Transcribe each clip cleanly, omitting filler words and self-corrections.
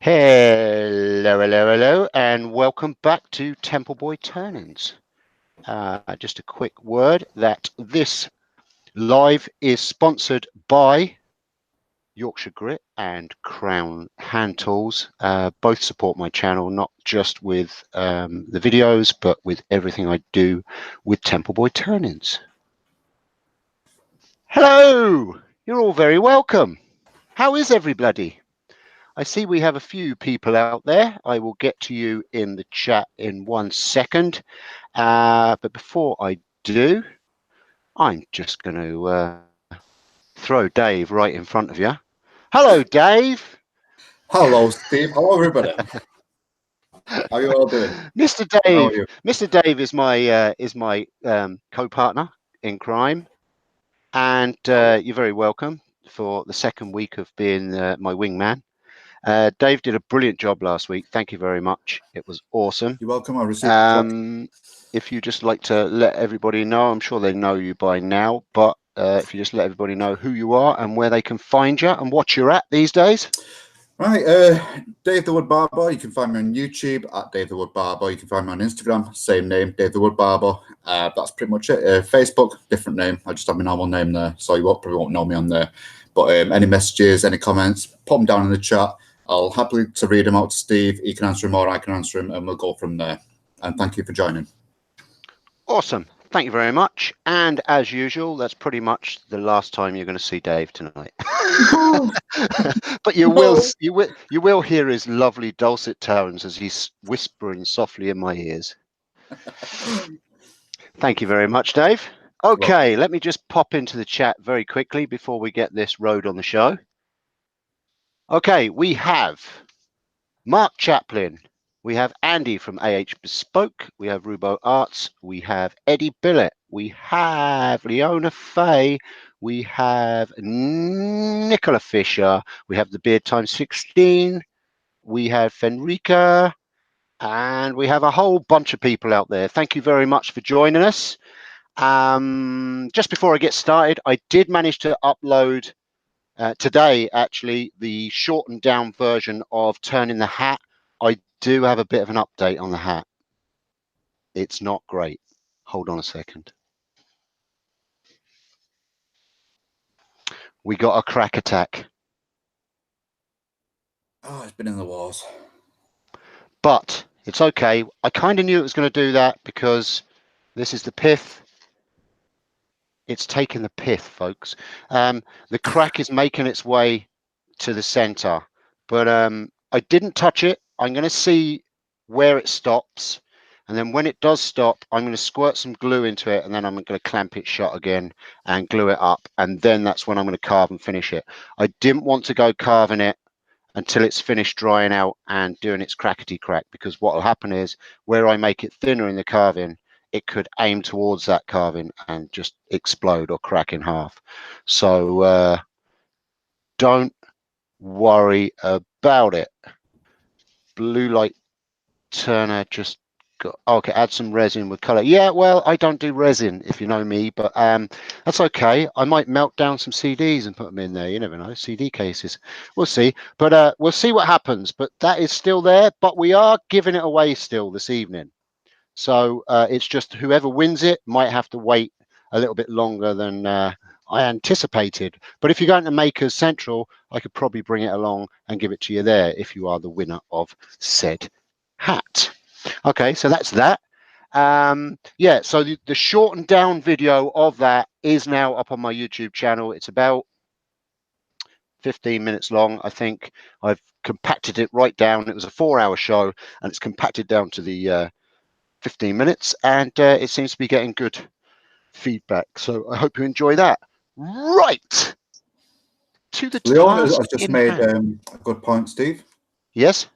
Hello, hello, hello, and welcome back to Temple Boy Turnings. Just a quick word that this live is sponsored by Yorkshire Grit and Crown Hand Tools. Both support my channel, not just with the videos, but with everything I do with Temple Boy Turnings. Hello, you're all very welcome. How is everybody? I see we have a few people out there. I will get to you in the chat in 1 second. But before I do, I'm just going to throw Dave right in front of you. Hello, Dave. Hello, Steve. Hello, everybody. How are you all doing? Mr. Dave. Mr. Dave is my co-partner in crime, and you're very welcome for the second week of being my wingman. Dave did a brilliant job last week. Thank you very much. It was awesome. You're welcome. I received if you just like to let everybody know, I'm sure they know you by now, but if you just let everybody know who you are and where they can find you and what you're at these days. Right, Dave the Wood Barber. You can find me on YouTube at Dave the Wood Barber. You can find me on Instagram, same name, Dave the Wood Barber. That's pretty much it. Facebook, different name. I just have my normal name there, so you probably won't know me on there. But any messages, any comments, pop them down in the chat. I'll happily to read them out to Steve. He can answer them or I can answer them, and we'll go from there. And thank you for joining. Awesome. Thank you very much. And as usual, that's pretty much the last time you're going to see Dave tonight. But you will hear his lovely dulcet tones as he's whispering softly in my ears. Thank you very much, Dave. Okay, let me just pop into the chat very quickly before we get this road on the show. Okay, we have Mark Chaplin. We have Andy from AH Bespoke. We have Rubo Arts. We have Eddie Billett. We have Leona Fay. We have Nicola Fisher. We have the Beard Times 16. We have Fenrica. And we have a whole bunch of people out there. Thank you very much for joining us. Just before I get started, I did manage to upload today, actually, the shortened down version of Turning the Hat. I do have a bit of an update on the hat. It's not great. Hold on a second. We got a crack attack. Oh, it's been in the wars. But it's okay. I kind of knew it was going to do that because this is the pith. It's taken the pith, folks. The crack is making its way to the center, but I didn't touch it. I'm going to see where it stops. And then when it does stop, I'm going to squirt some glue into it, and then I'm going to clamp it shut again and glue it up. And then that's when I'm going to carve and finish it. I didn't want to go carving it until it's finished drying out and doing its crackety crack, because what will happen is where I make it thinner in the carving, it could aim towards that carving and just explode or crack in half. So don't worry about it. Blue light turner just got okay. Add some resin with color. Yeah, well, I don't do resin, if you know me, but that's okay. I might melt down some CDs and put them in there. You never know. CD cases. We'll see. But we'll see what happens. But that is still there. But we are giving it away still this evening. So it's just whoever wins it might have to wait a little bit longer than I anticipated. But if you're going to Makers Central, I could probably bring it along and give it to you there if you are the winner of said hat. Okay, so that's that. Yeah, so the shortened down video of that is now up on my YouTube channel. It's about 15 minutes long, I think. I've compacted it right down. It was a 4-hour show, and it's compacted down to the 15 minutes, and it seems to be getting good feedback. So I hope you enjoy that. Right. To the Leona task has just in made hand. a good point, Steve. Yes?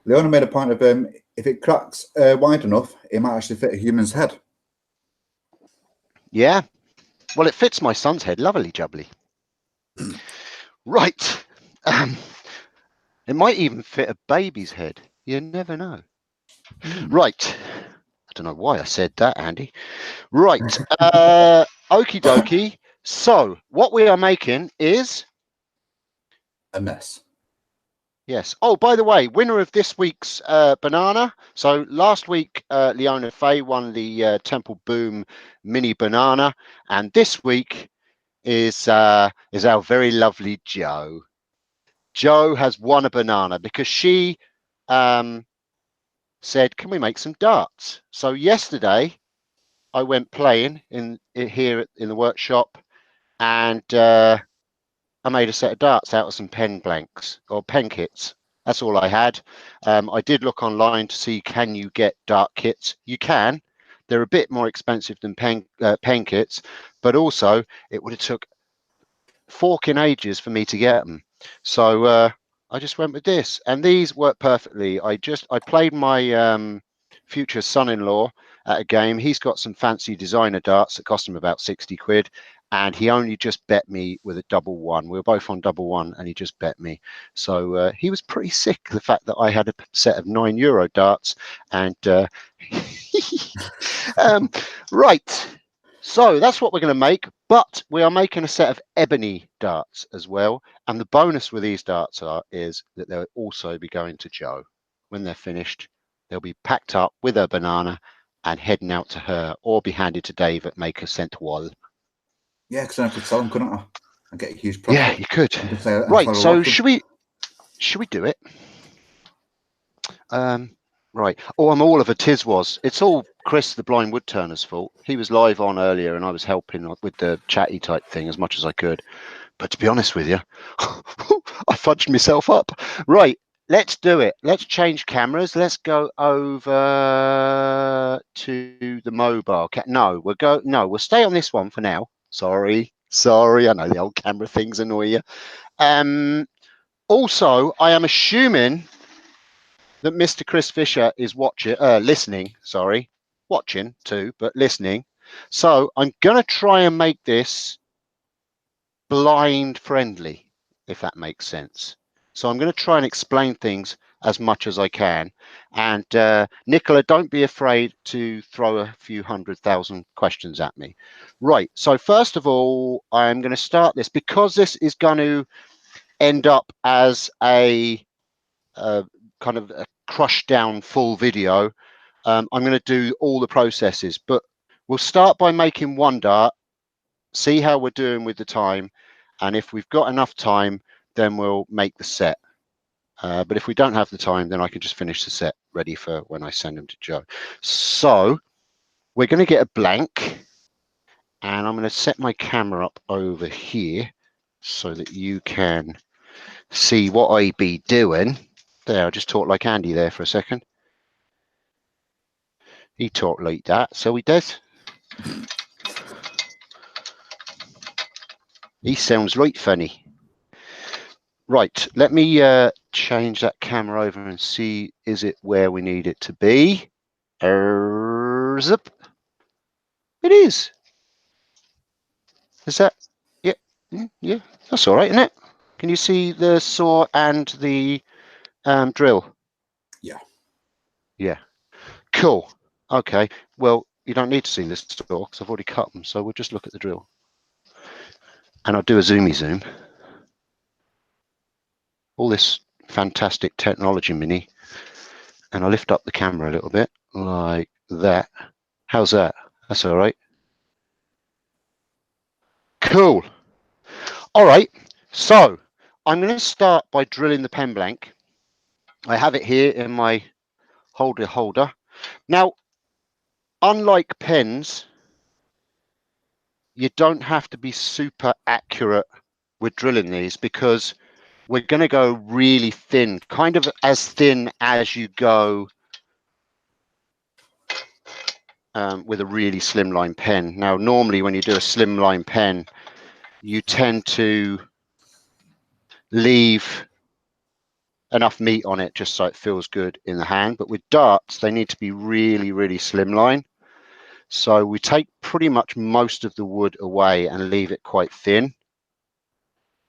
Leona made a point of if it cracks wide enough, it might actually fit a human's head. Yeah. Well, it fits my son's head. Lovely jubbly. Right. It might even fit a baby's head. You never know. Right. I don't know why I said that, Andy. Right. Okie dokie. So what we are making is A mess. Yes. Oh, by the way, winner of this week's banana. So last week, Leona Fay won the Temple Boom mini banana, and this week is our very lovely Jo. Jo has won a banana because she said, "Can we make some darts?" So yesterday, I went playing here in the workshop, and I made a set of darts out of some pen blanks or pen kits. That's all I had. I did look online to see, can you get dart kits? You can. They're a bit more expensive than pen kits, but also it would have took forking ages for me to get them. So I just went with this, and these work perfectly. I played my future son-in-law at a game. He's got some fancy designer darts that cost him about 60 quid, and he only just bet me with a double one. We were both on double one, and he just bet me. So he was pretty sick, the fact that I had a set of €9 darts, and right. So that's what we're going to make, but we are making a set of ebony darts as well. And the bonus with these darts is that they'll also be going to Jo. When they're finished, they'll be packed up with a banana and heading out to her, or be handed to Dave at Maker Central. Yeah, because then I could sell them, couldn't I? And get a huge profit. Yeah, you could. And Right, so should we do it? Right. Oh, I'm all of a Tiswas. It's all Chris, the blind woodturner's fault. He was live on earlier, and I was helping with the chatty type thing as much as I could. But to be honest with you, I fudged myself up. Right. Let's do it. Let's change cameras. Let's go over to the mobile. No, we'll stay on this one for now. Sorry. I know the old camera things annoy you. Also, I am assuming that Mr. Chris Fisher is listening too, but listening. So I'm going to try and make this blind friendly, if that makes sense. So I'm going to try and explain things as much as I can. And Nicola, don't be afraid to throw a few 100,000 questions at me. Right. So first of all, I'm going to start this because this is going to end up as a kind of a crushed down full video. I'm going to do all the processes, but we'll start by making one dart, see how we're doing with the time, and if we've got enough time, then we'll make the set. But if we don't have the time, then I can just finish the set ready for when I send them to Jo. So we're going to get a blank, and I'm going to set my camera up over here so that you can see what I be doing. There, I just talked like Andy there for a second. He talked like that, so he does. He sounds right funny. Right, let me change that camera over and see, is it where we need it to be? Zip. It is. Is that? Yeah, yeah, that's all right, isn't it? Can you see the saw and the drill? Yeah. Yeah. Cool. Okay. Well, you don't need to see this saw because I've already cut them, so we'll just look at the drill. And I'll do a zoomy zoom. All this fantastic technology mini, and I'll lift up the camera a little bit like that. How's that? That's all right. Cool. All right, so I'm going to start by drilling the pen blank. I have it here in my holder. Now, unlike pens, you don't have to be super accurate with drilling these because we're going to go really thin, kind of as thin as you go with a really slimline pen. Now, normally when you do a slimline pen, you tend to leave enough meat on it just so it feels good in the hand. But with darts, they need to be really, really slimline. So we take pretty much most of the wood away and leave it quite thin.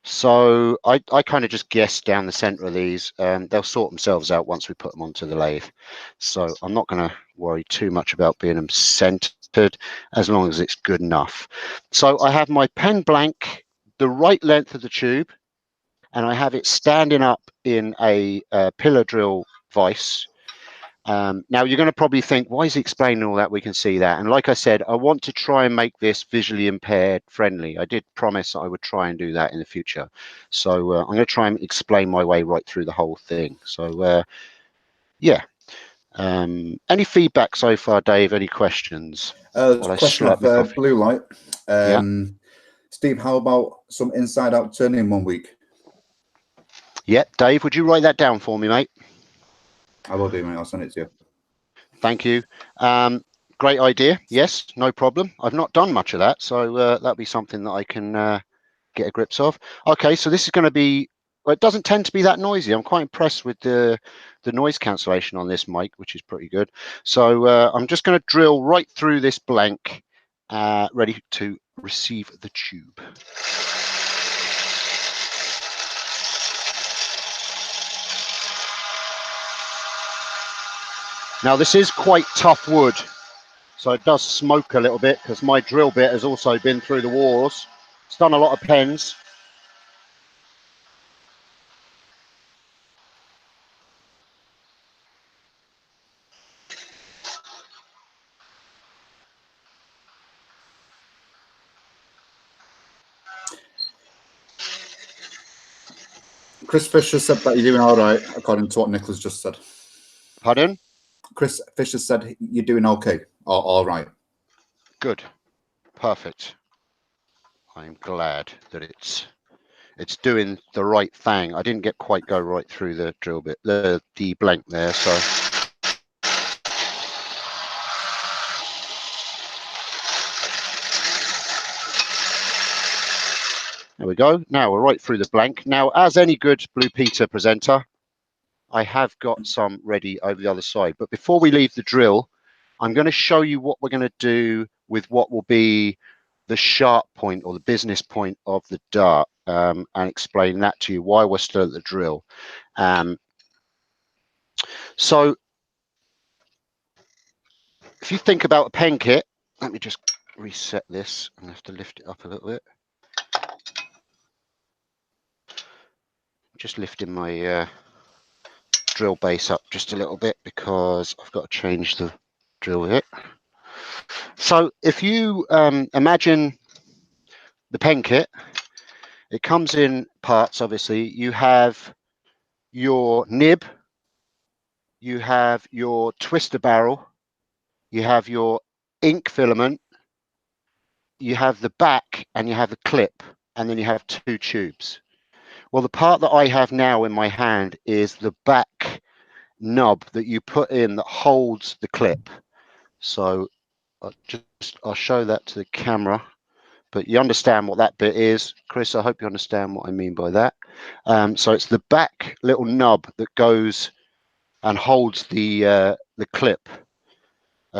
So I kind of just guess down the center of these. They'll sort themselves out once we put them onto the lathe. So I'm not going to worry too much about being them centered as long as it's good enough. So I have my pen blank the right length of the tube, and I have it standing up in a pillar drill vise. Now you're going to probably think, why is he explaining all that? We can see that. And like I said, I want to try and make this visually impaired friendly. I did promise I would try and do that in the future. So I'm going to try and explain my way right through the whole thing. So yeah. Any feedback so far, Dave? Any questions? There's a question of Blue Light. Yeah. Steve, how about some inside-out turning 1 week? Yeah, Dave, would you write that down for me, mate? I will do, mate. I'll send it to you. Thank you. Great idea. Yes, no problem. I've not done much of that, so that'll be something that I can get a grips of. Okay, so this is going to be, well, it doesn't tend to be that noisy. I'm quite impressed with the noise cancellation on this mic, which is pretty good. So I'm just going to drill right through this blank, ready to receive the tube. Now this is quite tough wood, so it does smoke a little bit because my drill bit has also been through the wars. It's done a lot of pens. Chris Fisher said that you're doing all right, according to what Nicholas just said. Pardon? Chris Fisher said you're doing okay, or all right. Good. Perfect. I'm glad that it's doing the right thing. I didn't get quite go right through the drill bit, the blank there, so. There we go. Now we're right through the blank. Now, as any good Blue Peter presenter, I have got some ready over the other side. But before we leave the drill, I'm going to show you what we're going to do with what will be the sharp point or the business point of the dart, and explain that to you, why we're still at the drill. So if you think about a pen kit, let me just reset this. I'm going to have to lift it up a little bit. Just lifting my drill base up just a little bit because I've got to change the drill bit. So if you imagine the pen kit, it comes in parts, obviously. You have your nib, you have your twister barrel, you have your ink filament, you have the back, and you have the clip, and then you have 2 tubes. Well, the part that I have now in my hand is the back nub that you put in that holds the clip. So I'll show that to the camera, but you understand what that bit is. Chris, I hope you understand what I mean by that. So it's the back little nub that goes and holds the clip.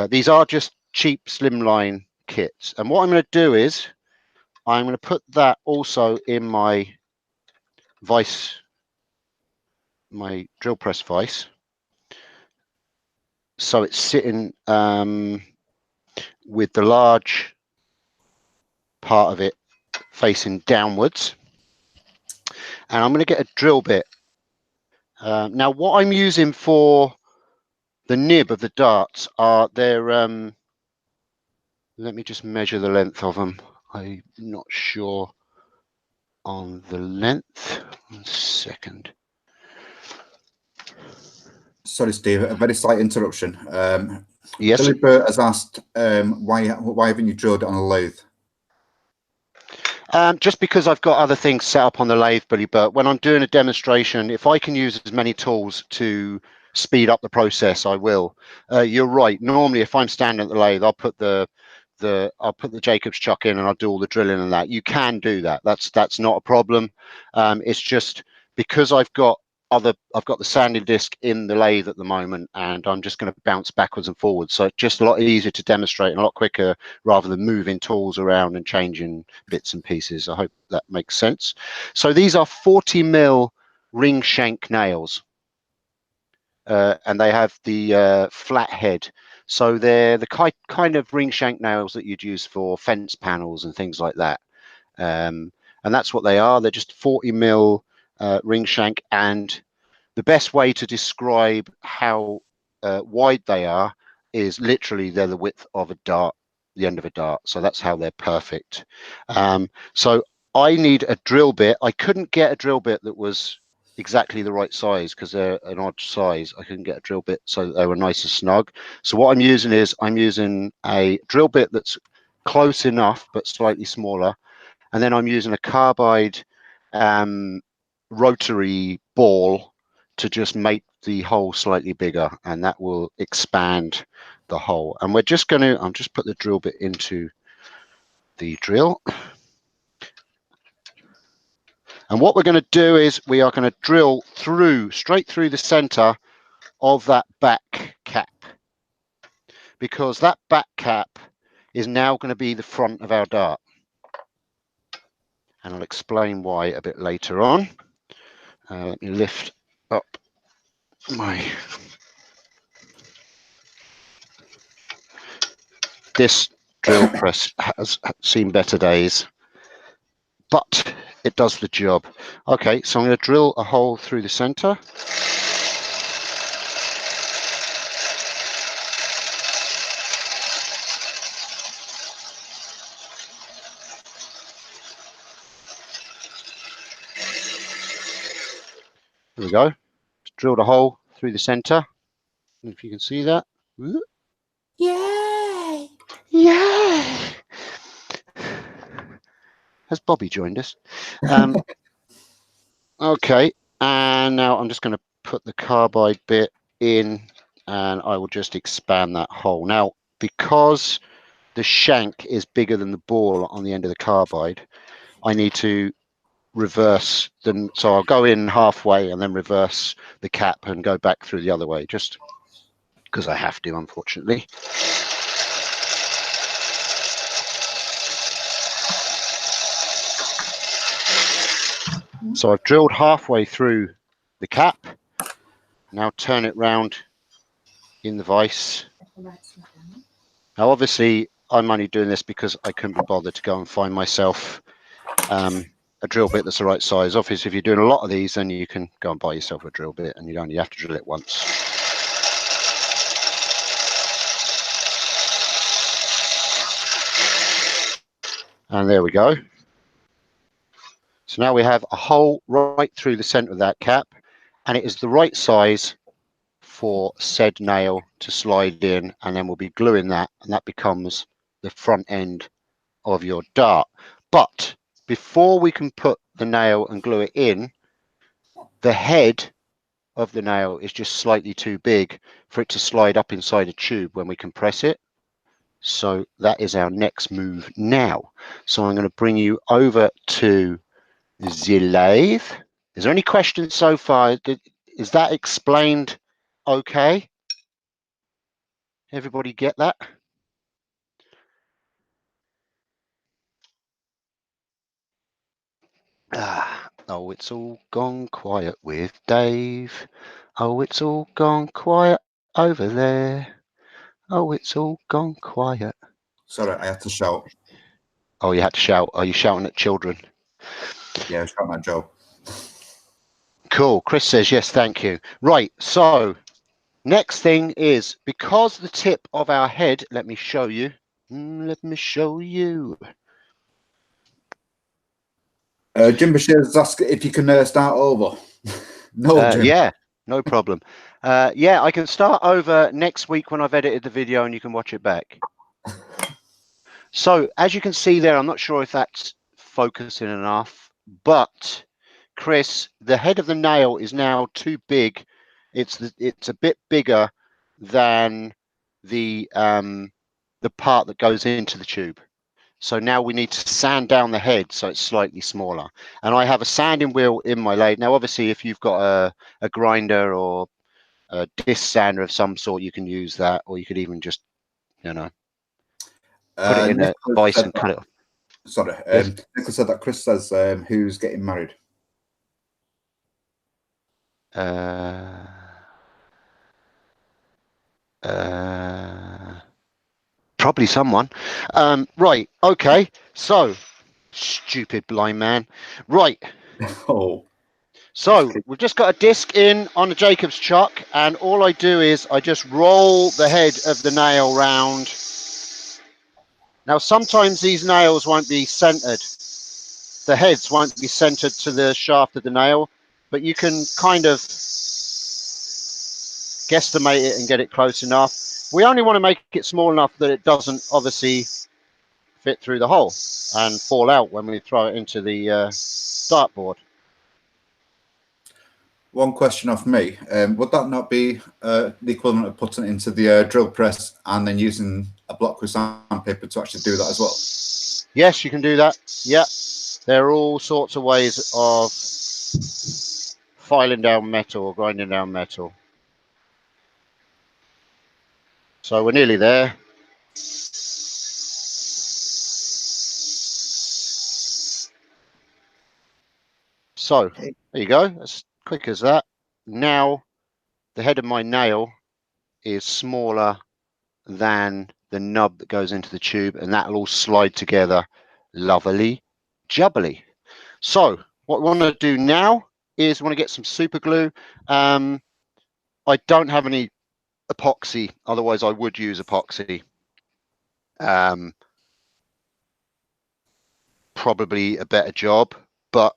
These are just cheap slimline kits. And what I'm going to do is I'm going to put that also in my vise, my drill press vise. So it's sitting with the large part of it facing downwards. And I'm going to get a drill bit. Now, what I'm using for the nib of the darts are their, let me just measure the length of them. I'm not sure on the length. 1 second. Sorry, Steve, a very slight interruption. Yes. Billy Burt has asked, why haven't you drilled it on a lathe? Just because I've got other things set up on the lathe, Billy Burt. When I'm doing a demonstration, if I can use as many tools to speed up the process, I will. You're right. Normally, if I'm standing at the lathe, I'll put the Jacobs chuck in and I'll do all the drilling and that. You can do that. That's not a problem. It's just because I've got the sanding disc in the lathe at the moment, and I'm just going to bounce backwards and forwards. So it's just a lot easier to demonstrate and a lot quicker rather than moving tools around and changing bits and pieces. I hope that makes sense. So these are 40mm ring shank nails, and they have the flat head. So they're the kind of ring shank nails that you'd use for fence panels and things like that. And that's what they are. They're just 40mm ring shank, and the best way to describe how wide they are is literally they're the width of a dart, the end of a dart. So that's how they're perfect. So I need a drill bit. I couldn't get a drill bit that was exactly the right size because they're an odd size. I couldn't get a drill bit so that they were nice and snug. So what I'm using is I'm using a drill bit that's close enough but slightly smaller, and then I'm using a carbide rotary ball to just make the hole slightly bigger, and that will expand the hole. And we're just going to, I'm just put the drill bit into the drill. And what we're going to do is we are going to drill through, straight through the center of that back cap, because that back cap is now going to be the front of our dart. And I'll explain why a bit later on. Let me lift up my... This drill press has seen better days, but it does the job. Okay, so I'm going to drill a hole through the center. There we go. Drilled a hole through the center. If you can see that. Yay! Yay! Has Bobby joined us? Okay, and now I'm just going to put the carbide bit in, and I will just expand that hole. Now, because the shank is bigger than the ball on the end of the carbide, I need to reverse them. So I'll go in halfway and then reverse the cap and go back through the other way, just because I have to, unfortunately. So I've drilled halfway through the cap. Now turn it round in the vise. Now, obviously, I'm only doing this because I couldn't be bothered to go and find myself a drill bit that's the right size. Obviously, if you're doing a lot of these, then you can go and buy yourself a drill bit, and you only have to drill it once. And there we go. So now we have a hole right through the center of that cap, and it is the right size for said nail to slide in, and then we'll be gluing that, and that becomes the front end of your dart. But before we can put the nail and glue it in, the head of the nail is just slightly too big for it to slide up inside a tube when we compress it. So that is our next move now. So I'm going to bring you over to the lathe. Is there any questions so far? Is that explained okay? Everybody get that? Oh, it's all gone quiet with Dave. Oh, it's all gone quiet over there. Oh, it's all gone quiet. Sorry, I had to shout. Oh, you had to shout. Are you shouting at children? Yeah, I was shouting at Joe. Cool. Chris says yes, thank you. Right, so next thing is, because the tip of our head, let me show you. Let me show you. Jim Bashir's asking if you can start over. No, Jim. Yeah, no problem. Yeah, I can start over next week when I've edited the video and you can watch it back. So as you can see there, I'm not sure if that's focusing enough, but Chris, the head of the nail is now too big. It's a bit bigger than the part that goes into the tube. So now we need to sand down the head so it's slightly smaller. And I have a sanding wheel in my lathe. Now, obviously, if you've got a grinder or a disc sander of some sort, you can use that, or you could even just, you know, put it in a vise and cut it off. Sorry, Yes. Nicholas said that Chris says who's getting married. Probably someone. Right. Okay. So, stupid blind man. Right. Oh. So we've just got a disc in on the Jacob's chuck, and all I do is I just roll the head of the nail round. Now, sometimes these nails won't be centered. The heads won't be centered to the shaft of the nail, but you can kind of guesstimate it and get it close enough. We only want to make it small enough that it doesn't obviously fit through the hole and fall out when we throw it into the dartboard. One question off me. Would that not be the equivalent of putting it into the drill press and then using a block with sandpaper to actually do that as well? Yes, you can do that. Yeah, there are all sorts of ways of filing down metal or grinding down metal. So we're nearly there. So there you go, as quick as that. Now the head of my nail is smaller than the nub that goes into the tube, and that'll all slide together lovely jubbly. So what we want to do now is we want to get some super glue. I don't have any epoxy, otherwise I would use epoxy. Probably a better job, but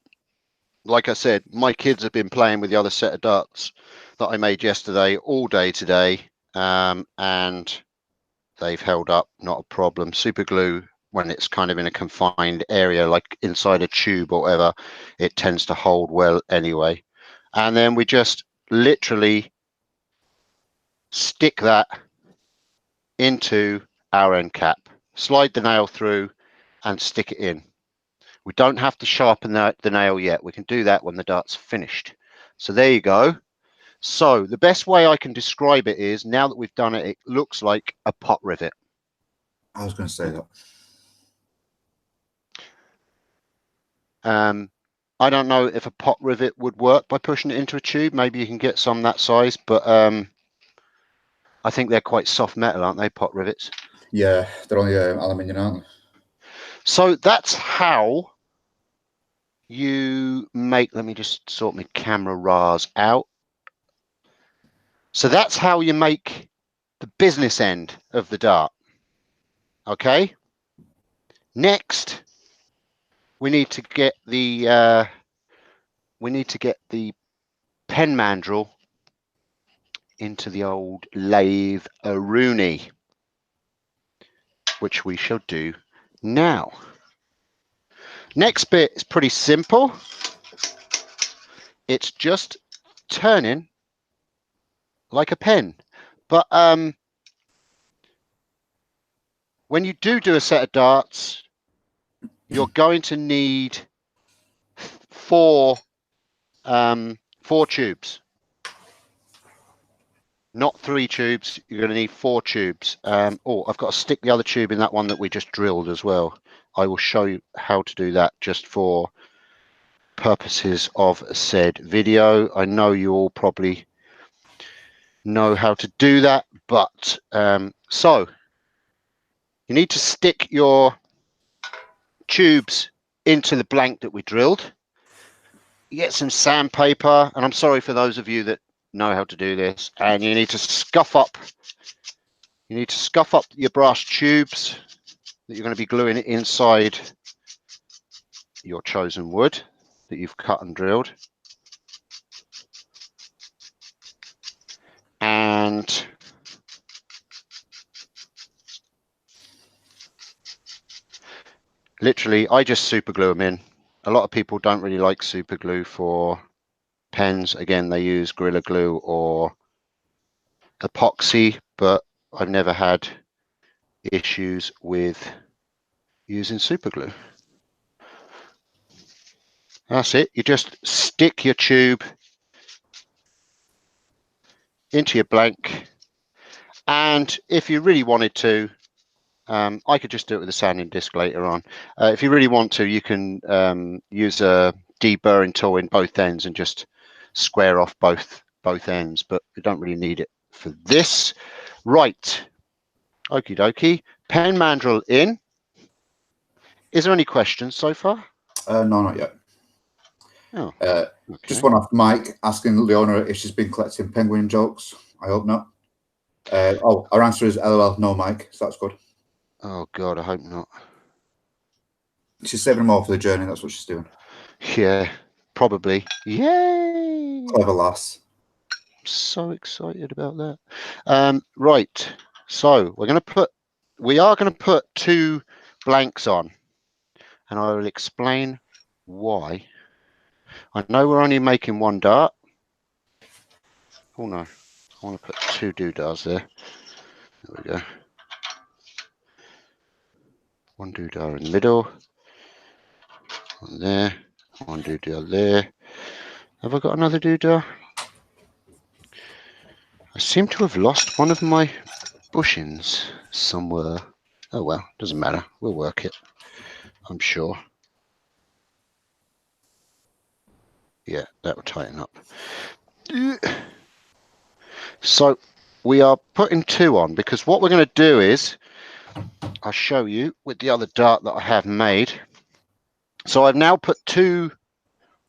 like I said, my kids have been playing with the other set of darts that I made yesterday all day today, and they've held up, not a problem. Super glue, when it's kind of in a confined area, like inside a tube or whatever, it tends to hold well anyway. And then we just literally stick that into our end cap, slide the nail through and stick it in. We don't have to sharpen the nail yet. We can do that when the dart's finished. So there you go. So the best way I can describe it is, now that we've done it, it looks like a pot rivet. I was going to say that. I don't know if a pot rivet would work by pushing it into a tube. Maybe you can get some that size, but I think they're quite soft metal, aren't they, pot rivets? Yeah, they're only aluminium, aren't they? So that's how you make, let me just sort my camera raws out. So that's how you make the business end of the dart. Okay. Next, we need to get the pen mandrel into the old lathe Rooney, which we shall do now. Next bit is pretty simple. It's just turning like a pen, but when you do a set of darts, you're going to need four tubes, not 3 tubes. You're going to need 4 tubes. Oh, I've got to stick the other tube in that one that we just drilled as well. I will show you how to do that just for purposes of said video. I know you all probably know how to do that, but so you need to stick your tubes into the blank that we drilled. You get some sandpaper, and I'm sorry for those of you that know how to do this, and you need to scuff up your brass tubes that you're going to be gluing inside your chosen wood that you've cut and drilled. And literally, I just super glue them in. A lot of people don't really like super glue for pens. Again, they use Gorilla Glue or epoxy, but I've never had issues with using super glue. That's it. You just stick your tube into your blank, and if you really wanted to, I could just do it with a sanding disc later on. If you really want to, you can use a deburring tool in both ends and just square off both ends, but you don't really need it for this. Right, okie dokie. Pen mandrel in. Is there any questions so far? No, not yet. Oh, Just okay. one off Mike asking Leona if she's been collecting penguin jokes. I hope not. Our answer is LOL, no, Mike. So that's good. Oh God, I hope not. She's saving them all for the journey. That's what she's doing. Yeah, probably. Yay! Clever lass. So excited about that. Right. So we are going to put 2 blanks on, and I will explain why. I know we're only making 1 dart. Oh no, I want to put 2 doodahs there. There we go. 1 doodah in the middle. 1 there. 1 doodah there. Have I got another doodah? I seem to have lost one of my bushings somewhere. Oh well, doesn't matter. We'll work it, I'm sure. Yeah, that will tighten up. So we are putting 2 on because what we're going to do is, I'll show you with the other dart that I have made. So I've now put 2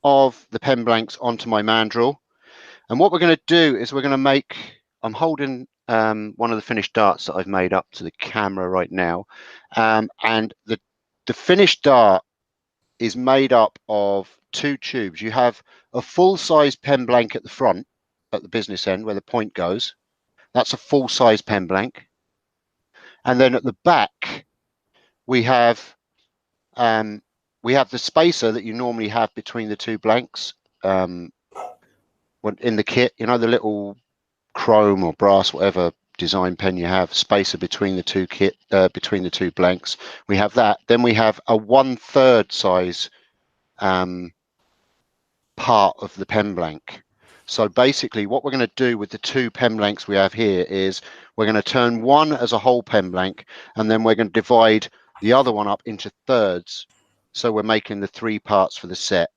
of the pen blanks onto my mandrel. And what we're going to do is we're going to make, I'm holding one of the finished darts that I've made up to the camera right now. And the finished dart is made up of 2 tubes. You have a full-size pen blank at the front, at the business end where the point goes. That's a full-size pen blank. And then at the back, we have the spacer that you normally have between the 2 blanks. In the kit, you know, the little chrome or brass, whatever design pen you have, spacer between the 2 between the 2 blanks. We have that. Then we have a 1/3 size part of the pen blank. So basically what we're going to do with the 2 pen blanks we have here is we're going to turn one as a whole pen blank, and then we're going to divide the other one up into thirds. So we're making the 3 parts for the set.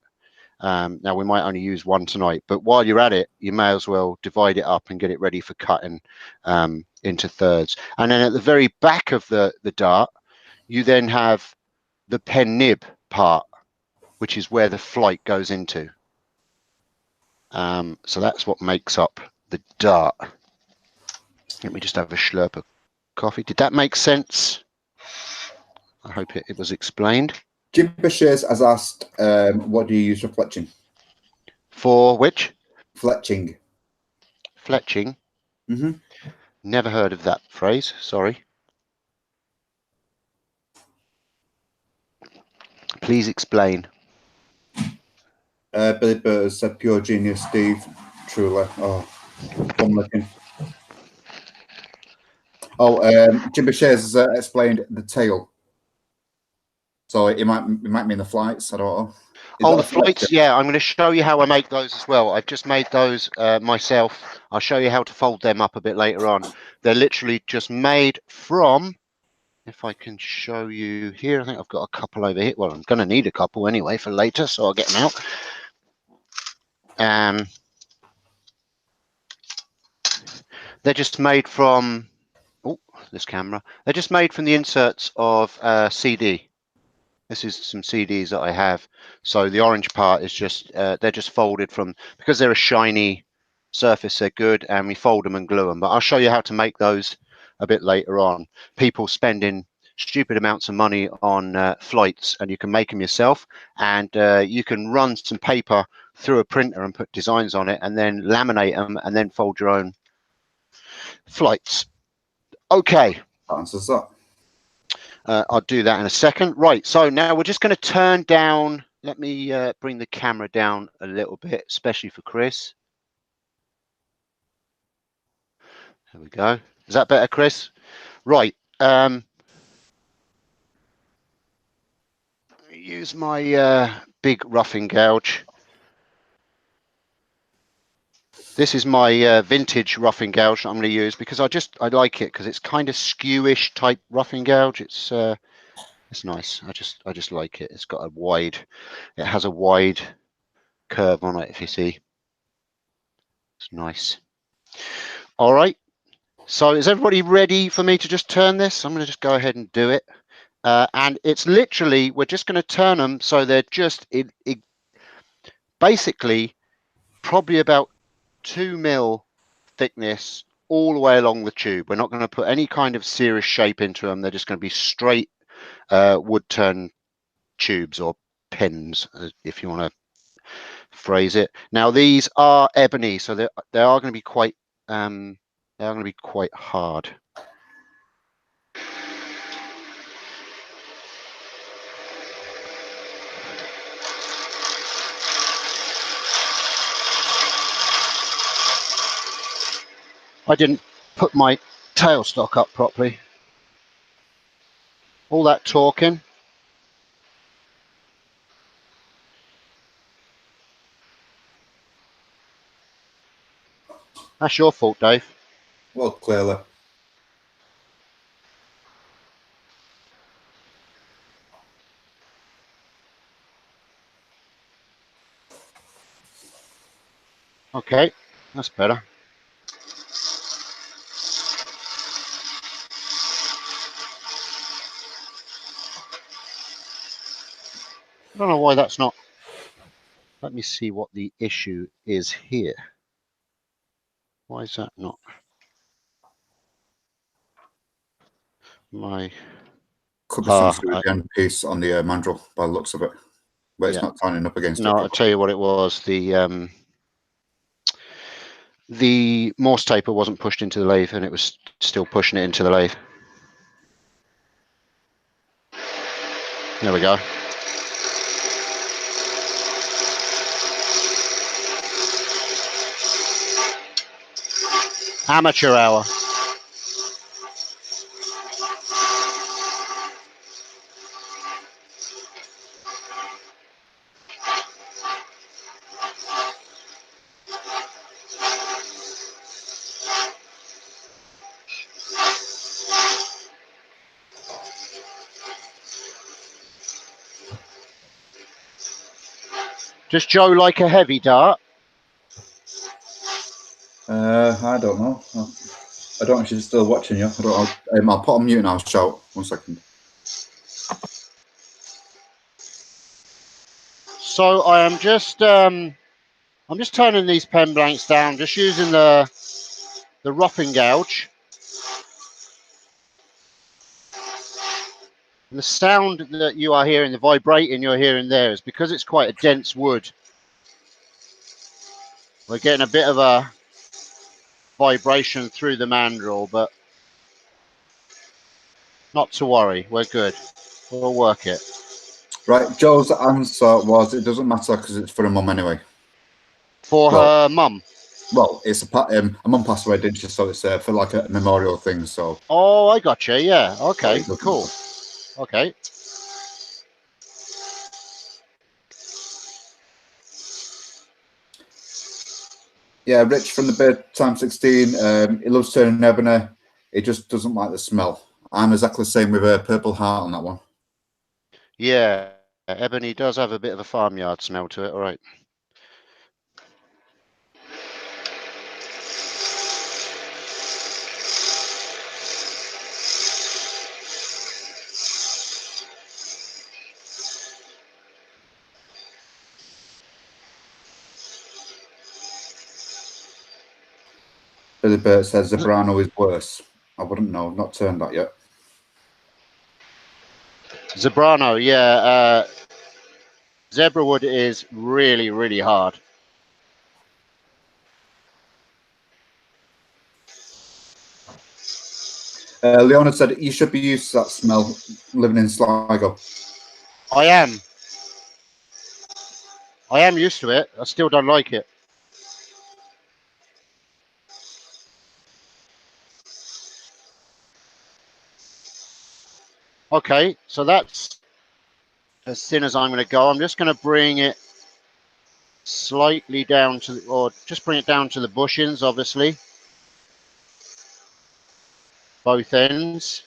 Now we might only use 1 tonight, but while you're at it, you may as well divide it up and get it ready for cutting into thirds. And then at the very back of the dart, you then have the pen nib part, which is where the flight goes into. So that's what makes up the dart. Let me just have a slurp of coffee. Did that make sense? I hope it was explained. Jim Bashir has asked, what do you use for fletching? For which? Fletching. Fletching? Mm-hmm. Never heard of that phrase, sorry. Please explain. Billy Burrs said, pure genius, Steve. Truly. Oh, one licking. Jim Bashir has explained the tail. So it might mean the flights. I don't know. Oh, the flights, yeah, I'm going to show you how I make those as well. I've just made those myself. I'll show you how to fold them up a bit later on. They're literally just made from, if I can show you here, I think I've got a couple over here. Well, I'm going to need a couple anyway for later, so I'll get them out. They're just made from, oh, this camera. They're just made from the inserts of CD. This is some CDs that I have. So the orange part is just, they're just folded from, because they're a shiny surface, they're good, and we fold them and glue them. But I'll show you how to make those a bit later on. People spending stupid amounts of money on flights, and you can make them yourself. And you can run some paper through a printer and put designs on it, and then laminate them, and then fold your own flights. Okay. That answers that. I'll do that in a second. Right, so now we're just going to turn down, let me bring the camera down a little bit, especially for Chris. There we go. Is that better, Chris? Right. Use my big roughing gouge. This is my vintage roughing gouge that I'm going to use because I like it because it's kind of skewish type roughing gouge. It's nice. I just like it. It's got it has a wide curve on it, if you see. It's nice. All right. So is everybody ready for me to just turn this? I'm going to just go ahead and do it. And it's literally, we're just going to turn them so they're just basically probably about 2 mil thickness all the way along the tube. We're not going to put any kind of serious shape into them. They're just going to be straight wood turn tubes or pins, if you want to phrase it. Now these are ebony, so they are going to be quite hard. I didn't put my tailstock up properly. All that talking. That's your fault, Dave. Well, clearly. Okay, that's better. I don't know why that's not. Let me see what the issue is here. Why is that not? My Could be something to do with the end piece on the mandrel by the looks of it, where it's not tying up against it. No, I'll tell you what it was. The Morse taper wasn't pushed into the lathe, and it was still pushing it into the lathe. There we go. Amateur hour. Does Joe like a heavy dart? I don't know. I don't know if she's still watching you. I don't know. I'll put on mute and I'll shout. 1 second. So I am just I'm just turning these pen blanks down, just using the roughing gouge. And the sound that you are hearing, the vibrating you're hearing there, is because it's quite a dense wood. We're getting a bit of a vibration through the mandrel, but not to worry, we're good. We'll work it. Right, Joe's answer was it doesn't matter because it's for a mum anyway. For her mum? Well, it's a mum passed away, didn't she? So it's for like a memorial thing. So. Oh, I got you. Yeah. Okay. Cool. Okay. Yeah, Rich from the Bird Time 16. He loves turning ebony. He just doesn't like the smell. I'm exactly the same with a Purple Heart on that one. Yeah, ebony does have a bit of a farmyard smell to it. All right. Billy Burt says Zebrano is worse. I wouldn't know. I've not turned that yet. Zebrano, yeah. Zebra wood is really, really hard. Leonard said you should be used to that smell living in Sligo. I am. I am used to it. I still don't like it. Okay, so that's as thin as I'm going to go. I'm just going to bring it slightly down to, or just bring it down to the bushings, obviously. Both ends.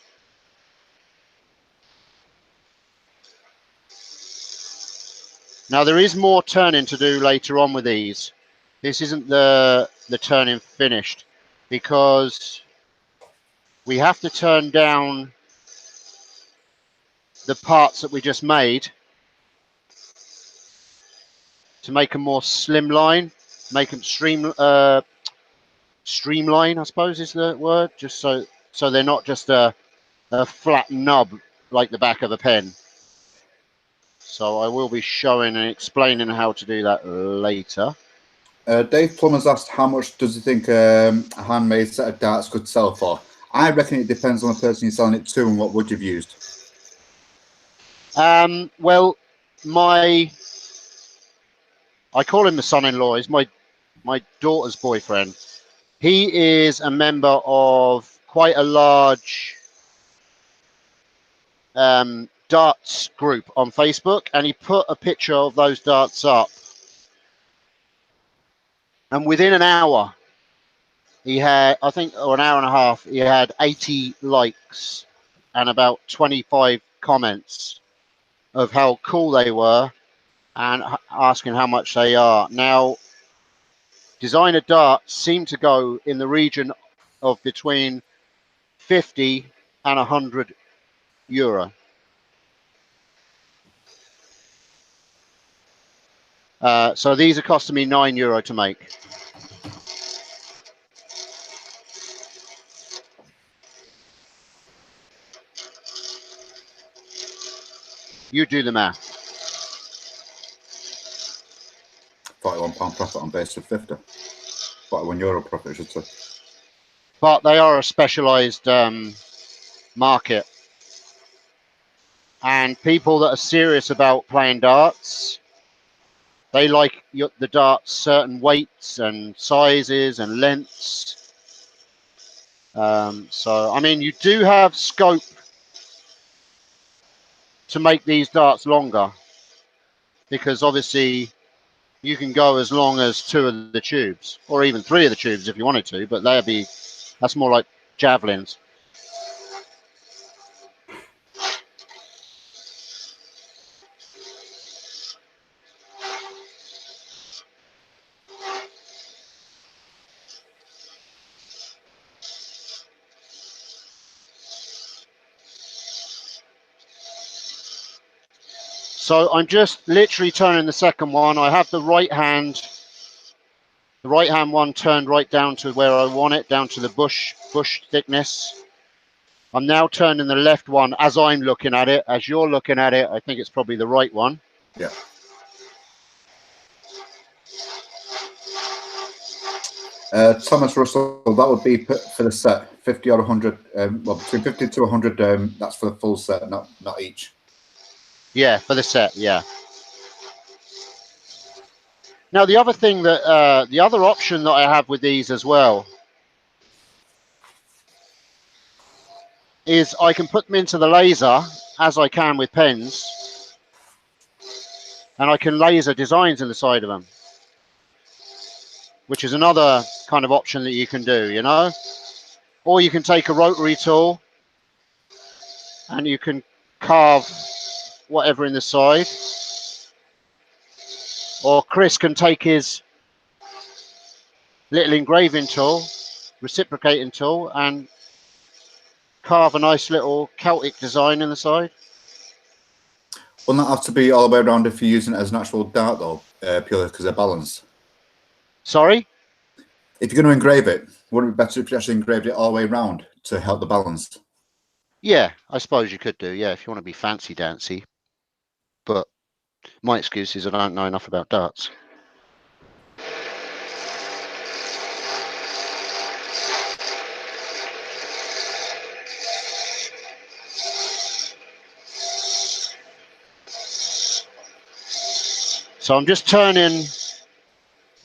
Now there is more turning to do later on with these. This isn't the turning finished, because we have to turn down the parts that we just made to make them more slimline, make them streamline, I suppose is the word, just so they're not just a flat nub like the back of a pen. So I will be showing and explaining how to do that later. Dave Plummer's asked how much does he think a handmade set of darts could sell for? I reckon it depends on the person you're selling it to and what wood you've used. Well, I call him the son-in-law. He's my daughter's boyfriend. He is a member of quite a large darts group on Facebook, and he put a picture of those darts up. And within an hour, he had, I think, or an hour and a half, he had 80 likes and about 25 comments of how cool they were and asking how much they are. Now, designer darts seem to go in the region of between 50 and 100 euro. So these are costing me €9 to make. You do the math. £41 profit on base of 50. €41 profit, I should say. But they are a specialised market. And people that are serious about playing darts, they like the darts certain weights and sizes and lengths. So, I mean, you do have scope to make these darts longer, because obviously you can go as long as 2 of the tubes, or even 3 of the tubes if you wanted to, but that's more like javelins. So I'm just literally turning the second one. I have the right hand one turned right down to where I want it, down to the bush thickness. I'm now turning the left one as I'm looking at it. As you're looking at it, I think it's probably the right one. Yeah. Thomas Russell, that would be for the set, 50 or 100, well, between 50 to 100, that's for the full set, not each. Yeah, for the set, yeah. Now, the other thing that, the other option that I have with these as well is I can put them into the laser, as I can with pens, and I can laser designs in the side of them, which is another kind of option that you can do, you know? Or you can take a rotary tool and you can carve whatever in the side. Or Chris can take his little engraving tool, reciprocating tool, and carve a nice little Celtic design in the side. Wouldn't that have to be all the way around if you're using it as an actual dart, though, purely because they're balanced? Sorry? If you're going to engrave it, wouldn't it be better if you actually engraved it all the way around to help the balance? Yeah, I suppose you could do, yeah, if you want to be fancy-dancy. But my excuse is I don't know enough about darts. So I'm just turning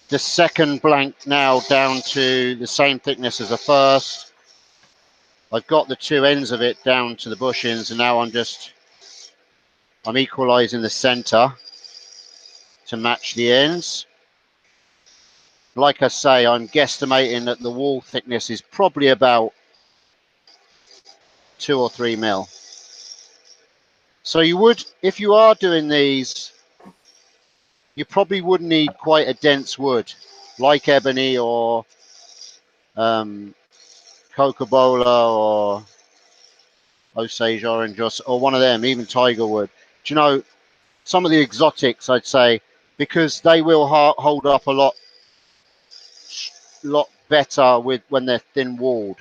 the second blank now down to the same thickness as the first. I've got the 2 ends of it down to the bushings, and now I'm equalizing the center to match the ends. Like I say, I'm guesstimating that the wall thickness is probably about 2 or 3 mil. So you would, if you are doing these, you probably would need quite a dense wood, like ebony or Coca-Cola or Osage orange or one of them, even tiger wood. Do you know, some of the exotics, I'd say because they will hold up a lot better with when they're thin walled.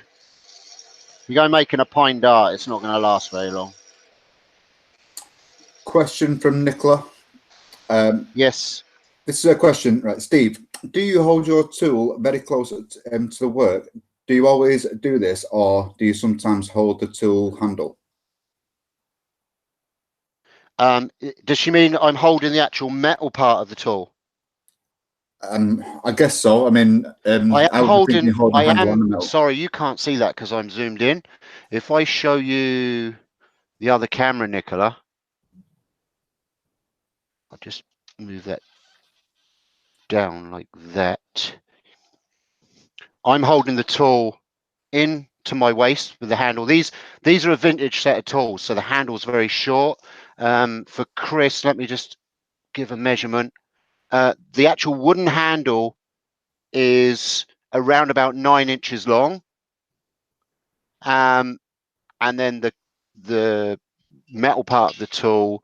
If you go making a pine dart, it's not going to last very long. Question from Nicola. Yes. This is a question, right, Steve? Do you hold your tool very close to the work? Do you always do this, or do you sometimes hold the tool handle? Does she mean I'm holding the actual metal part of the tool? I guess so. I mean, I am holding. I handle on the am. metal. Sorry, you can't see that because I'm zoomed in. If I show you the other camera, Nicola, I'll just move that down like that. I'm holding the tool in to my waist with the handle. These are a vintage set of tools, so the handle's very short. For Chris, let me just give a measurement. The actual wooden handle is around about 9 inches long, and then the metal part of the tool,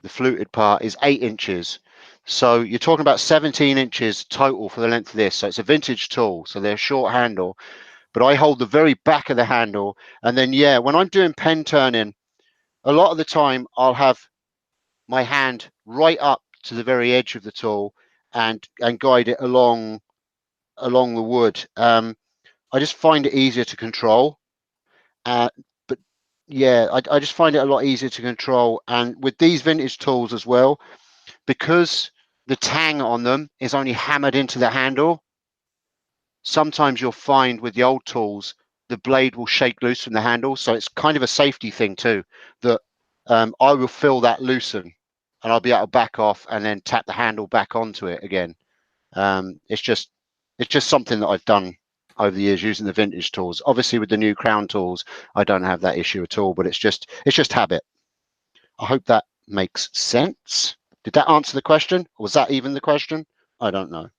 the fluted part, is 8 inches. So you're talking about 17 inches total for the length of this. So it's a vintage tool, so they're a short handle. But I hold the very back of the handle, and then when I'm doing pen turning, a lot of the time I'll have my hand right up to the very edge of the tool and guide it along the wood. I just find it easier to control. But I just find it a lot easier to control. And with these vintage tools as well, because the tang on them is only hammered into the handle, sometimes you'll find with the old tools, the blade will shake loose from the handle. So it's kind of a safety thing too, that I will feel that loosen and I'll be able to back off and then tap the handle back onto it again. It's just something that I've done over the years using the vintage tools. Obviously with the new crown tools, I don't have that issue at all, but it's just habit. I hope that makes sense. Did that answer the question? Or was that even the question? I don't know.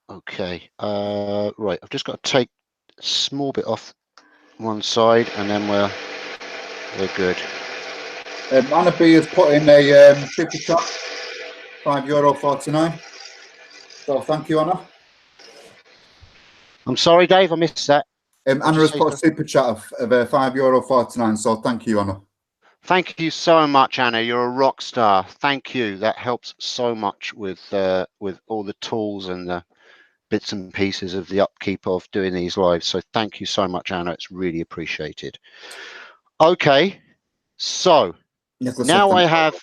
Okay, right, I've just got to take a small bit off one side and then we're good. Anna B has put in a super chat, €5.49. So thank you, Anna. I'm sorry, Dave, I missed that. Anna has put a super chat of €5.49. So thank you, Anna. Thank you so much, Anna. You're a rock star. Thank you. That helps so much with all the tools and the bits and pieces of the upkeep of doing these lives. So thank you so much, Anna. It's really appreciated. Okay, so Nicholas now I have.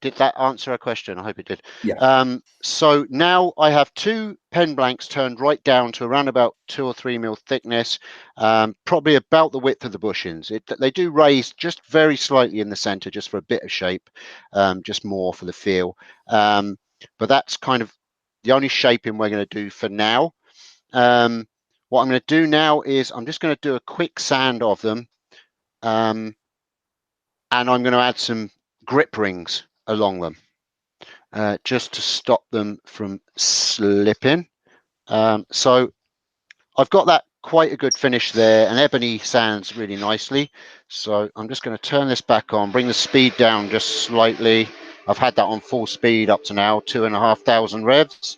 Did that answer a question? I hope it did. Yeah. So now I have 2 pen blanks turned right down to around about 2 or 3 mil thickness, probably about the width of the bushings. They do raise just very slightly in the center, just for a bit of shape, just more for the feel. But that's kind of the only shaping we're going to do for now. What I'm going to do now is I'm just going to do a quick sand of them, and I'm going to add some grip rings along them. Just to stop them from slipping. So I've got that quite a good finish there, and ebony sands really nicely. So I'm just going to turn this back on, bring the speed down just slightly. I've had that on full speed up to now, 2,500 revs.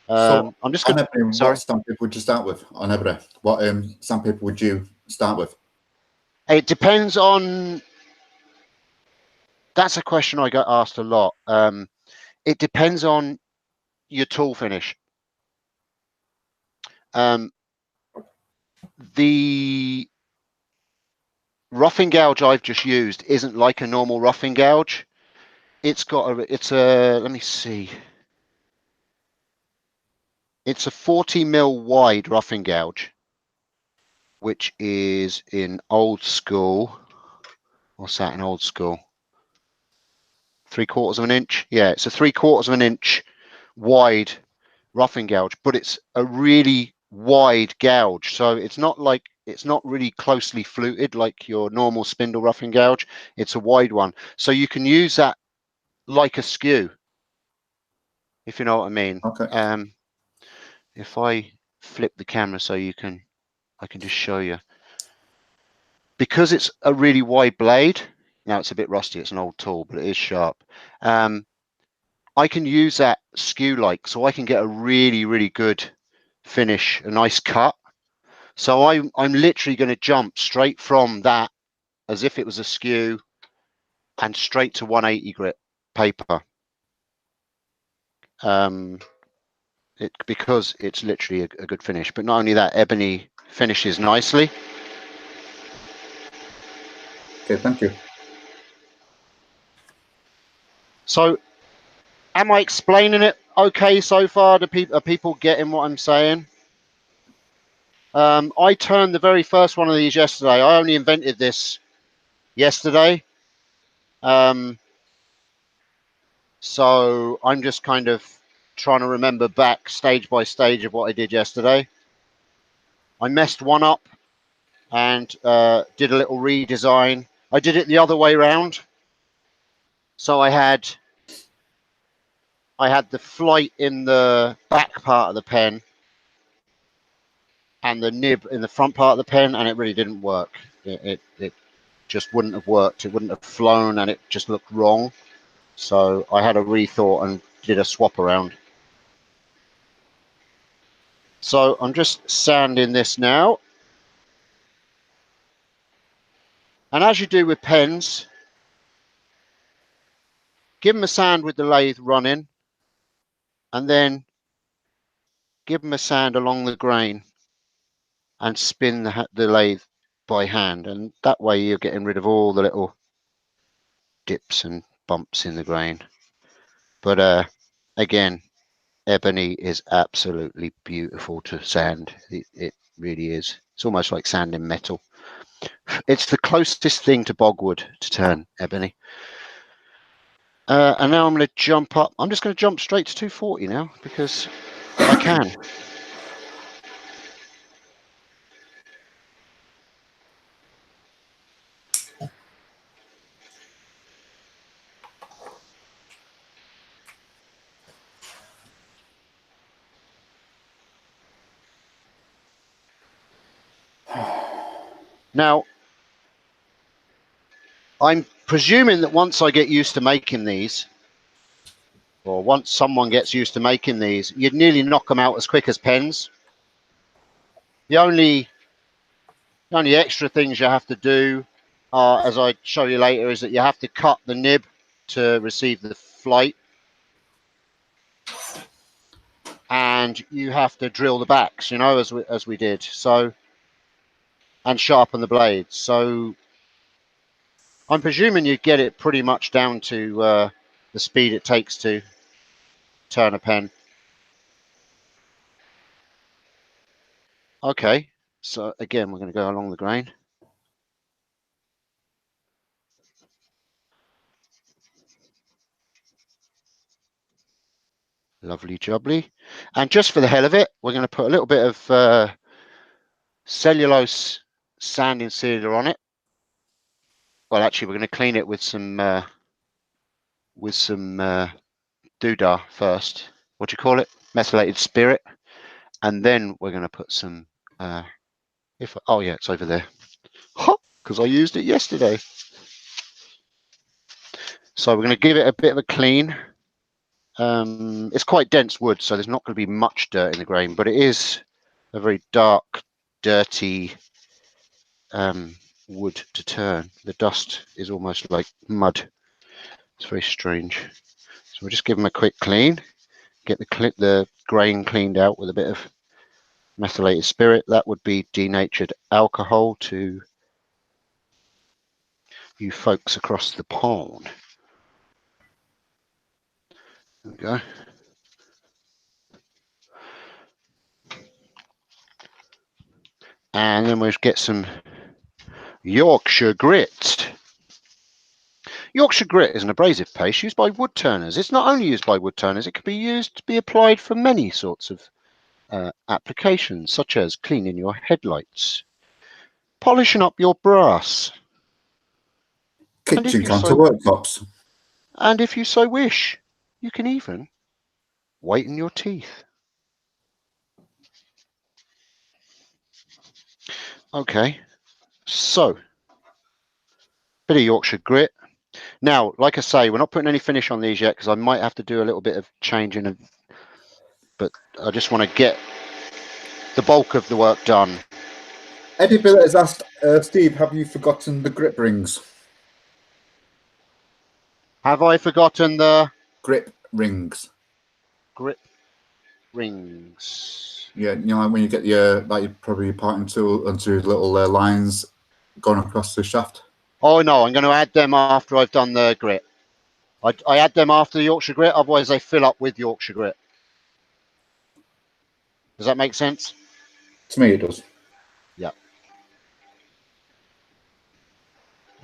So I'm just going to. What sandpaper would you start with on ebony? What sandpaper would you start with? It depends on. That's a question I get asked a lot. It depends on your tool finish. The roughing gouge I've just used isn't like a normal roughing gouge. It's a let me see. It's a 40 mil wide roughing gouge, which is in old school. What's that in old school? 3/4 of an inch. Yeah, it's a 3/4 of an inch wide roughing gouge, but it's a really wide gouge. So it's not really closely fluted like your normal spindle roughing gouge. It's a wide one. So you can use that like a skew, if you know what I mean. Okay. If I flip the camera so I can just show you. Because it's a really wide blade, Now it's a bit rusty, it's an old tool, but it is sharp. I can use that skew like, so I can get a really, really good finish, a nice cut. So I'm literally going to jump straight from that as if it was a skew and straight to 180 grit paper. Because it's literally a good finish. But not only that, ebony finishes nicely. Okay, thank you. So, am I explaining it okay so far? Are people getting what I'm saying? I turned the very first one of these yesterday. I only invented this yesterday. So I'm just kind of trying to remember back stage by stage of what I did yesterday. I messed one up and did a little redesign. I did it the other way around. So I had the flight in the back part of the pen and the nib in the front part of the pen, and it really didn't work. It just wouldn't have worked. It wouldn't have flown, and it just looked wrong. So I had a rethought and did a swap around. So I'm just sanding this now. And as you do with pens, give them a sand with the lathe running, and then give them a sand along the grain and spin the lathe by hand. And that way you're getting rid of all the little dips and bumps in the grain. But again, ebony is absolutely beautiful to sand. It really is. It's almost like sanding metal. It's the closest thing to bogwood to turn ebony. And now I'm going to jump up. I'm just going to jump straight to 240 now because I can. Now, I'm presuming that once I get used to making these, or once someone gets used to making these, you'd nearly knock them out as quick as pens. The only extra things you have to do, as I show you later, is that you have to cut the nib to receive the flight, and you have to drill the backs, you know, as we did. So, and sharpen the blades. So, I'm presuming you get it pretty much down to the speed it takes to turn a pen. Okay, so again, we're going to go along the grain. Lovely jubbly. And just for the hell of it, we're going to put a little bit of cellulose sanding sealer on it. Well, actually, we're going to clean it with some doodah first. What do you call it? Methylated spirit. And then we're going to put some, oh yeah, it's over there. Because I used it yesterday. So we're going to give it a bit of a clean. It's quite dense wood, so there's not going to be much dirt in the grain, but it is a very dark, dirty wood to turn. The dust is almost like mud. It's very strange. So we'll just give them a quick clean, get the grain cleaned out with a bit of methylated spirit. That would be denatured alcohol to you folks across the pond. There we go. And then we'll get some Yorkshire grit. Yorkshire grit is an abrasive paste used by wood turners. It's not only used by wood turners, it can be used to be applied for many sorts of applications, such as cleaning your headlights, polishing up your brass, Kitchen counter worktops. And if you so wish, you can even whiten your teeth. Okay, so Bit of Yorkshire grit. Now, like I say, we're not putting any finish on these yet because I might have to do a little bit of changing, but I just want to get the bulk of the work done. Eddie Billett has asked, Steve, have you forgotten the grip rings? Have I forgotten the Grip rings. grip rings? Yeah, you know, when you get your, like, you probably parting tool onto little lines going across the shaft. Oh no, I'm going to add them after I've done the grit. I add them after the Yorkshire grit, otherwise they fill up with Yorkshire grit. Does that make sense? To me, it does. Yeah.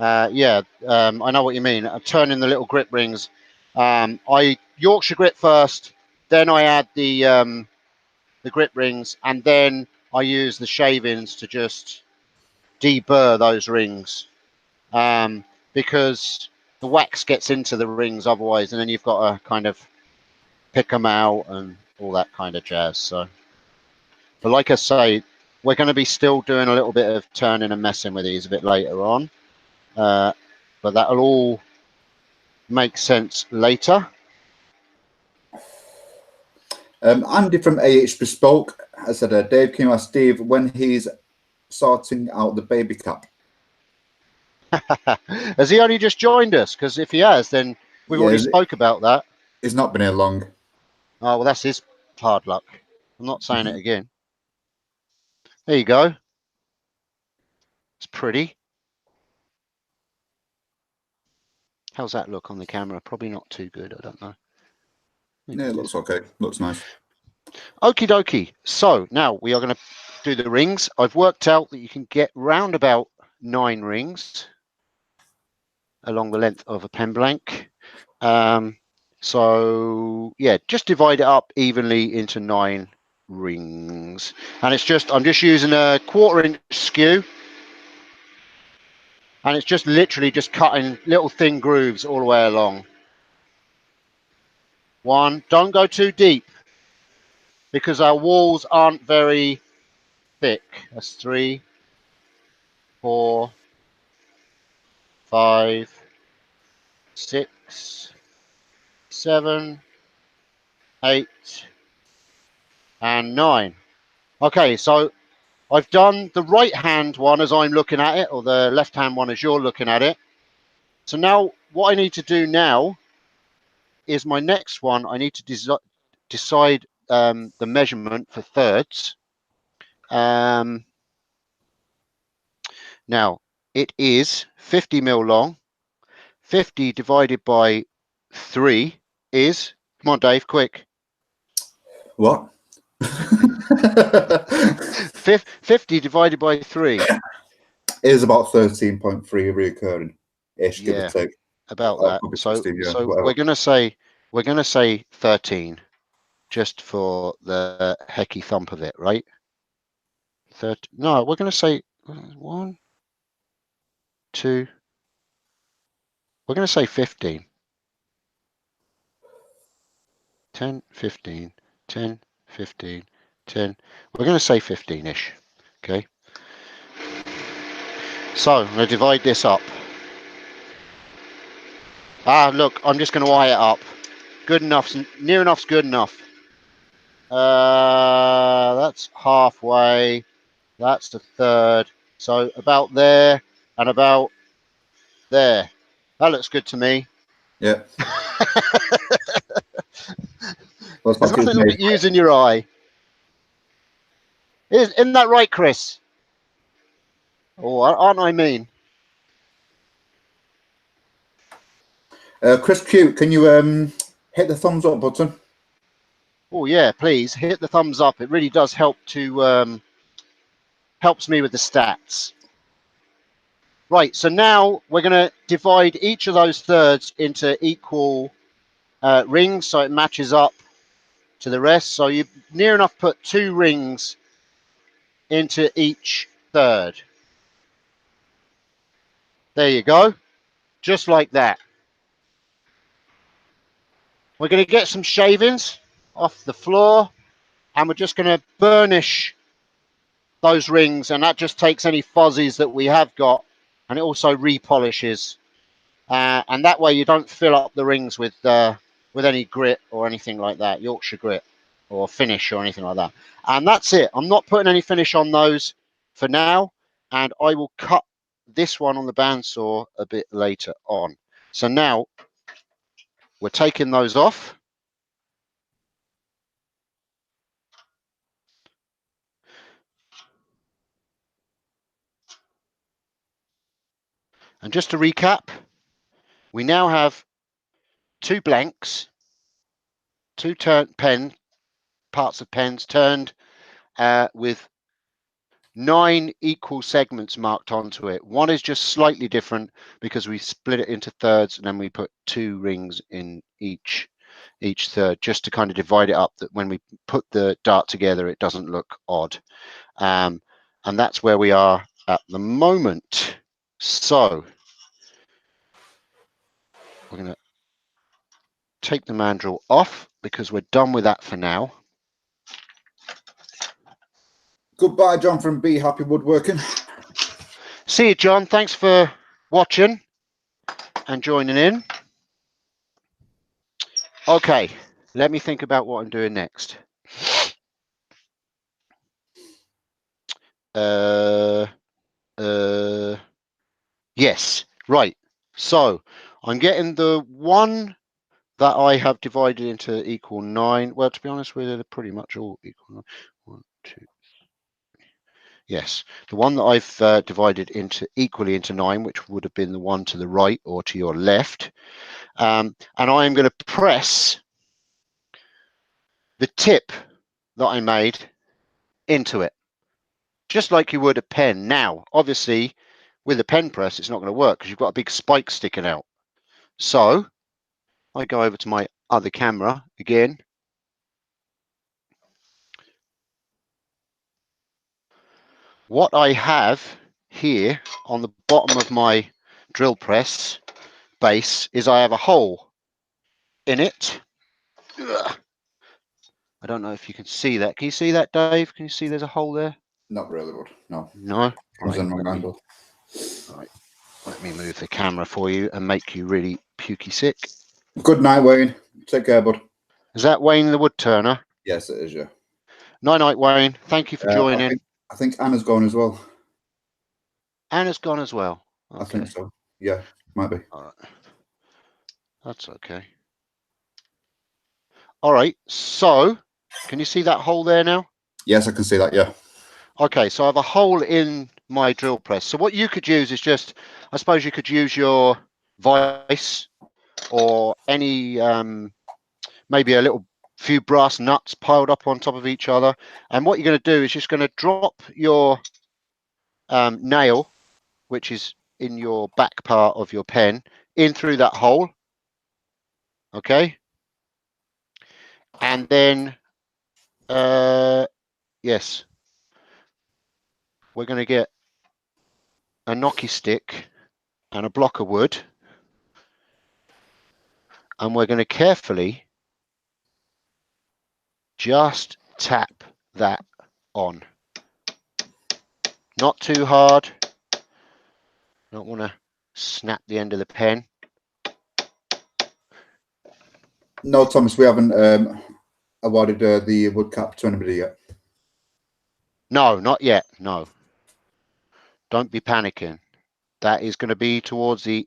I know what you mean. Turning the little grip rings. I Yorkshire grit first, then I add the grip rings, and then I use the shavings to just deburr those rings, because the wax gets into the rings otherwise, and then you've got to kind of pick them out and all that kind of jazz. So, but like I say, we're going to be still doing a little bit of turning and messing with these a bit later on, but that'll all make sense later. Andy from AH Bespoke has said, Dave, can you ask Steve when he's sorting out the baby cap? Has he only just joined us? Because if he has, then we've already spoke about that. He's not been here long. Oh, well, that's his hard luck. I'm not saying it again. There you go. It's pretty. How's that look on the camera? Probably not too good. I don't know. Yeah, it looks okay. Looks nice. Okie dokie. So now we are going to do the rings. I've worked out that you can get round about 9 rings along the length of a pen blank. So yeah, just divide it up evenly into 9 rings, and I'm just using a 1/4 inch skew, and it's just literally just cutting little thin grooves all the way along. 1, don't go too deep because our walls aren't very thick. That's 3, 4, 5, 6, 7, 8, and 9. Okay, so I've done the right hand one as I'm looking at it, or the left hand one as you're looking at it. So now what I need to do now is my next one. I need to decide the measurement for thirds. Now it is 50 mil long. 50 divided by 3 is, come on Dave, quick. What? 50 divided by 3 is about 13.3 recurring ish, give or take. About that. So 16, yeah, so whatever. we're gonna say 13 just for the hecky thump of it, right? 30, no, we're gonna say 1, 2, we're gonna say 15. 10, 15, 10, 15, 10. We're going to say 15-ish, okay? So I'm going to divide this up. Look, I'm just going to eye it up. Good enough, near enough's good enough. That's halfway. That's the third. So about there and about there. That looks good to me. Yeah. There's nothing like using your eye. Isn't that right, Chris? Oh, aren't I mean? Chris Q, can you hit the thumbs up button? Oh yeah, please hit the thumbs up. It really does help to helps me with the stats. Right, so now we're going to divide each of those thirds into equal rings so it matches up to the rest. So you near enough put 2 rings into each third. There you go, just like that. We're going to get some shavings off the floor, and we're just going to burnish those rings, and that just takes any fuzzies that we have got and it also repolishes, and that way you don't fill up the rings with any grit or anything like that, Yorkshire grit or finish or anything like that. And that's it. I'm not putting any finish on those for now, and I will cut this one on the bandsaw a bit later on. So now we're taking those off. And just to recap, we now have 2 blanks, 2 parts of pens turned with 9 equal segments marked onto it. One is just slightly different because we split it into thirds, and then we put 2 rings in each third, just to kind of divide it up, that when we put the dart together it doesn't look odd. And that's where we are at the moment. So we're going to take the mandrel off because we're done with that for now. Goodbye, John from Be Happy Woodworking. See you, John. Thanks for watching and joining in. Okay, let me think about what I'm doing next. Yes, right. So I'm getting the one that I have divided into equal 9. Well, to be honest with you, they're pretty much all equal. 1, 2. Yes, the one that I've divided equally into 9, which would have been the one to the right or to your left. And I am going to press the tip that I made into it, just like you would a pen. Now, obviously, with a pen press, it's not going to work because you've got a big spike sticking out. So I go over to my other camera again. What I have here on the bottom of my drill press base is I have a hole in it. Ugh. I don't know if you can see that. Can you see that, Dave? Can you see there's a hole there? Not really good. No. No. Comes in wrong angle. Right. Let me move the camera for you and make you really pukey sick. Good night, Wayne. Take care, bud. Is that Wayne the Woodturner? Yes, it is, yeah. Night, Wayne. Thank you for joining. I think Anna's gone as well. Anna's gone as well. Okay. I think so. Yeah, might be. All right. That's okay. All right. So, can you see that hole there now? Yes, I can see that, yeah. Okay, so I have a hole in my drill press. So what you could use is just, I suppose you could use your vise or any, maybe a little few brass nuts piled up on top of each other. And what you're going to do is just going to drop your nail, which is in your back part of your pen, in through that hole. Okay. And then, yes, we're going to get a knocky stick and a block of wood. And we're going to carefully just tap that on. Not too hard. Don't want to snap the end of the pen. No, Thomas, we haven't awarded the wood cap to anybody yet. No, not yet. No. Don't be panicking. That is going to be towards the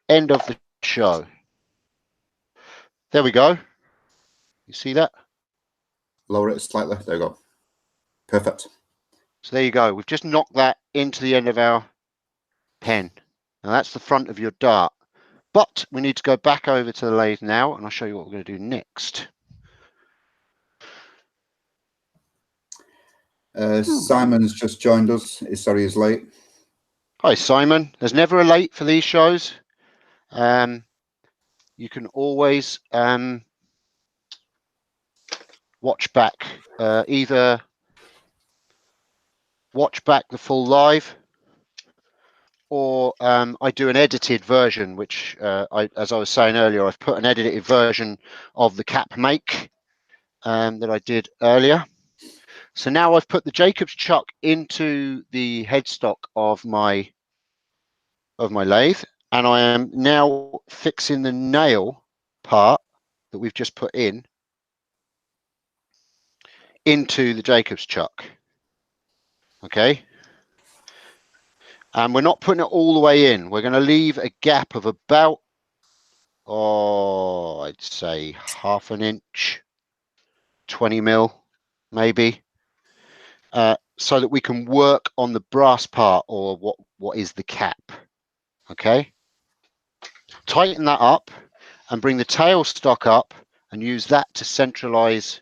end of the show. There we go. You see that? Lower it slightly. There you go. Perfect. So there you go. We've just knocked that into the end of our pen. Now that's the front of your dart. But we need to go back over to the lathe now, and I'll show you what we're going to do next. Simon's just joined us. Sorry, he's late. Hi, Simon. There's never a late for these shows. You can always watch back, either watch back the full live, or I do an edited version, which, as I was saying earlier, I've put an edited version of the cap make that I did earlier. So now I've put the Jacob's chuck into the headstock of my lathe, and I am now fixing the nail part that we've just put in into the Jacob's chuck. Okay. And we're not putting it all the way in. We're going to leave a gap of about, I'd say half an inch, 20 mil, maybe, so that we can work on the brass part, or what is the cap. Okay. Tighten that up and bring the tailstock up and use that to centralize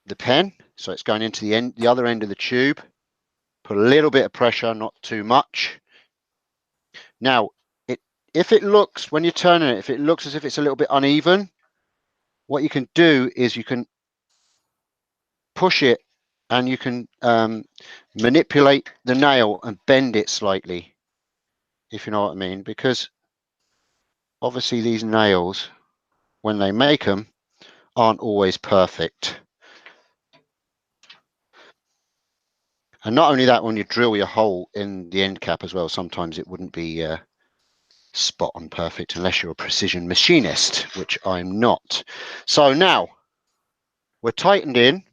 the pen. So it's going into the other end of the tube. Put a little bit of pressure, not too much. Now, if it looks, when you're turning it, if it looks as if it's a little bit uneven, what you can do is you can push it and you can manipulate the nail and bend it slightly, if you know what I mean, because obviously these nails, when they make them, aren't always perfect. And not only that, when you drill your hole in the end cap as well, sometimes it wouldn't be spot on perfect unless you're a precision machinist, which I'm not. So now we're tightened in.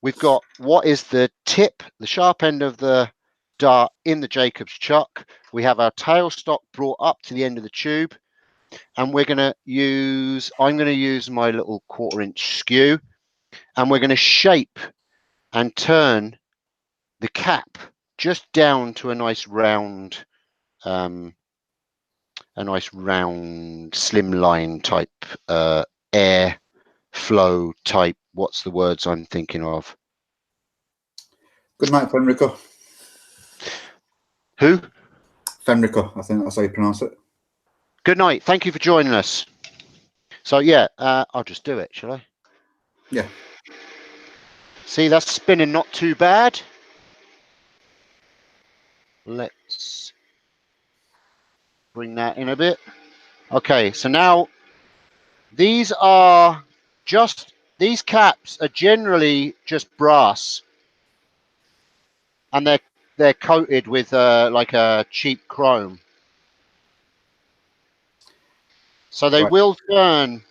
We've got what is the tip, the sharp end of the dart in the Jacob's chuck. We have our tailstock brought up to the end of the tube, and we're going to use, I'm going to use my little 1/4 inch skew, and we're going to shape and turn the cap just down to a nice round slimline type air flow type. What's the words I'm thinking of? Good night, Fenrico. Who? Fenrico, I think that's how you pronounce it. Good night. Thank you for joining us. So yeah, I'll just do it, shall I? Yeah. See, that's spinning not too bad. Let's bring that in a bit. Okay, so now these caps are generally just brass, and they're coated with like a cheap chrome. So they will turn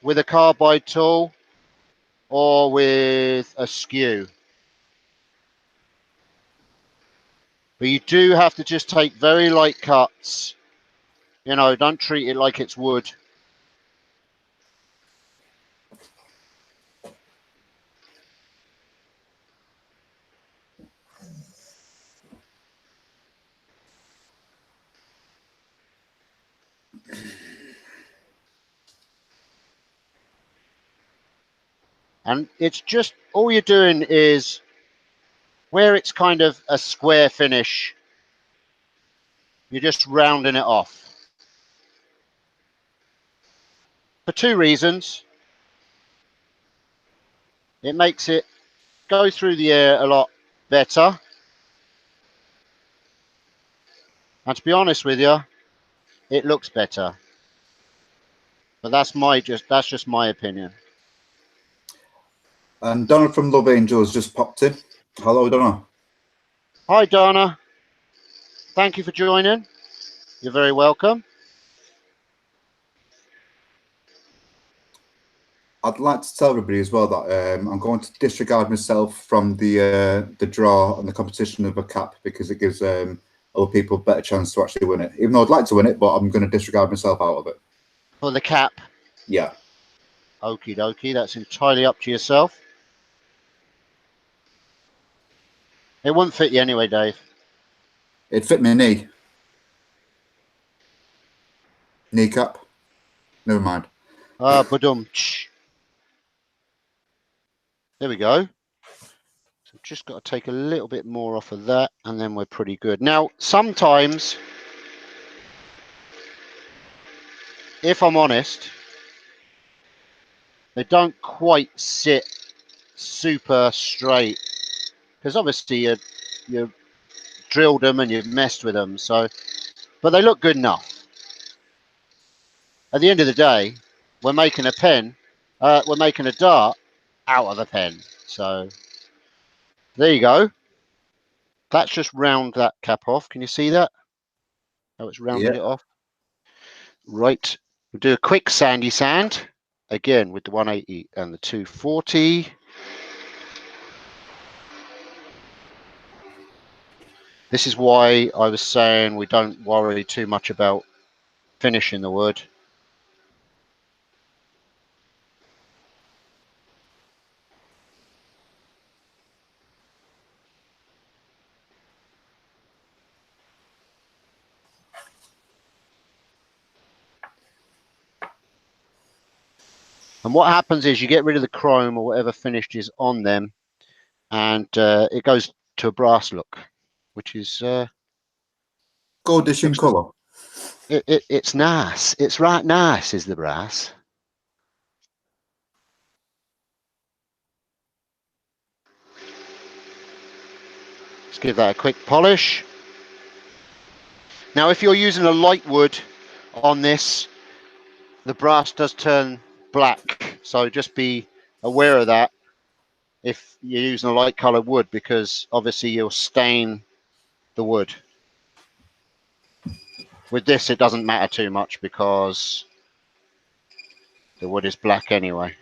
with a carbide tool or with a skew. But you do have to just take very light cuts. You know, don't treat it like it's wood. And it's just, all you're doing is, where it's kind of a square finish, you're just rounding it off. For two reasons. It makes it go through the air a lot better. And to be honest with you, it looks better. But that's just my opinion. And Donna from Love Angels just popped in. Hello, Donna. Hi, Donna. Thank you for joining. You're very welcome. I'd like to tell everybody as well that I'm going to disregard myself from the draw and the competition of a cap, because it gives other people a better chance to actually win it. Even though I'd like to win it, but I'm going to disregard myself out of it. For the cap? Yeah. Okie dokie, that's entirely up to yourself. It wouldn't fit you anyway, Dave. It'd fit my knee. Kneecap. Never mind. Badum. There we go. So just got to take a little bit more off of that, and then we're pretty good. Now, sometimes, if I'm honest, they don't quite sit super straight, because obviously you drilled them and you've messed with them. So, but they look good enough. At the end of the day, we're making a pen, we're making a dart, out of the pen. So there you go. That's just round that cap off. Can you see that? How it's rounded it off? Right. We'll do a quick sandy sand. Again with the 180 and the 240. This is why I was saying we don't worry too much about finishing the wood. And what happens is you get rid of the chrome or whatever finished is on them, and it goes to a brass look, which is goldish in colour. It's nice. It's right nice, is the brass. Let's give that a quick polish. Now, if you're using a light wood on this, the brass does turn black. So just be aware of that if you're using a light colored wood, because obviously you'll stain the wood. With this, it doesn't matter too much because the wood is black anyway.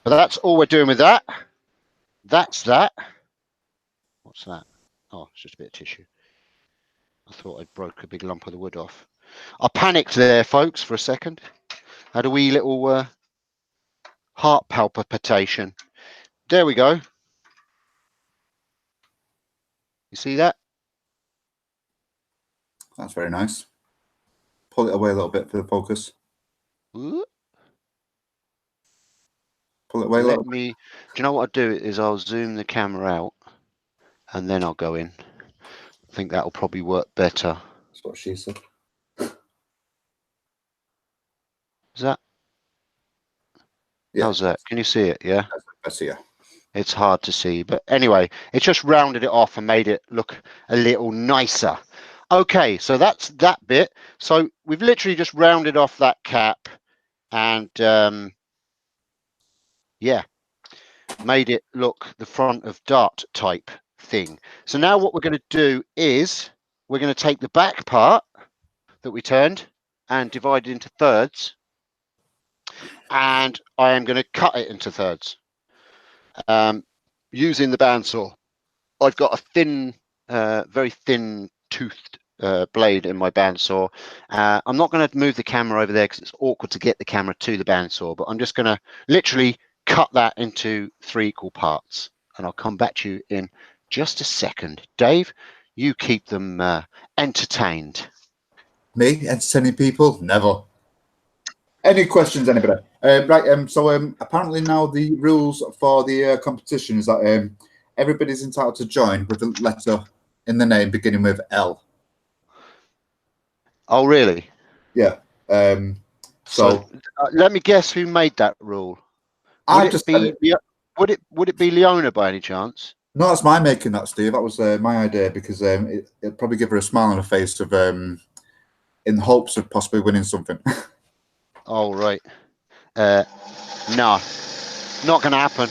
But that's all we're doing with that. That's that. What's that? Oh, it's just a bit of tissue. I thought I'd broke a big lump of the wood off. I panicked there, folks, for a second. Had a wee little heart palpitation. There we go. You see that? That's very nice. Pull it away a little bit for the focus. Ooh. Pull it away a little bit. Do you know what I'll do is I'll zoom the camera out and then I'll go in. I think that'll probably work better. That's what she said. Is that? Yeah. How's that? Can you see it? Yeah. I see. Yeah. It's hard to see, but anyway, it just rounded it off and made it look a little nicer. Okay, so that's that bit. So we've literally just rounded off that cap and yeah, made it look the front of dart type thing. So now what we're going to do is we're going to take the back part that we turned and divide it into thirds, and I am going to cut it into thirds using the bandsaw. I've got a thin, very thin toothed blade in my bandsaw. I'm not going to move the camera over there because it's awkward to get the camera to the bandsaw, but I'm just going to literally cut that into 3 equal parts, and I'll come back to you in just a second. Dave, you keep them entertained. Me entertaining people? Never. Any questions, anybody? Right. So apparently now the rules for the competition is that everybody's entitled to join with a letter in the name beginning with L. Oh, really? Yeah. So let me guess who made that rule. Would it be Leona by any chance? No, that's my making that, Steve. That was my idea because it'll probably give her a smile on her face of in hopes of possibly winning something. Oh, right. No, not going to happen.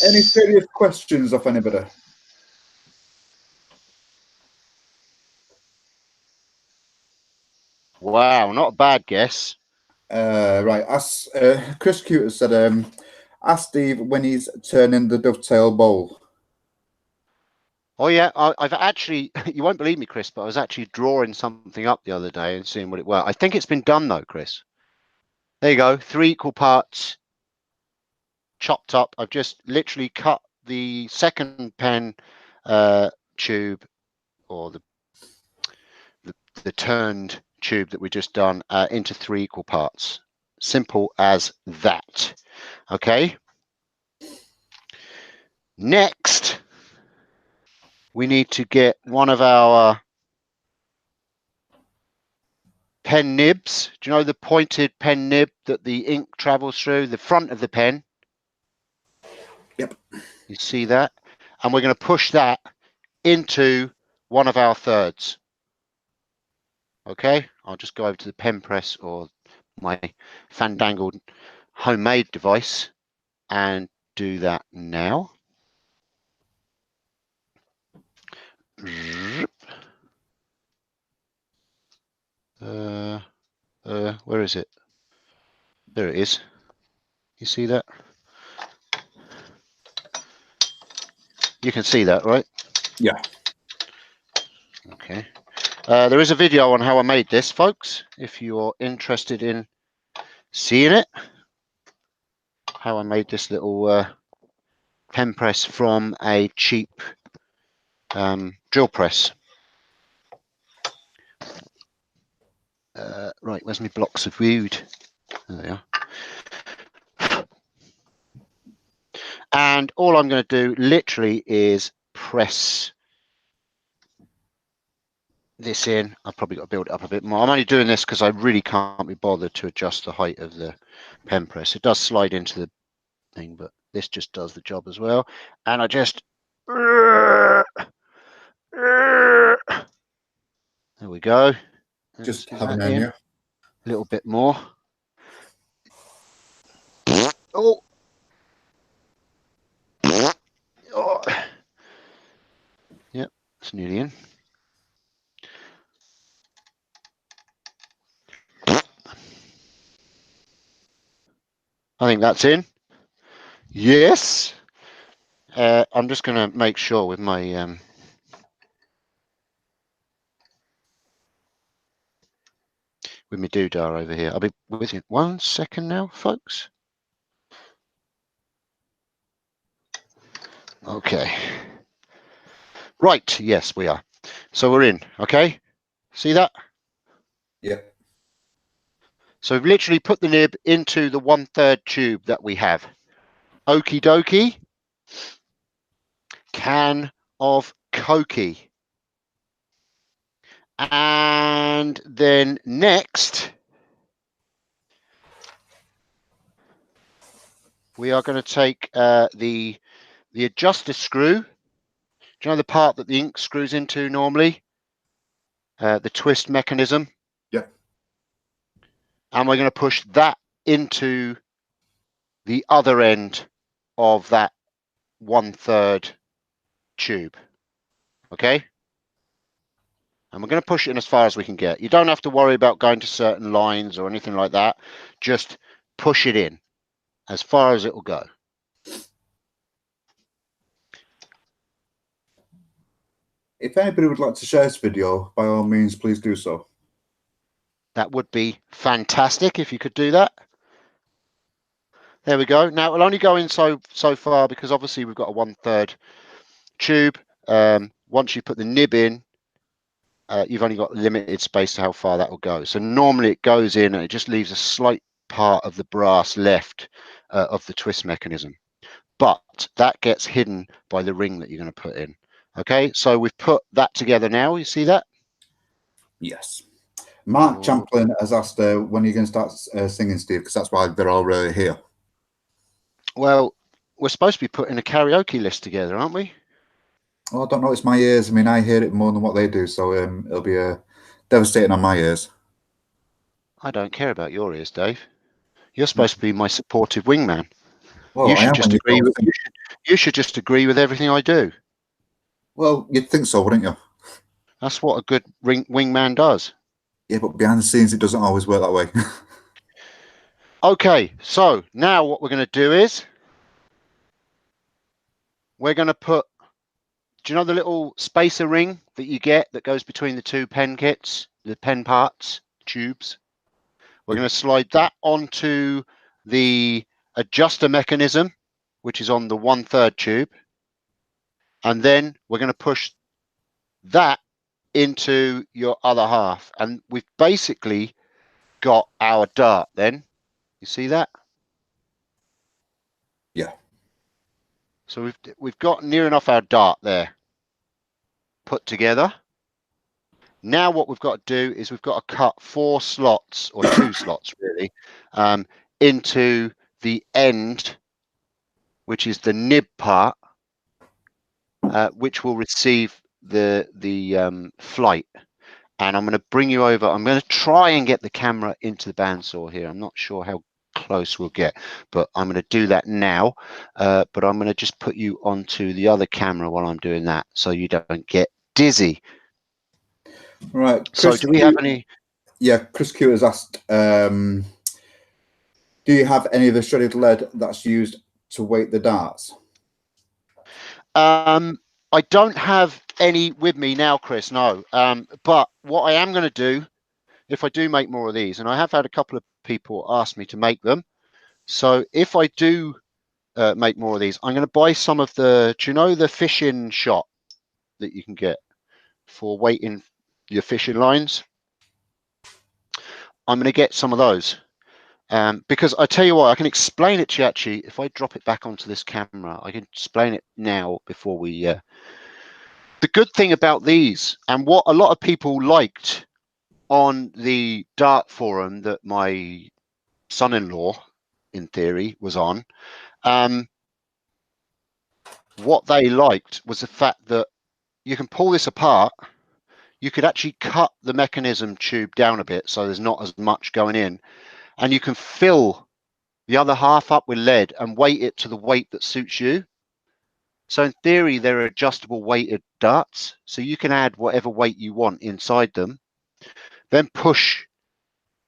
Any serious questions of anybody? Wow, not a bad guess. Right. As Chris Cuter said, ask Steve when he's turning the dovetail bowl. Oh, yeah, I've actually, you won't believe me, Chris, but I was actually drawing something up the other day and seeing what it was. I think it's been done, though, Chris. There you go, 3 equal parts, chopped up. I've just literally cut the second pen tube, or the turned tube that we just done into 3 equal parts. Simple as that. Okay. Next, we need to get one of our pen nibs. Do you know the pointed pen nib that the ink travels through, the front of the pen? Yep. You see that? And we're going to push that into one of our thirds. Okay, I'll just go over to the pen press or my fandangled homemade device and do that now. Where is it? There it is. You see that? You can see that, right? Yeah. Okay. There is a video on how I made this, folks, if you're interested in seeing it. How I made this little pen press from a cheap drill press. Right, where's my blocks of wood? There they are. And all I'm going to do literally is press this in. I've probably got to build it up a bit more. I'm only doing this because I really can't be bothered to adjust the height of the pen press. It does slide into the thing, but this just does the job as well. And I just... There we go. Just have an in. A little bit more. Oh. Oh. Yep, it's nearly in. I think that's in. Yes. I'm just going to make sure with my doodah over here. I'll be with you 1 second now, folks. Okay. Right. Yes, we are. So we're in. Okay. See that? Yeah. So we've literally put the nib into the 1/3 tube that we have. Okie dokie. Can of Cokey. And then next, we are going to take the adjuster screw. Do you know the part that the ink screws into normally? The twist mechanism. Yeah. And we're going to push that into the other end of that 1/3 tube. Okay? And we're going to push it in as far as we can get. You don't have to worry about going to certain lines or anything like that. Just push it in as far as it will go. If anybody would like to share this video, by all means, please do so. That would be fantastic if you could do that. There we go. Now it'll only go in so far because obviously we've got a 1/3 tube. Once you put the nib in, you've only got limited space to how far that will go. So normally it goes in and it just leaves a slight part of the brass left of the twist mechanism. But that gets hidden by the ring that you're going to put in. Okay, so we've put that together now. You see that? Yes. Mark Champlin has asked when are you going to start singing, Steve? Because that's why they're all here. Well, we're supposed to be putting a karaoke list together, aren't we? Oh, I don't know. It's my ears. I mean, I hear it more than what they do, so it'll be devastating on my ears. I don't care about your ears, Dave. You're supposed to be my supportive wingman. Well, You should just agree with you should just agree with everything I do. Well, you'd think so, wouldn't you? That's what a good wingman does. Yeah, but behind the scenes, it doesn't always work that way. Okay, so now what we're going to do is we're going to put, do you know the little spacer ring that you get that goes between the two pen kits, the pen parts, tubes? We're going to slide that onto the adjuster mechanism, which is on the 1/3 tube. And then we're going to push that into your other half. And we've basically got our dart then. You see that? Yeah. So we've got near enough our dart there put together. Now what we've got to do is we've got to cut 4 slots, or 2 slots really, into the end which is the nib part, which will receive the flight. And I'm going to bring you over. I'm going to try and get the camera into the bandsaw here. I'm not sure how close we'll get, but I'm going to do that now. But I'm going to just put you onto the other camera while I'm doing that, so you don't get dizzy. Right. So do we have any? Yeah, Chris Q has asked, do you have any of the shredded lead that's used to weight the darts? I don't have any with me now, Chris, no. But what I am going to do, if I do make more of these, and I have had a couple of people ask me to make them, so if I do make more of these, I'm going to buy some of the, do you know the fishing shot that you can get for weighting your fishing lines? I'm going to get some of those. Because I tell you what, I can explain it to you actually. If I drop it back onto this camera, I can explain it now before we... The good thing about these, and what a lot of people liked on the Dart forum that my son-in-law, in theory, was on, what they liked was the fact that you can pull this apart. You could actually cut the mechanism tube down a bit so there's not as much going in, and you can fill the other half up with lead and weight it to the weight that suits you. So in theory, they're adjustable weighted darts, so you can add whatever weight you want inside them, then push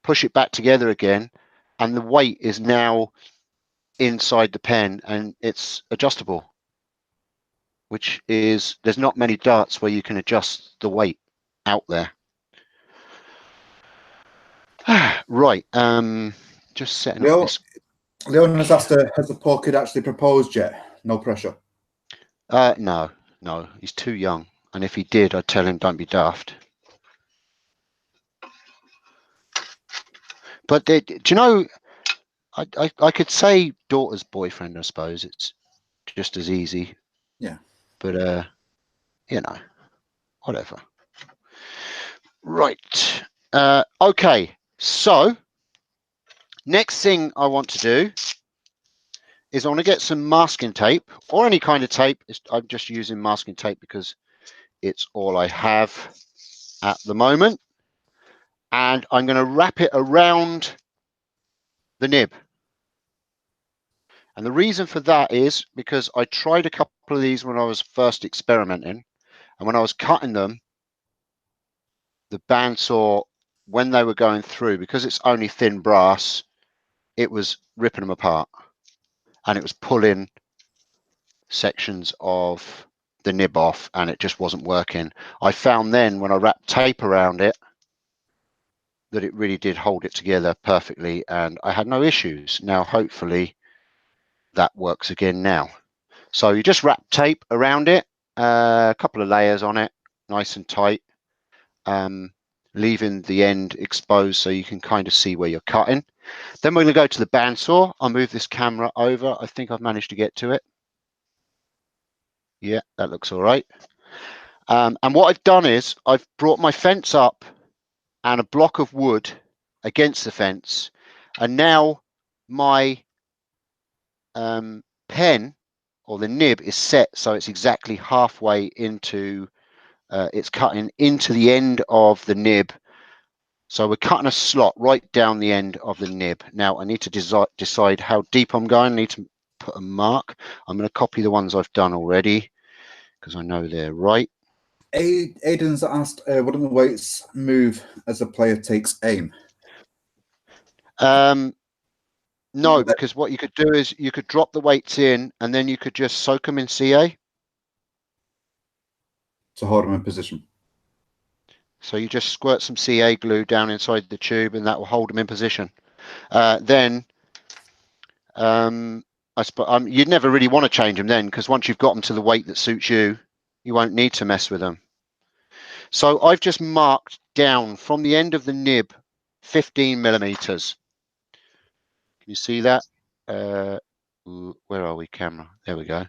it back together again, and the weight is now inside the pen and it's adjustable, which is, there's not many darts where you can adjust the weight out there. Right, just setting up this. Leon has asked, has the poor kid actually proposed yet? No pressure. No, he's too young, and if he did, I'd tell him don't be daft. But do you know, I could say daughter's boyfriend, I suppose. It's just as easy. Yeah. But you know, whatever. Right. Okay. So next thing I want to do is I want to get some masking tape or any kind of tape. I'm just using masking tape because it's all I have at the moment. And I'm going to wrap it around the nib. And the reason for that is because I tried a couple of these when I was first experimenting. And when I was cutting them, the bandsaw, when they were going through, because it's only thin brass, it was ripping them apart. And it was pulling sections of the nib off, and it just wasn't working. I found then when I wrapped tape around it that it really did hold it together perfectly, and I had no issues. Now hopefully that works again now. So you just wrap tape around it, a couple of layers on it, nice and tight, leaving the end exposed so you can kind of see where you're cutting. Then we're going to go to the bandsaw. I'll move this camera over. I think I've managed to get to it. Yeah, that looks all right. And what I've done is I've brought my fence up and a block of wood against the fence, and now my pen or the nib is set so it's exactly halfway into, it's cutting into the end of the nib. So we're cutting a slot right down the end of the nib. Now I need to decide how deep I'm going. I need to put a mark. I'm going to copy the ones I've done already because I know they're right. Aiden's asked, wouldn't the weights move as the player takes aim? No, because what you could do is you could drop the weights in and then you could just soak them in CA. To hold them in position. So you just squirt some CA glue down inside the tube and that will hold them in position. Then I suppose you'd never really want to change them then, because once you've got them to the weight that suits you, you won't need to mess with them. So I've just marked down from the end of the nib 15 millimeters. Can you see that? Where are we, camera? There we go.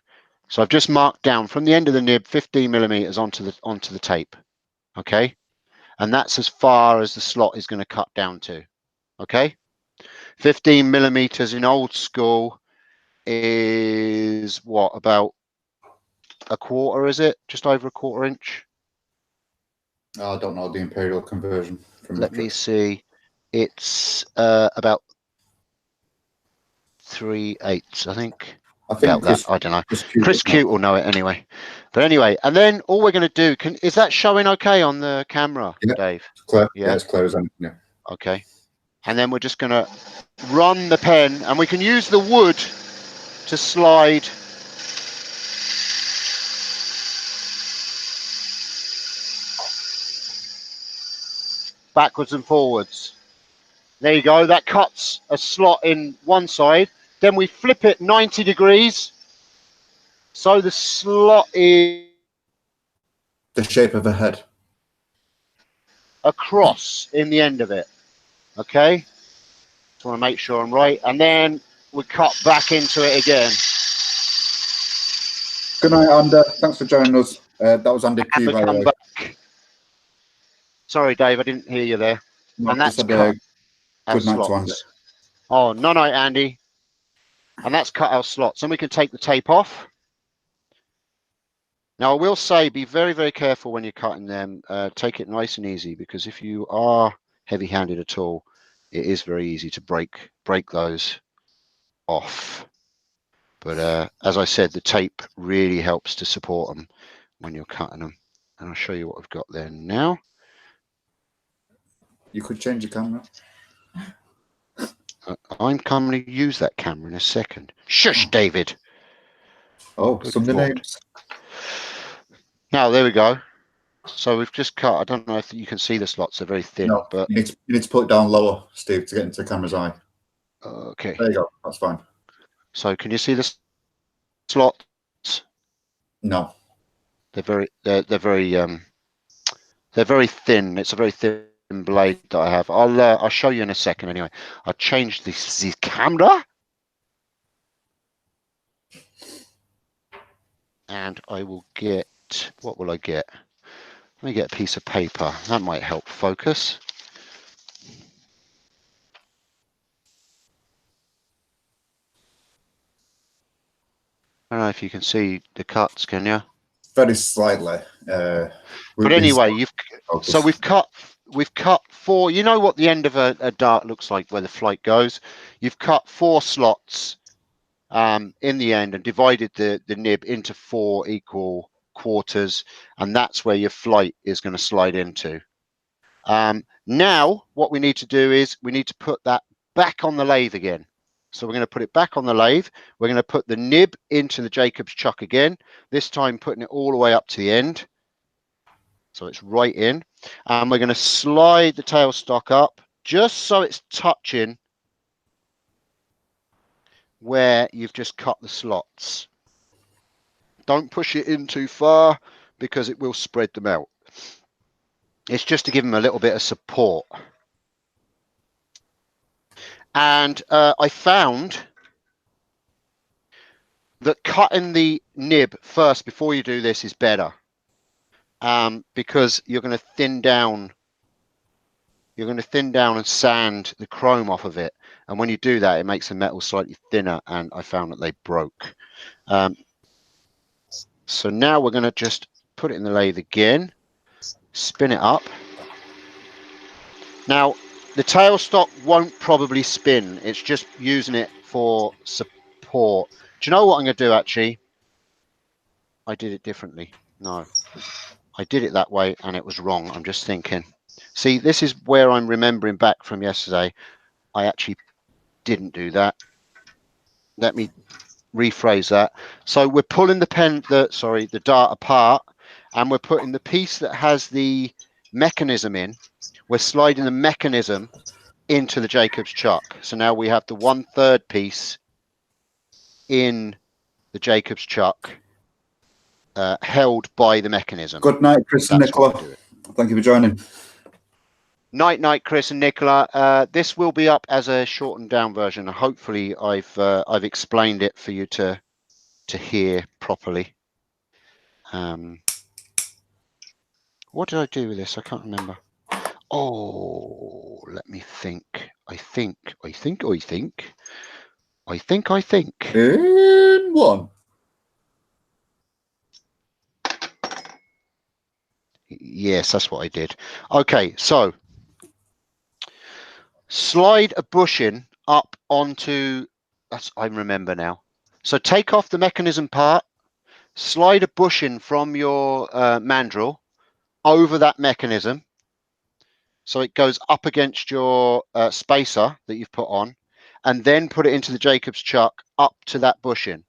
So I've just marked down from the end of the nib 15 millimeters onto the tape. Okay, and that's as far as the slot is going to cut down to. Okay, 15 millimeters in old school is what, about a quarter, is it? Just over a quarter inch? I don't know the imperial conversion from Let me metric. see. It's about 3/8, I think. I think About that, I don't know. Chris Cute Cute will know it anyway. But anyway, and then all we're going to do, is that showing okay on the camera, yeah, Dave? it's clear. Yeah? Yeah, it's clear as anything. Yeah. Okay. And then we're just going to run the pen, and we can use the wood to slide backwards and forwards. There you go. That cuts a slot in one side. Then we flip it 90 degrees. So the slot is The shape of a head. across in the end of it. Okay. Just want to make sure I'm right. And then we cut back into it again. Good night, Andy. Thanks for joining us. That was Andy P, And we by the come way. back. Sorry, Dave, I didn't hear you there. No, And just that's said, cut our good night to Andy. slots. Oh, no, Andy. And that's cut our slots. And we can take the tape off. Now, I will say, be very, very careful when you're cutting them. Take it nice and easy, because if you are heavy-handed at all, it is very easy to break those off. But as I said, the tape really helps to support them when you're cutting them. And I'll show you what I've got there now. You could change your camera. I'm coming to use that camera in a second. Shush, David. Oh, Good some of the Lord. names. Now, there we go. So we've just cut. I don't know if you can see the slots. They're very thin. No, but you need to put it down lower, Steve, to get into the camera's eye. Okay. There you go. That's fine. So can you see the slots? No. They're very thin. It's a very thin blade that I have. I'll show you in a second. Anyway, I'll change the camera, and I will get. What will I get? Let me get a piece of paper. That might help focus. I don't know if you can see the cuts. Can you? Very slightly. But anyway, we've cut 4. You know what the end of a dart looks like, where the flight goes. You've cut 4 slots in the end and divided the nib into 4 equal quarters, and that's where your flight is going to slide into. Now what we need to do is we need to put that back on the lathe again. So we're going to put it back on the lathe. We're going to put the nib into the Jacob's chuck again, this time putting it all the way up to the end. So it's right in. And we're going to slide the tailstock up just so it's touching where you've just cut the slots. Don't push it in too far, because it will spread them out. It's just to give them a little bit of support. And I found that cutting the nib first before you do this is better, because you're going to thin down. You're going to thin down and sand the chrome off of it. And when you do that, it makes the metal slightly thinner, and I found that they broke. So now we're going to just put it in the lathe again, spin it up. Now, the tailstock won't probably spin. It's just using it for support. Do you know what I'm going to do, actually? I did it differently. No, I did it that way, and it was wrong. I'm just thinking. See, this is where I'm remembering back from yesterday. I actually didn't do that. Let me rephrase that. So we're pulling the dart apart, and we're putting the piece that has the mechanism in. We're sliding the mechanism into the Jacob's chuck. So now we have the 1/3 piece in the Jacob's chuck, held by the mechanism. Good night, Chris and Nicola. Thank you for joining. Night, Chris and Nicola. This will be up as a shortened down version. Hopefully, I've explained it for you to hear properly. What did I do with this? I can't remember. Oh, let me think. I think. I think. In one. Yes, that's what I did. Okay, so slide a bushing up onto, I remember now. So take off the mechanism part, slide a bushing from your mandrel over that mechanism. So it goes up against your spacer that you've put on, and then put it into the Jacob's chuck up to that bushing.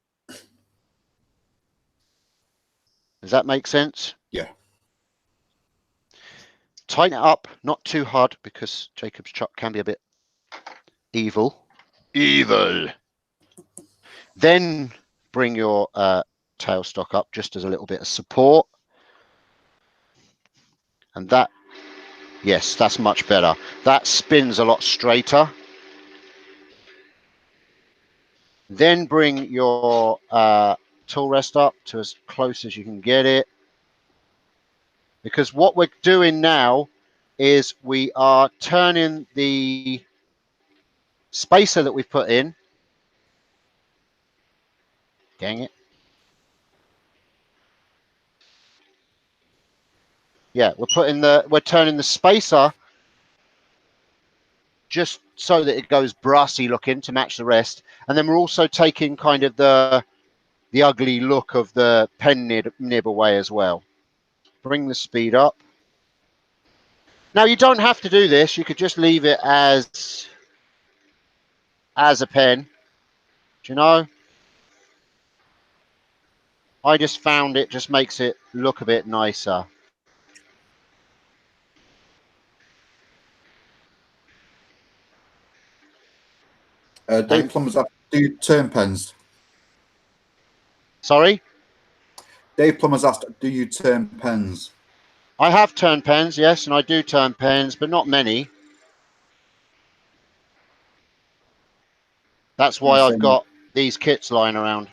Does that make sense? Yeah. Tighten it up, not too hard, because Jacob's chuck can be a bit evil. Evil. Then bring your tailstock up just as a little bit of support. And that, yes, that's much better. That spins a lot straighter. Then bring your tool rest up to as close as you can get it. Because what we're doing now is we are turning the spacer that we've put in. Dang it. Yeah, we're turning the spacer just so that it goes brassy looking to match the rest. And then we're also taking kind of the ugly look of the pen nib away as well. Bring the speed up. Now you don't have to do this. You could just leave it as a pen. Do you know? I just found it just makes it look a bit nicer. Dave Plummer's asked, do you turn pens? Sorry? Dave Plummer's asked, do you turn pens? I have turned pens, yes, and I do turn pens, but not many. That's why I've got these kits lying around.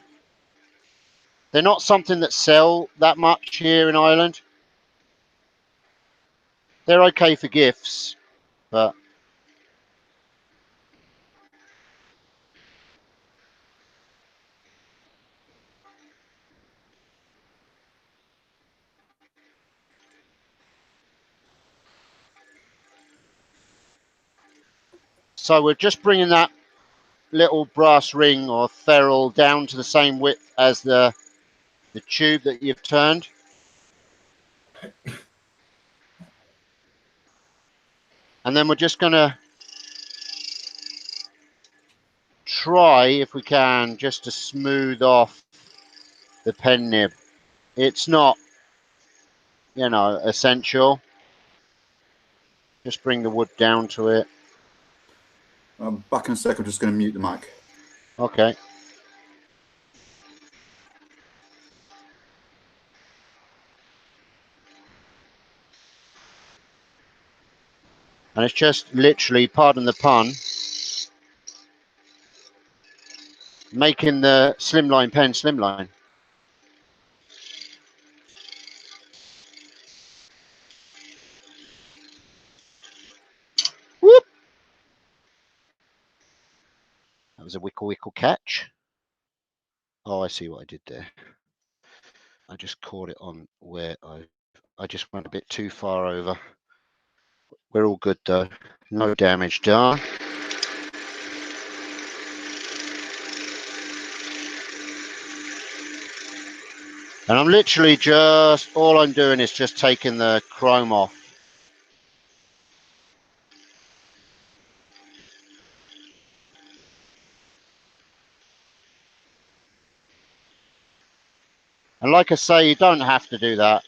They're not something that sell that much here in Ireland. They're okay for gifts, but so we're just bringing that little brass ring or ferrule down to the same width as the tube that you've turned. And then we're just going to try, if we can, just to smooth off the pen nib. It's not, essential. Just bring the wood down to it. I'm back in a sec. I'm just going to mute the mic. Okay. And it's just literally, pardon the pun, making the slimline pen slimline. Whoop! That was a wickle catch. Oh, I see what I did there. I just caught it on where I just went a bit too far over. We're all good though. No damage done. And I'm literally all I'm doing is just taking the chrome off. And like I say, you don't have to do that.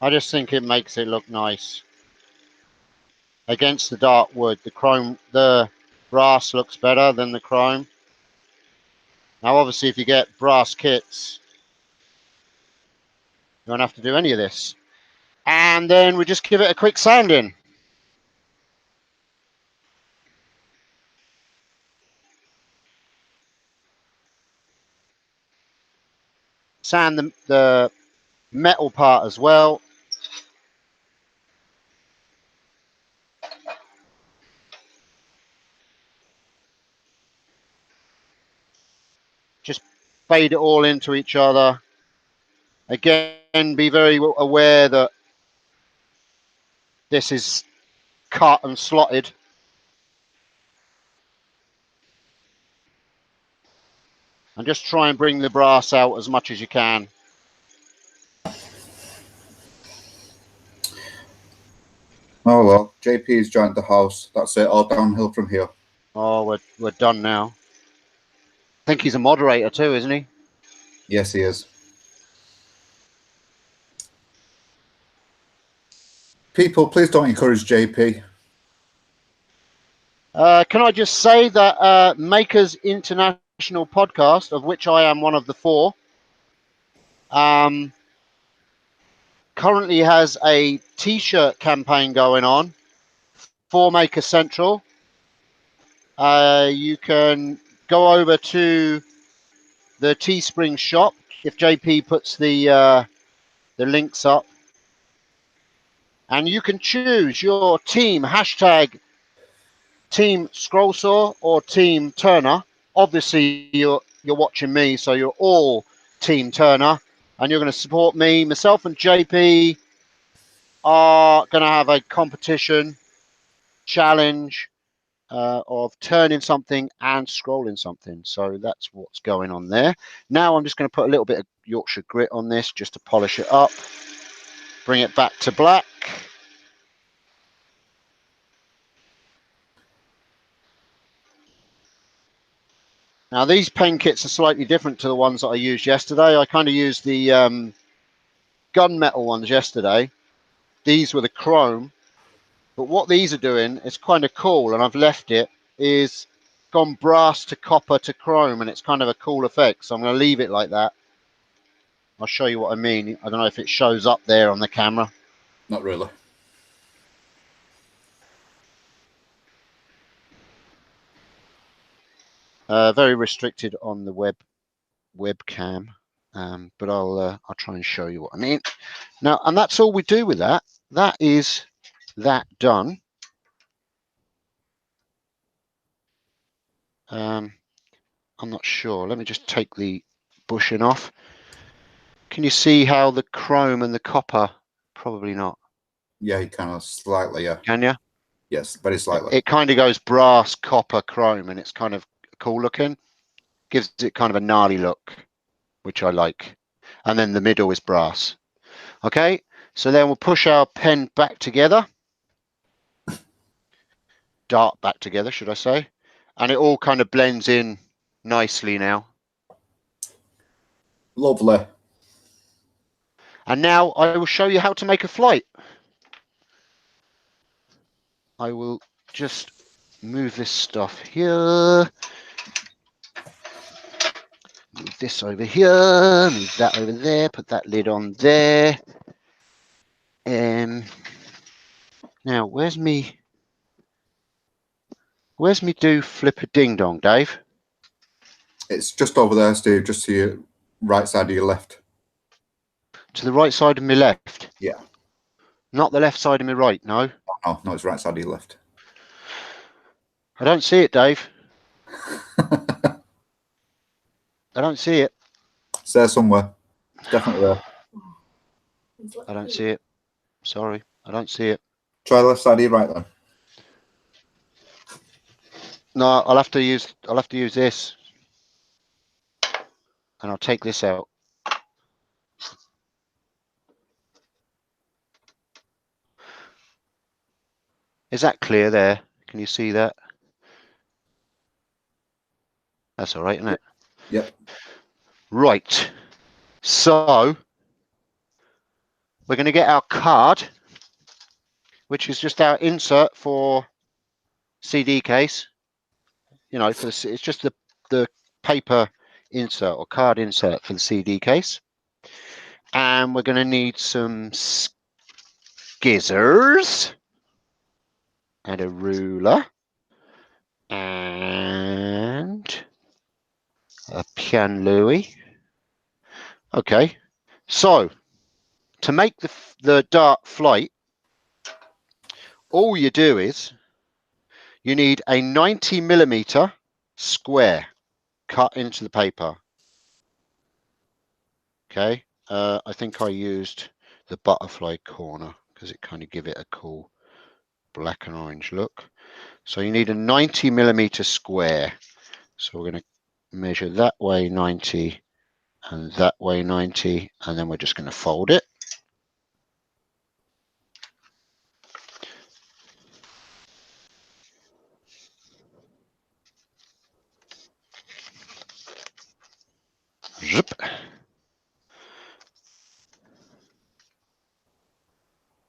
I just think it makes it look nice. Against the dark wood, the brass looks better than the chrome. Now, obviously, if you get brass kits, you don't have to do any of this. And then we just give it a quick sanding. Sand the metal part as well. just fade it all into each other. Again, be very aware that this is cut and slotted. And just try and bring the brass out as much as you can. Oh well, JP's joined the house. That's it, all downhill from here. Oh, we're done now. I think he's a moderator too, isn't he? Yes, he is. People, please don't encourage JP. Can I just say that Makers International podcast, of which I am one of the 4, currently has a t-shirt campaign going on for Maker Central. You can go over to the Teespring shop if JP puts the links up, and you can choose your team hashtag Team Scrollsaw or Team Turner. Obviously, you're watching me, so you're all Team Turner, and you're going to support me. Myself and JP are going to have a competition challenge of turning something and scrolling something. So that's what's going on there. Now I'm just going to put a little bit of Yorkshire grit on this just to polish it up. Bring it back to black. Now these pen kits are slightly different to the ones that I used yesterday. I kind of used the gunmetal ones yesterday. These were the chrome. But what these are doing is kind of cool, and I've left it, is gone brass to copper to chrome, and it's kind of a cool effect. So I'm going to leave it like that. I'll show you what I mean. I don't know if it shows up there on the camera. Not really. Very restricted on the webcam, but I'll try and show you what I mean. Now, and that's all we do with that. That is that done. I'm not sure. Let me just take the bushing off. Can you see how the chrome and the copper? Probably not. Yeah, he kind of slightly, yeah. Can you? Yes, very slightly. It kind of goes brass, copper, chrome, and it's kind of cool looking. Gives it kind of a gnarly look, which I like. And then the middle is brass. Okay, so then we'll push our pen back together. Dart back together, should I say. And it all kind of blends in nicely now. Lovely. And now I will show you how to make a flight. I will just move this stuff here. Move this over here, move that over there, put that lid on there. Now, where's me do flip a ding dong, Dave? It's just over there, Steve, just to your right side of your left. To the right side of my left? Yeah. Not the left side of my right, no? Oh, no, it's right side of your left. I don't see it, Dave. I don't see it. It's there somewhere. It's definitely there. I don't see it. Sorry, I don't see it. Try the left side of your right then. No, I'll have to use this. And I'll take this out. Is that clear there? Can you see that? That's all right, isn't it? Yep. Right. So we're going to get our card, which is just our insert for CD case. You know, for it's just the paper insert or card insert for the CD case. And we're going to need some skizzers and a ruler and a Pian Louis. Okay, so to make the dart flight, all you do is you need a 90mm square cut into the paper. Okay, I think I used the butterfly corner because it kind of give it a cool black and orange look. So you need a 90mm square. So we're going to measure that way 90 and that way 90, and then we're just going to fold it. Zip.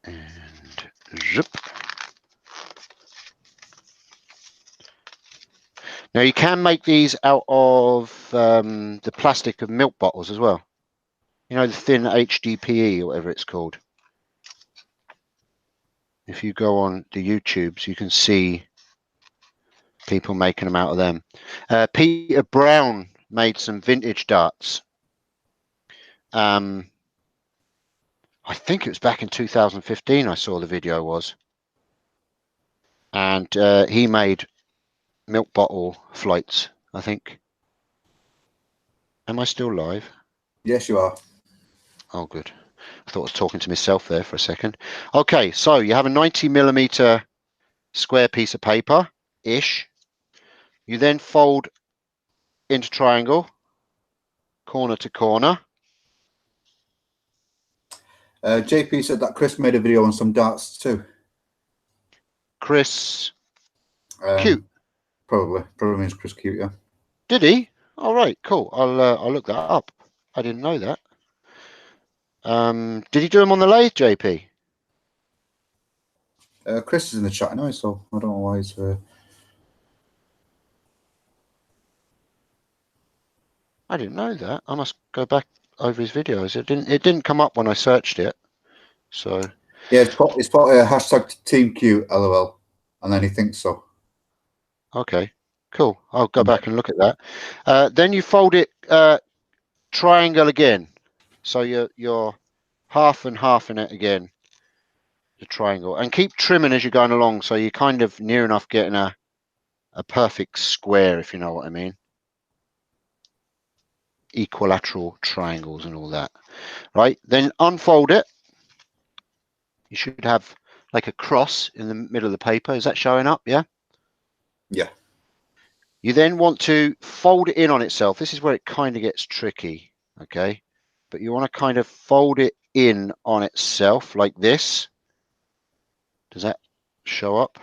And zip. Now you can make these out of the plastic of milk bottles as well. You know, the thin HDPE or whatever it's called. If you go on the YouTubes, you can see people making them out of them. Peter Brown made some vintage darts. I think it was back in 2015 I saw the video was. And he made milk bottle flights, I think. Am I still live? Yes, you are. Oh, good. I thought I was talking to myself there for a second. Okay, so you have a 90mm square piece of paper-ish. You then fold into triangle, corner to corner. JP said that Chris made a video on some darts too. Chris Cute. Probably means Chris Cute, yeah. Did he? All right, cool. I'll look that up. I didn't know that. Did he do them on the lathe, JP? Chris is in the chat anyway, so I don't know why he's. I didn't know that. I must go back over his videos. It didn't come up when I searched it. So yeah, it's put hashtag Team Cute, LOL, and then he thinks so. Okay, cool. I'll go back and look at that. Then you fold it triangle again. So you're half and half in it again, the triangle, and keep trimming as you're going along. So you're kind of near enough getting a perfect square, if you know what I mean. Equilateral triangles and all that, right? Then unfold it. You should have like a cross in the middle of the paper. Is that showing up? Yeah. Yeah. You then want to fold it in on itself. This is where it kind of gets tricky, okay? But you want to kind of fold it in on itself like this. Does that show up?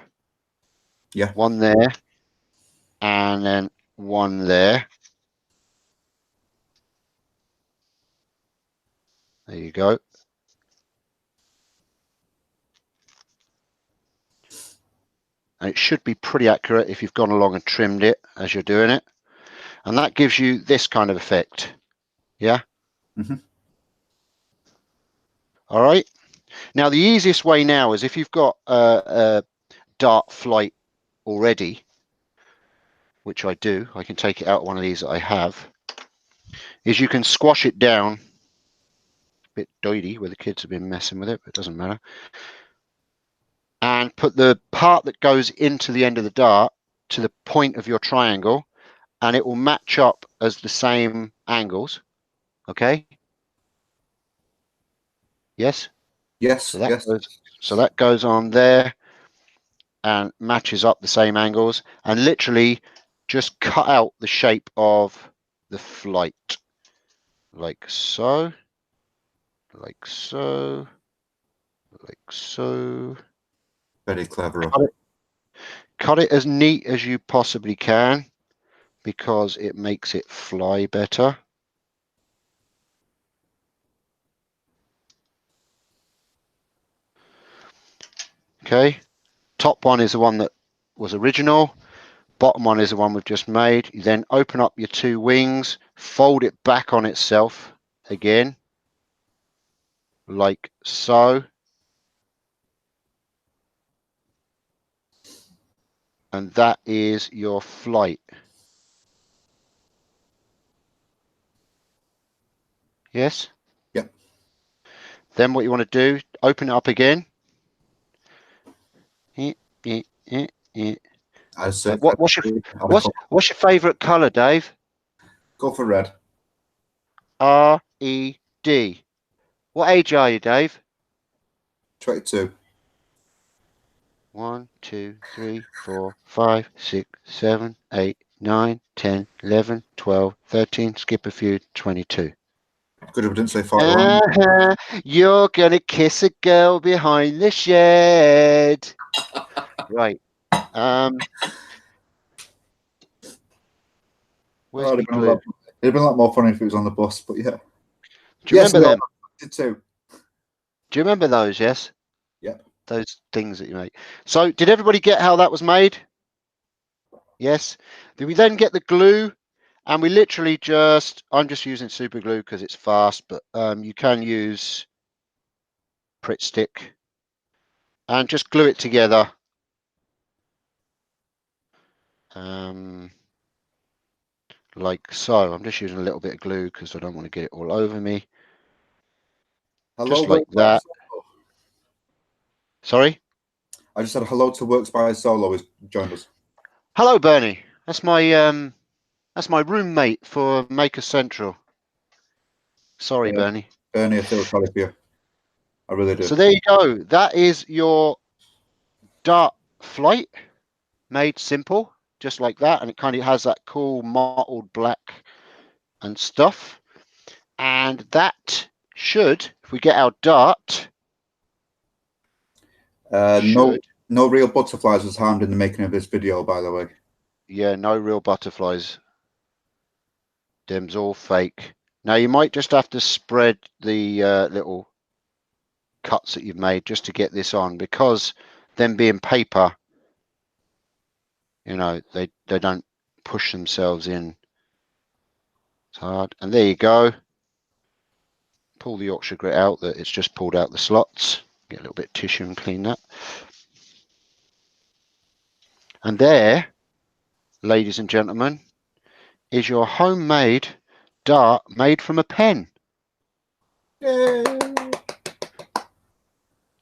Yeah. One there, and then one there. There you go. And it should be pretty accurate if you've gone along and trimmed it as you're doing it. And that gives you this kind of effect. Yeah? Mm-hmm. All right. Now, the easiest way now is if you've got a dart flight already, which I do, I can take it out one of these that I have, is you can squash it down. A bit doidy where the kids have been messing with it, but it doesn't matter. And put the part that goes into the end of the dart to the point of your triangle, and it will match up as the same angles. Okay? Yes? Yes, So that yes. that goes on there and matches up the same angles, and literally just cut out the shape of the flight. Like so. Like so. Like so. Very clever. Cut it as neat as you possibly can because it makes it fly better. Okay, top one is the one that was original. Bottom one is the one we've just made. You then open up your two wings, fold it back on itself again, like so. And that is your flight. Yes? Yep. Then what you want to do, open it up again. What's your favourite colour, Dave? Go for red. R-E D. What age are you, Dave? 22. 1, 2, 3, 4, 5, 6, 7, 8, 9, 10, 11, 12, 13, skip a few, 22. Good if I didn't say 41. You're gonna kiss a girl behind the shed. Right. Where's Oh, my glue? it'd been a lot more funny if it was on the bus, but yeah. Do you remember them? I did too. Do you remember those? Yes. Yep. Those things that you make. So, did everybody get how that was made? Yes. Did we then get the glue? And we literally I'm just using super glue because it's fast, but you can use Pritt stick and just glue it together. Like so. I'm just using a little bit of glue because I don't want to get it all over me. Hello, just like that. Sorry? I just said hello to Works by Solo who's joined us. Hello, Bernie. That's my roommate for Maker Central. Sorry, Bernie. Bernie, I feel sorry for you. I really do. So there you go. That is your dart flight made simple, just like that. And it kind of has that cool mottled black and stuff. And that should, if we get our dart, no real butterflies was harmed in the making of this video, by the way. Yeah, no real butterflies. Them's all fake. Now you might just have to spread the little cuts that you've made just to get this on, because them being paper, you know, they don't push themselves in. It's hard. And there you go. Pull the Yorkshire grit out, that it's just pulled out the slots. Get a little bit of tissue and clean that. And there, ladies and gentlemen, is your homemade dart made from a pen. Yay.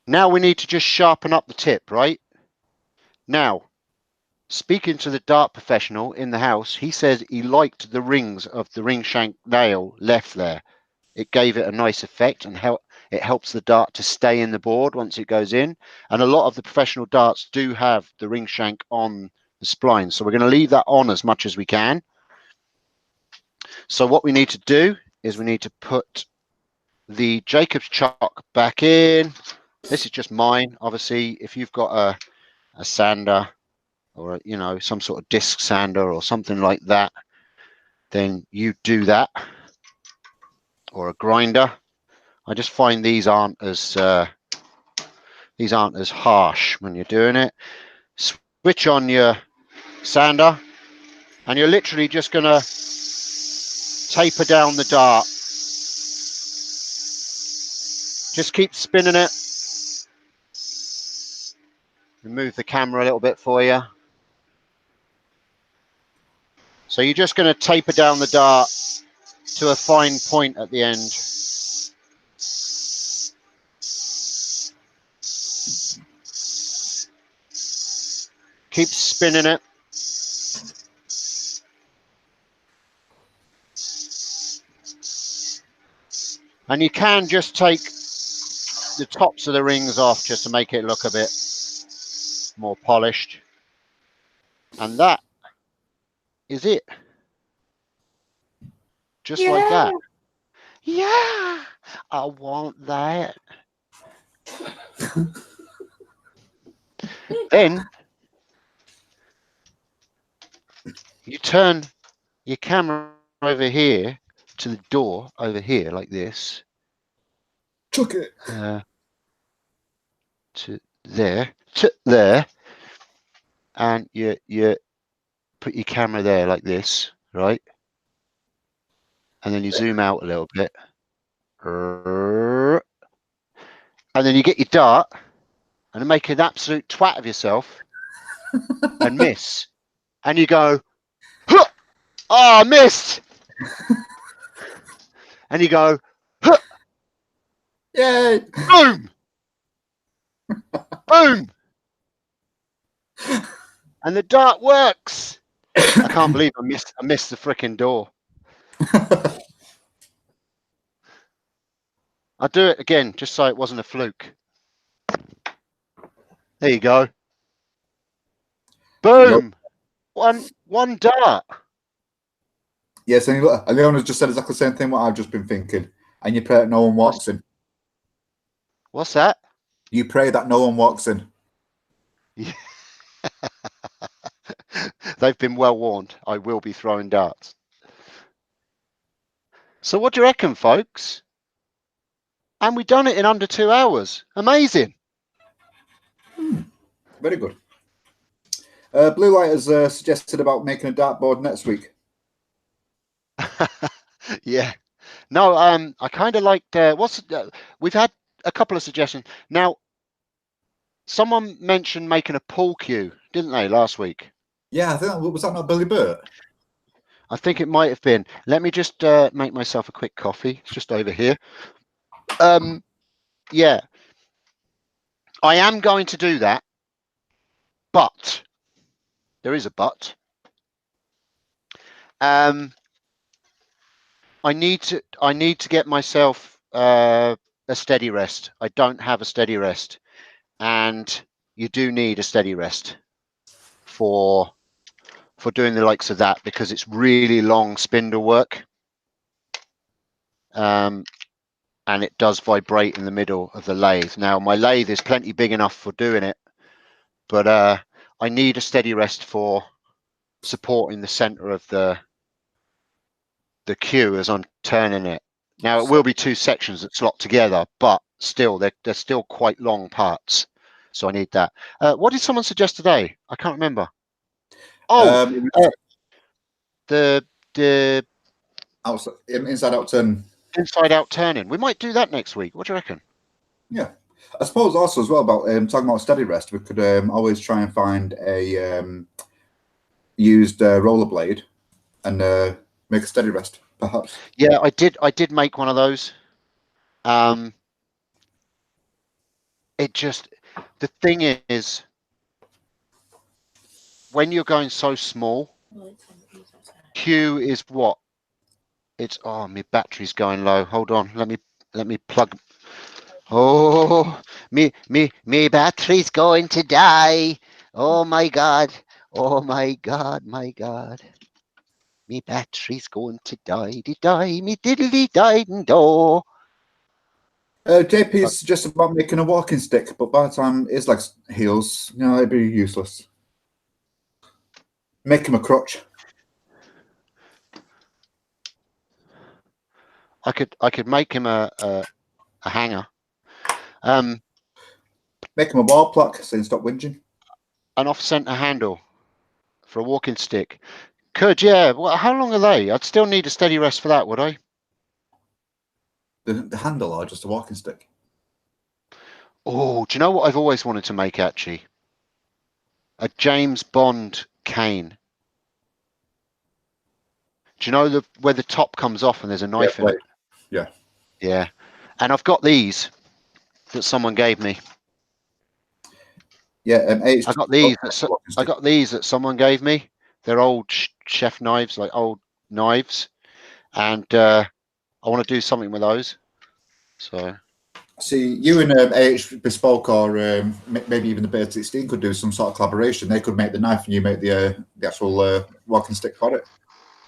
Now we need to just sharpen up the tip, right? Now, speaking to the dart professional in the house, he says he liked the rings of the ring shank nail left there. It gave it a nice effect, and it helps the dart to stay in the board once it goes in. And a lot of the professional darts do have the ring shank on the spline, so we're going to leave that on as much as we can. So what we need to do is we need to put the Jacob's chalk back in. This is just mine. Obviously, if you've got a sander, or you know, some sort of disc sander or something like that, then you do that, or a grinder. I just find these aren't as harsh when you're doing it. Switch on your sander, and you're literally just gonna taper down the dart. Just keep spinning it. Move the camera a little bit for you. So you're just going to taper down the dart to a fine point at the end. Keep spinning it. And you can just take the tops of the rings off just to make it look a bit more polished. And that is it. Just like that. Yeah, I want that. Then you turn your camera over here to the door over here like this. Chuck it. To there, and you put your camera there like this, right? And then you zoom out a little bit, and then you get your dart and make an absolute twat of yourself and miss, and you go, huh! Oh, I missed, and you go, huh! Yay! Boom, boom, and the dart works. I can't believe I missed the freaking door. I'll do it again, just so it wasn't a fluke. There you go. Boom! One dart. Yes, and Leona's just said exactly the same thing what I've just been thinking. And you pray that no one walks in. What's that? You pray that no one walks in. Yeah. They've been well warned. I will be throwing darts. So what do you reckon, folks? And we've done it in under 2 hours. Amazing. Very good. Blue Light has suggested about making a dartboard next week. Yeah. No, I kind of liked we've had a couple of suggestions. Now, someone mentioned making a pool cue, didn't they, last week? Yeah, I think was that not Billy Burt? I think it might have been. Let me just make myself a quick coffee. It's just over here. Yeah. I am going to do that, but there is a but. I need to get myself a steady rest. I don't have a steady rest, and you do need a steady rest for doing the likes of that, because it's really long spindle work, and it does vibrate in the middle of the lathe. Now my lathe is plenty big enough for doing it, but I need a steady rest for supporting the center of the cue as I'm turning it. Now it will be two sections that slot together, but still they're still quite long parts, so I need that. What did someone suggest today? I can't remember. Oh, the inside out turn. Inside out turning. We might do that next week. What do you reckon? Yeah, I suppose also as well about talking about steady rest. We could always try and find a used rollerblade and make a steady rest, perhaps. Yeah, I did make one of those. It just, the thing is, when you're going so small, Q is what? It's, oh, my battery's going low. Hold on, let me plug. Oh, me battery's going to die. Oh my god. Oh my god, my god. Me battery's going to die, me diddly die and do. JP's just about making a walking stick, but by the time his legs heals, you know, it'd be useless. Make him a crutch. I could make him a hanger. Make him a wall plaque so he can stop whinging. An off-center handle for a walking stick. Could, yeah. Well, how long are they? I'd still need a steady rest for that, would I? The handle or just a walking stick? Oh, do you know what I've always wanted to make, actually? A James Bond cane. Do you know where the top comes off and there's a knife in it? Yeah. Yeah. And I've got these that someone gave me. Yeah, I got these. I got these that someone gave me. They're old chef knives, like old knives, and I want to do something with those. So, see, you and AH Bespoke, or maybe even the Bird 16 could do some sort of collaboration. They could make the knife, and you make the actual walking stick for it.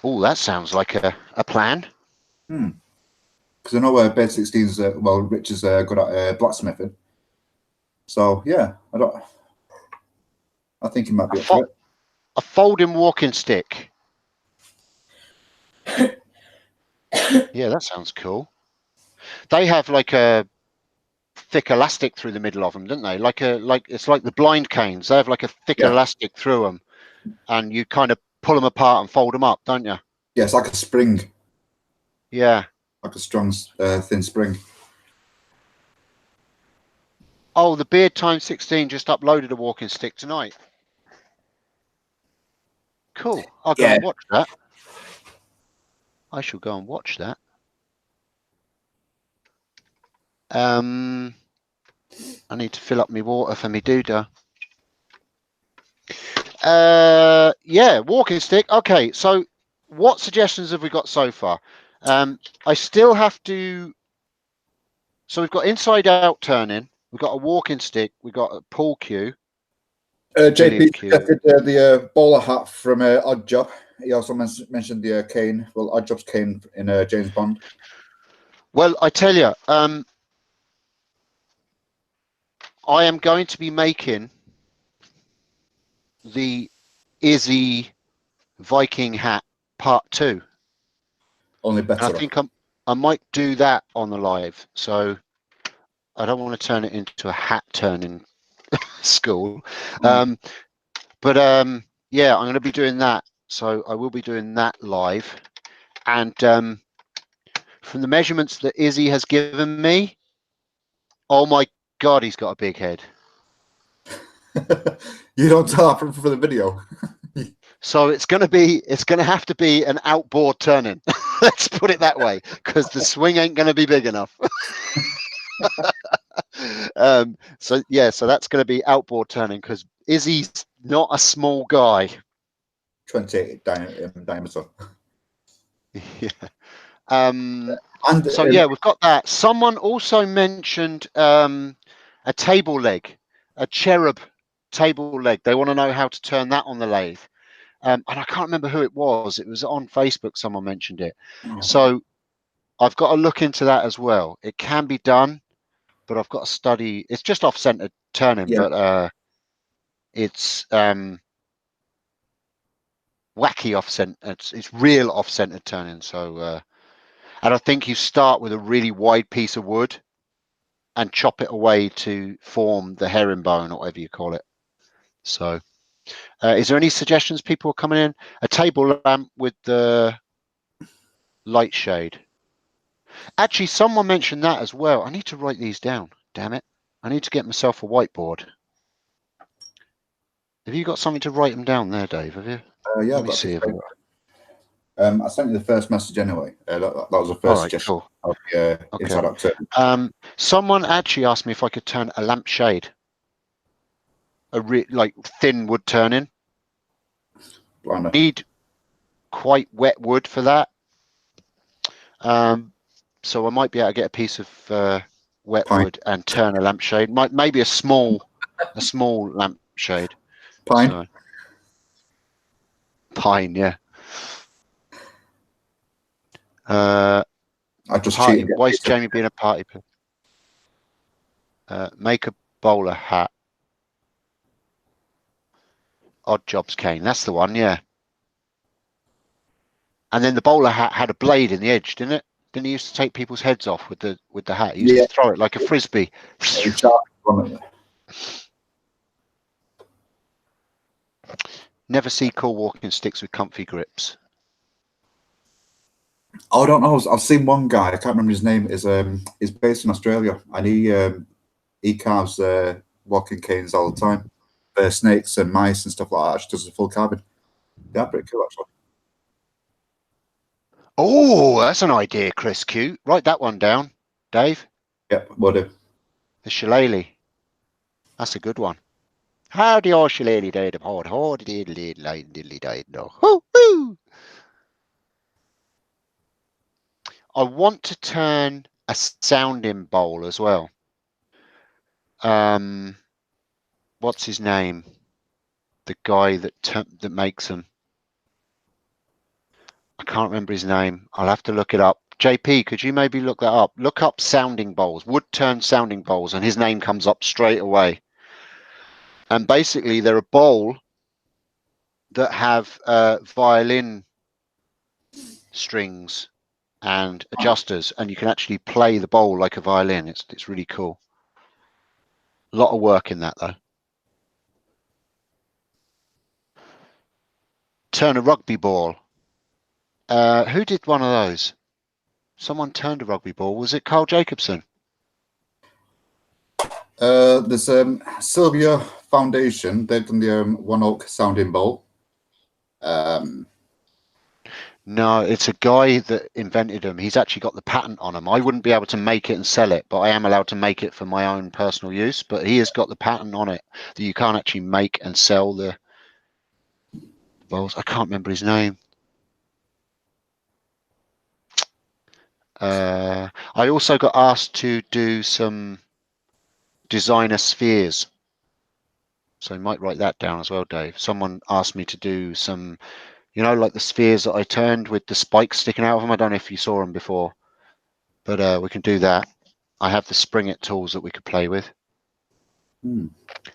Oh, that sounds like a plan. Because I know where Bird 16's well, Rich is good at blacksmithing. So yeah, I think he might be up for it. A folding walking stick. Yeah, that sounds cool. They have like a thick elastic through the middle of them, don't they? Like it's like the blind canes. They have like a thick elastic through them, and you kind of pull them apart and fold them up, don't you? Yeah, it's like a spring. Yeah. Like a strong, thin spring. Oh, the Beard Time 16 just uploaded a walking stick tonight. Cool. I'll go and watch that. I shall go and watch that. I need to fill up my water for me doodah. Yeah, walking stick. Okay, so what suggestions have we got so far? I still have to So we've got inside out turning. We've got a walking stick. We've got a pull cue. JP Billiard cue. suggested the bowler hat from Odd Job. He also mentioned the cane. Well, Odd Job's cane in James Bond. Well, I tell you, I am going to be making the Izzy Viking hat part 2. Only And I better. think I might do that on the live. So I don't want to turn it into a hat turning school. But yeah, I'm going to be doing that. So I will be doing that live. And from the measurements that Izzy has given me, oh my God, he's got a big head. You don't tell that for the video. So it's going to have to be an outboard turning. Let's put it that way, because the swing ain't going to be big enough. So yeah, so that's going to be outboard turning, because Izzy's not a small guy. 28 diameter. Yeah. And So yeah, we've got that. Someone also mentioned a table leg, a cherub table leg. They want to know how to turn that on the lathe. And I can't remember who it was. It was on Facebook. Someone mentioned it. So I've got to look into that as well. It can be done, but I've got to study. It's just off-centered turning, yeah. but it's wacky off-centered. It's real off-centered turning. So, and I think you start with a really wide piece of wood and chop it away to form the herringbone or whatever you call it. So, is there any suggestions people are coming in? A table lamp with the light shade. Actually, someone mentioned that as well. I need to write these down. Damn it. I need to get myself a whiteboard. Have you got something to write them down there, Dave? Have you? Yeah, Let me see if I sent you the first message anyway. That was the first suggestion. Cool. Of inside out turn. Someone actually asked me if I could turn a lampshade, like thin wood turning. Blimey. Need quite wet wood for that. So I might be able to get a piece of wet Pine. wood and turn a lampshade. Maybe a small lampshade. Pine. So, pine, yeah. I just party. cheated. Why is Jamie being a party? Make a bowler hat. Odd Jobs cane. That's the one, yeah. And then the bowler hat had a blade in the edge, didn't it? Didn't he used to take people's heads off with the hat? He used to throw it like a frisbee. Never see cool walking sticks with comfy grips. Oh, I don't know. I've seen one guy. I can't remember his name. Is based in Australia, and he carves walking canes all the time. Snakes and mice and stuff like that. Just does a full carving. Yeah, pretty cool actually. Oh, that's an idea, Chris Q. Write that one down, Dave. Yep, will do. The shillelagh. That's a good one. Howdy, all shillelagh died of hard, diddly died no. Hoo. I want to turn a sounding bowl as well. What's his name? The guy that makes them. I can't remember his name. I'll have to look it up. JP, could you maybe look that up? Look up sounding bowls, wood turn sounding bowls, and his name comes up straight away. And basically, they're a bowl that have violin strings and adjusters, and you can actually play the bowl like a violin. It's really cool. A lot of work in that though. Turn a rugby ball. Who did one of those? Someone turned a rugby ball. Was it Carl Jacobson? There's Sylvia Foundation. They've done the One Oak sounding bowl. No, it's a guy that invented them. He's actually got the patent on them. I wouldn't be able to make it and sell it, but I am allowed to make it for my own personal use. But he has got the patent on it that you can't actually make and sell the bowls. I can't remember his name. I also got asked to do some designer spheres. So you might write that down as well, Dave. Someone asked me to do some, like the spheres that I turned with the spikes sticking out of them. I don't know if you saw them before, but we can do that. I have the Spring It tools that we could play with.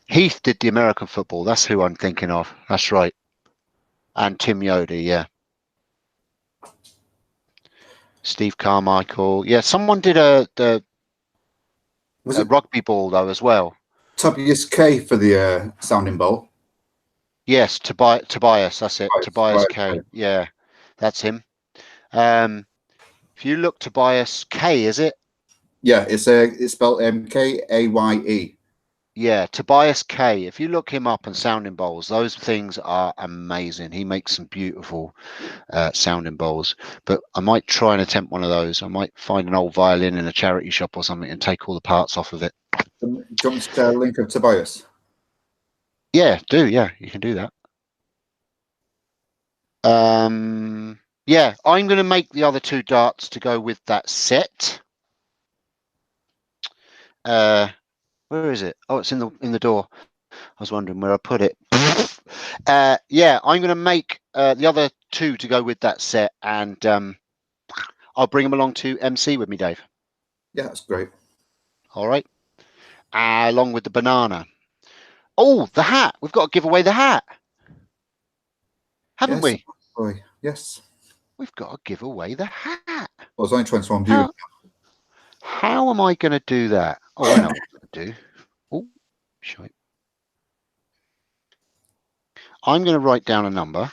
Heath did the American football. That's who I'm thinking of. That's right. And Tim Yodi, yeah. Steve Carmichael. Yeah, someone did the rugby ball, though, as well. Tobias K for the sounding bowl. Yes, Tobias, that's it. Tobias K. Yeah, that's him. If you look Tobias K, is it? Yeah, it's spelled Kaye. Yeah, Tobias K. If you look him up and sounding bowls, those things are amazing. He makes some beautiful sounding bowls. But I might try and attempt one of those. I might find an old violin in a charity shop or something and take all the parts off of it. Do you want me to share a link of Tobias? Yeah, yeah, you can do that. Yeah, I'm going to make the other 2 darts to go with that set. Where is it? Oh, it's in the door. I was wondering where I put it. Yeah, I'm going to make the other 2 to go with that set, and I'll bring them along to MC with me, Dave. Yeah, that's great. All right. Along with the banana. Oh, the hat. We've got to give away the hat. Haven't we? Boy, yes. We've got to give away the hat. I was only trying to on view. How am I going to do that? Oh, I know what I'm going to do. Oh, shite. I'm going to write down a number.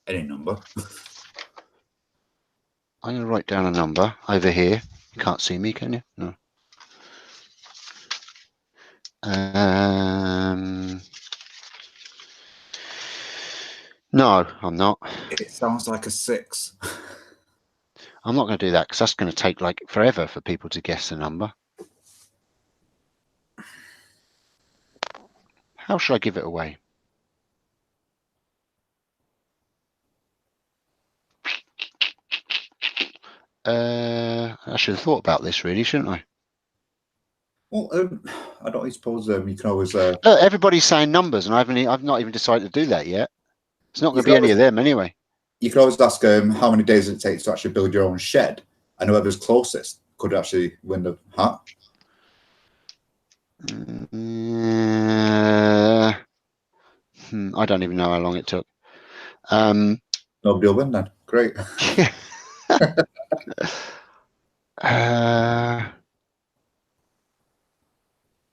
Any number. I'm going to write down a number over here. You can't see me, can you? No. No, I'm not. It sounds like a 6. I'm not going to do that because that's going to take like forever for people to guess the number. How should I give it away? I should have thought about this really, shouldn't I? Well, I don't suppose you can always. Look, everybody's saying numbers, and I've not even decided to do that yet. It's not going to be any of them anyway. You can always ask how many days it takes to actually build your own shed, and whoever's closest could actually win the hat. I don't even know how long it took. Nobody will win then. Great.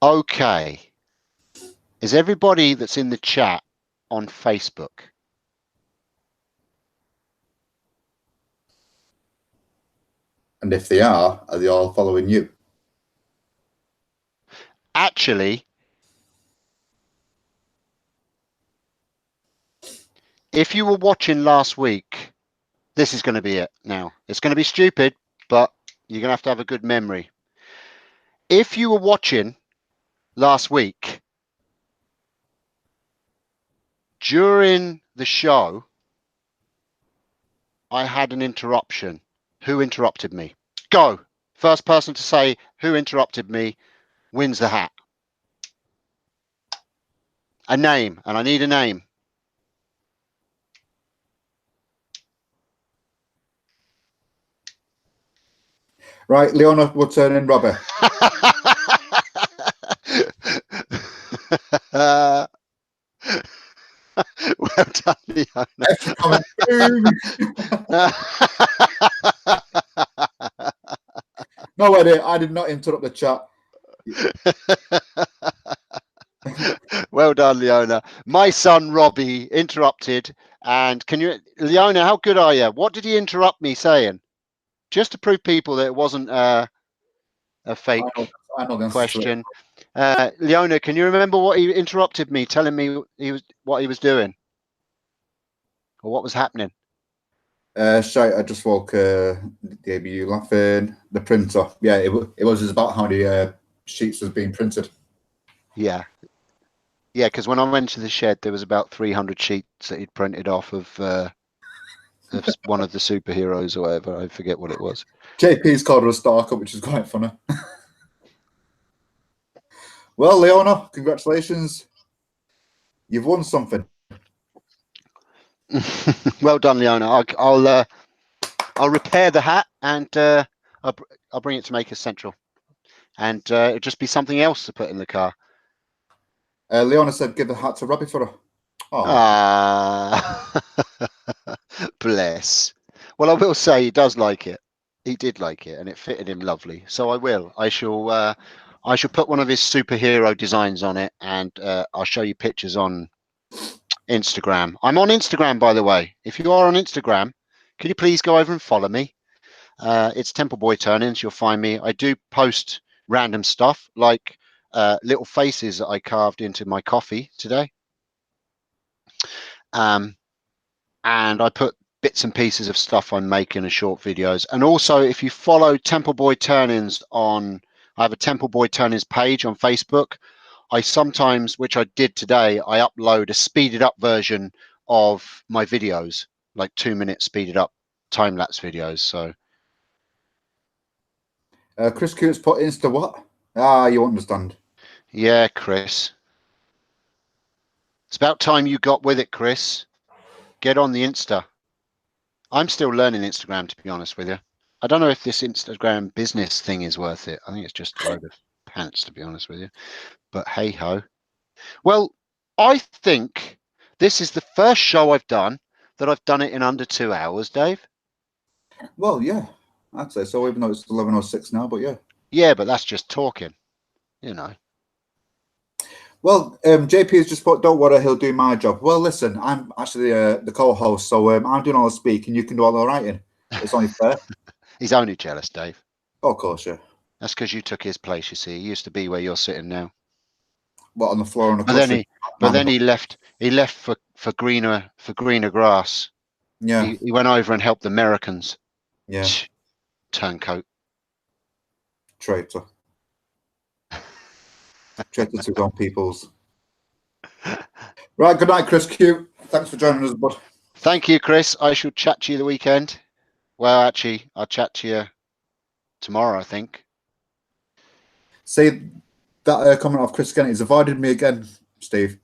Okay. Is everybody that's in the chat on Facebook? And if they are they all following you? Actually, if you were watching last week, this is going to be it now. It's going to be stupid, but you're going to have a good memory. If you were watching last week, during the show, I had an interruption. Who interrupted me? Go. First person to say who interrupted me wins the hat. A name, and I need a name. Right, Leona, Woodturning, Robbie. Well done, Leona. No, I did not interrupt the chat. Well done, Leona. My son Robbie interrupted. And Leona, how good are you? What did he interrupt me saying? Just to prove people that it wasn't a fake question. Leona, can you remember what he interrupted me, telling me what he was doing? Or what was happening? Shite, I just woke DBU laughing. The printer. Yeah, it was just about how the sheets was being printed. Yeah. Yeah, because when I went to the shed, there was about 300 sheets that he'd printed off of one of the superheroes or whatever. I forget what it was. JP's called her a stalker, which is quite funny. Well, Leona, congratulations. You've won something. Well done, Leona. I'll repair the hat and I'll bring it to Maker Central, and it'll just be something else to put in the car. Leona said, "Give the hat to Robbie for her." Oh. Ah, bless. Well, I will say he does like it. He did like it, and it fitted him lovely. So I will. I shall put one of his superhero designs on it, and I'll show you pictures on Instagram. I'm on Instagram, by the way. If you are on Instagram, can you please go over and follow me? It's Temple Boy Turnings. You'll find me. I do post random stuff like little faces that I carved into my coffee today. And I put bits and pieces of stuff I'm making as short videos. And also, if you follow Temple Boy Turnings I have a Temple Boy Turnings page on Facebook. I sometimes, which I did today, I upload a speeded up version of my videos, like 2-minute speeded up time-lapse videos. So Chris Coots put Insta what? Ah, you understand. yeah, Chris. It's about time you got with it, Chris. Get on the Insta. I'm still learning Instagram, to be honest with you. I don't know if this Instagram business thing is worth it. I think it's just a load of pants, to be honest with you. But hey ho. Well, I think this is the first show I've done that I've done it in under 2 hours, Dave. Well, yeah, I'd say so, even though it's 11:06 now, but yeah. Yeah, but that's just talking, you know. Well, JP has just put, "Don't worry, he'll do my job." Well, listen, I'm actually the co-host, so I'm doing all the speaking, you can do all the writing. It's only fair. He's only jealous, Dave. Oh, of course, yeah. That's because you took his place, you see. He used to be where you're sitting now. What, on the floor on a But then he left for greener grass. Yeah. He went over and helped the Americans. Yeah. Turncoat. Traitor. Traitor to his own peoples. Right, good night, Chris Q. Thanks for joining us, bud. Thank you, Chris. I shall chat to you the weekend. Well, actually, I'll chat to you tomorrow, I think. See, that comment off Chris again, he's avoided me again, Steve.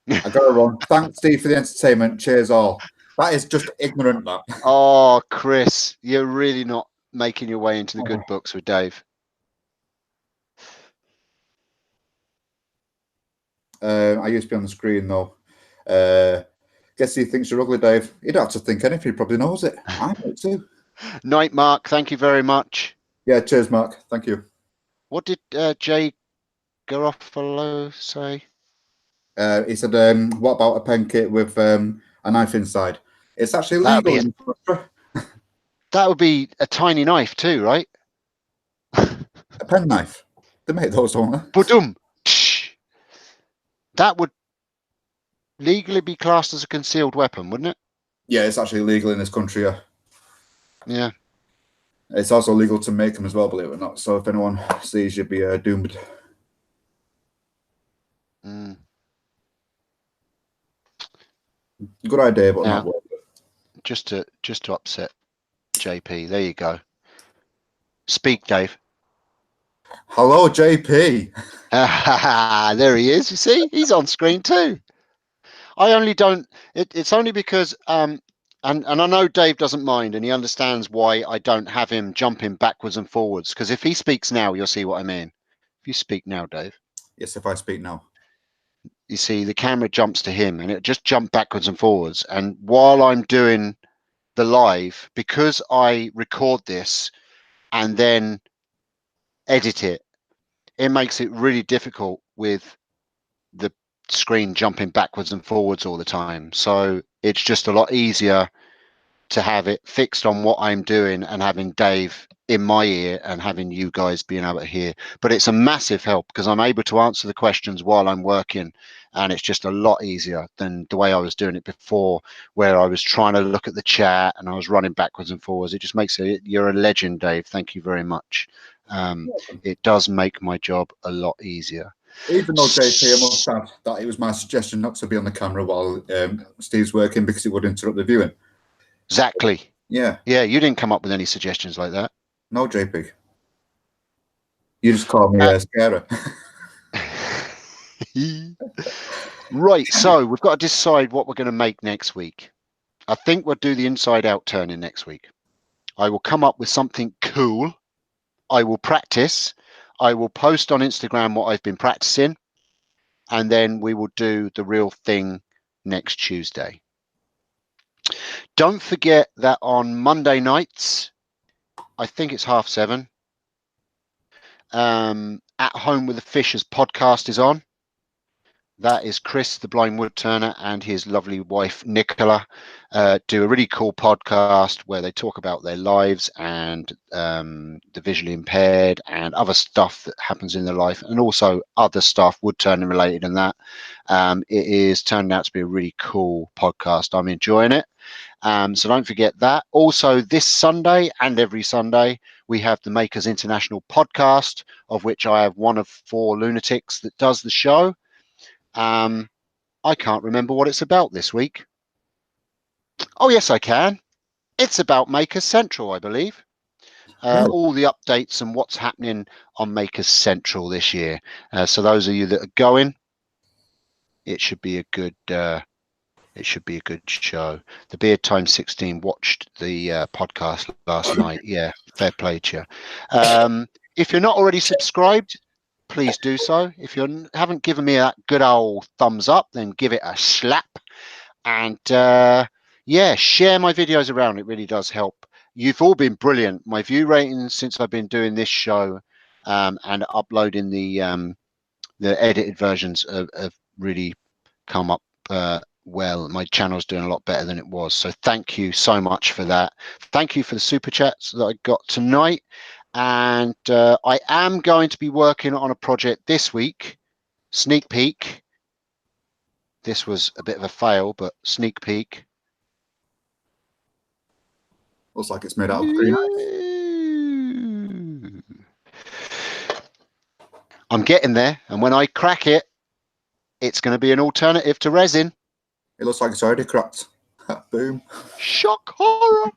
I got it wrong. Thanks, Steve, for the entertainment. Cheers, all. That is just ignorant, that. Oh, Chris, you're really not making your way into the good books with Dave. I used to be on the screen, though. Guess he thinks you're ugly, Dave. You don't have to think anything. He probably knows it. I know it too. Night, Mark. Thank you very much. Yeah, cheers, Mark. Thank you. What did Jay Garofalo say? He said, "What about a pen kit with a knife inside?" It's actually legal. That would be a tiny knife too, right? A pen knife. They make those, don't they? Ba-dum. That would legally be classed as a concealed weapon, wouldn't it? Yeah, it's actually legal in this country, yeah. Yeah. It's also legal to make them as well, believe it or not. So if anyone sees you, be doomed. Mm. Good idea, but not worth it. Just to upset JP. There you go. Speak, Dave. Hello, JP. There he is. You see, he's on screen too. I only don't. It's only because and I know Dave doesn't mind, and he understands why I don't have him jumping backwards and forwards. Because if he speaks now, you'll see what I mean. If you speak now, Dave. Yes, if I speak now. You see, the camera jumps to him, and it just jumps backwards and forwards. And while I'm doing the live, because I record this and then edit it, it makes it really difficult with the screen jumping backwards and forwards all the time. So it's just a lot easier to have it fixed on what I'm doing and having Dave in my ear and having you guys being able to hear. But it's a massive help because I'm able to answer the questions while I'm working, and it's just a lot easier than the way I was doing it before, where I was trying to look at the chat and I was running backwards and forwards. It just makes it. You're a legend, Dave. Thank you very much. It does make my job a lot easier. Even though, JP, I must add that it was my suggestion not to be on the camera while Steve's working because it would interrupt the viewing. Exactly. Yeah. Yeah, you didn't come up with any suggestions like that. No, JP. You just call me a scarer. Right, so we've got to decide what we're going to make next week. I think we'll do the inside out turning next week. I will come up with something cool. I will practice. I will post on Instagram what I've been practicing. And then we will do the real thing next Tuesday. Don't forget that on Monday nights, I think it's 7:30, At Home with the Fishers podcast is on. That is Chris, the blind woodturner, and his lovely wife, Nicola, do a really cool podcast where they talk about their lives and the visually impaired and other stuff that happens in their life, and also other stuff, woodturning related and that. It is turning out to be a really cool podcast. I'm enjoying it. So don't forget that. Also, this Sunday and every Sunday, we have the Makers International podcast, of which I have one of 4 lunatics that does the show. I can't remember what it's about this week. Oh, yes, I can. It's about Makers Central, I believe. All the updates and what's happening on Makers Central this year. So those of you that are going, it should be a good show. The Beard Time 16 watched the podcast last night. Yeah, fair play to you. If you're not already subscribed, please do so. If you haven't given me that good old thumbs up, then give it a slap. And yeah, share my videos around. It really does help. You've all been brilliant. My view ratings since I've been doing this show and uploading the edited versions have really come up well. My channel's doing a lot better than it was. So thank you so much for that. Thank you for the super chats that I got tonight. And I am going to be working on a project this week. Sneak peek. This was a bit of a fail, but sneak peek. Looks like it's made out of green ice. I'm getting there, and when I crack it, it's going to be an alternative to resin. It looks like it's already cracked. Boom. Shock horror.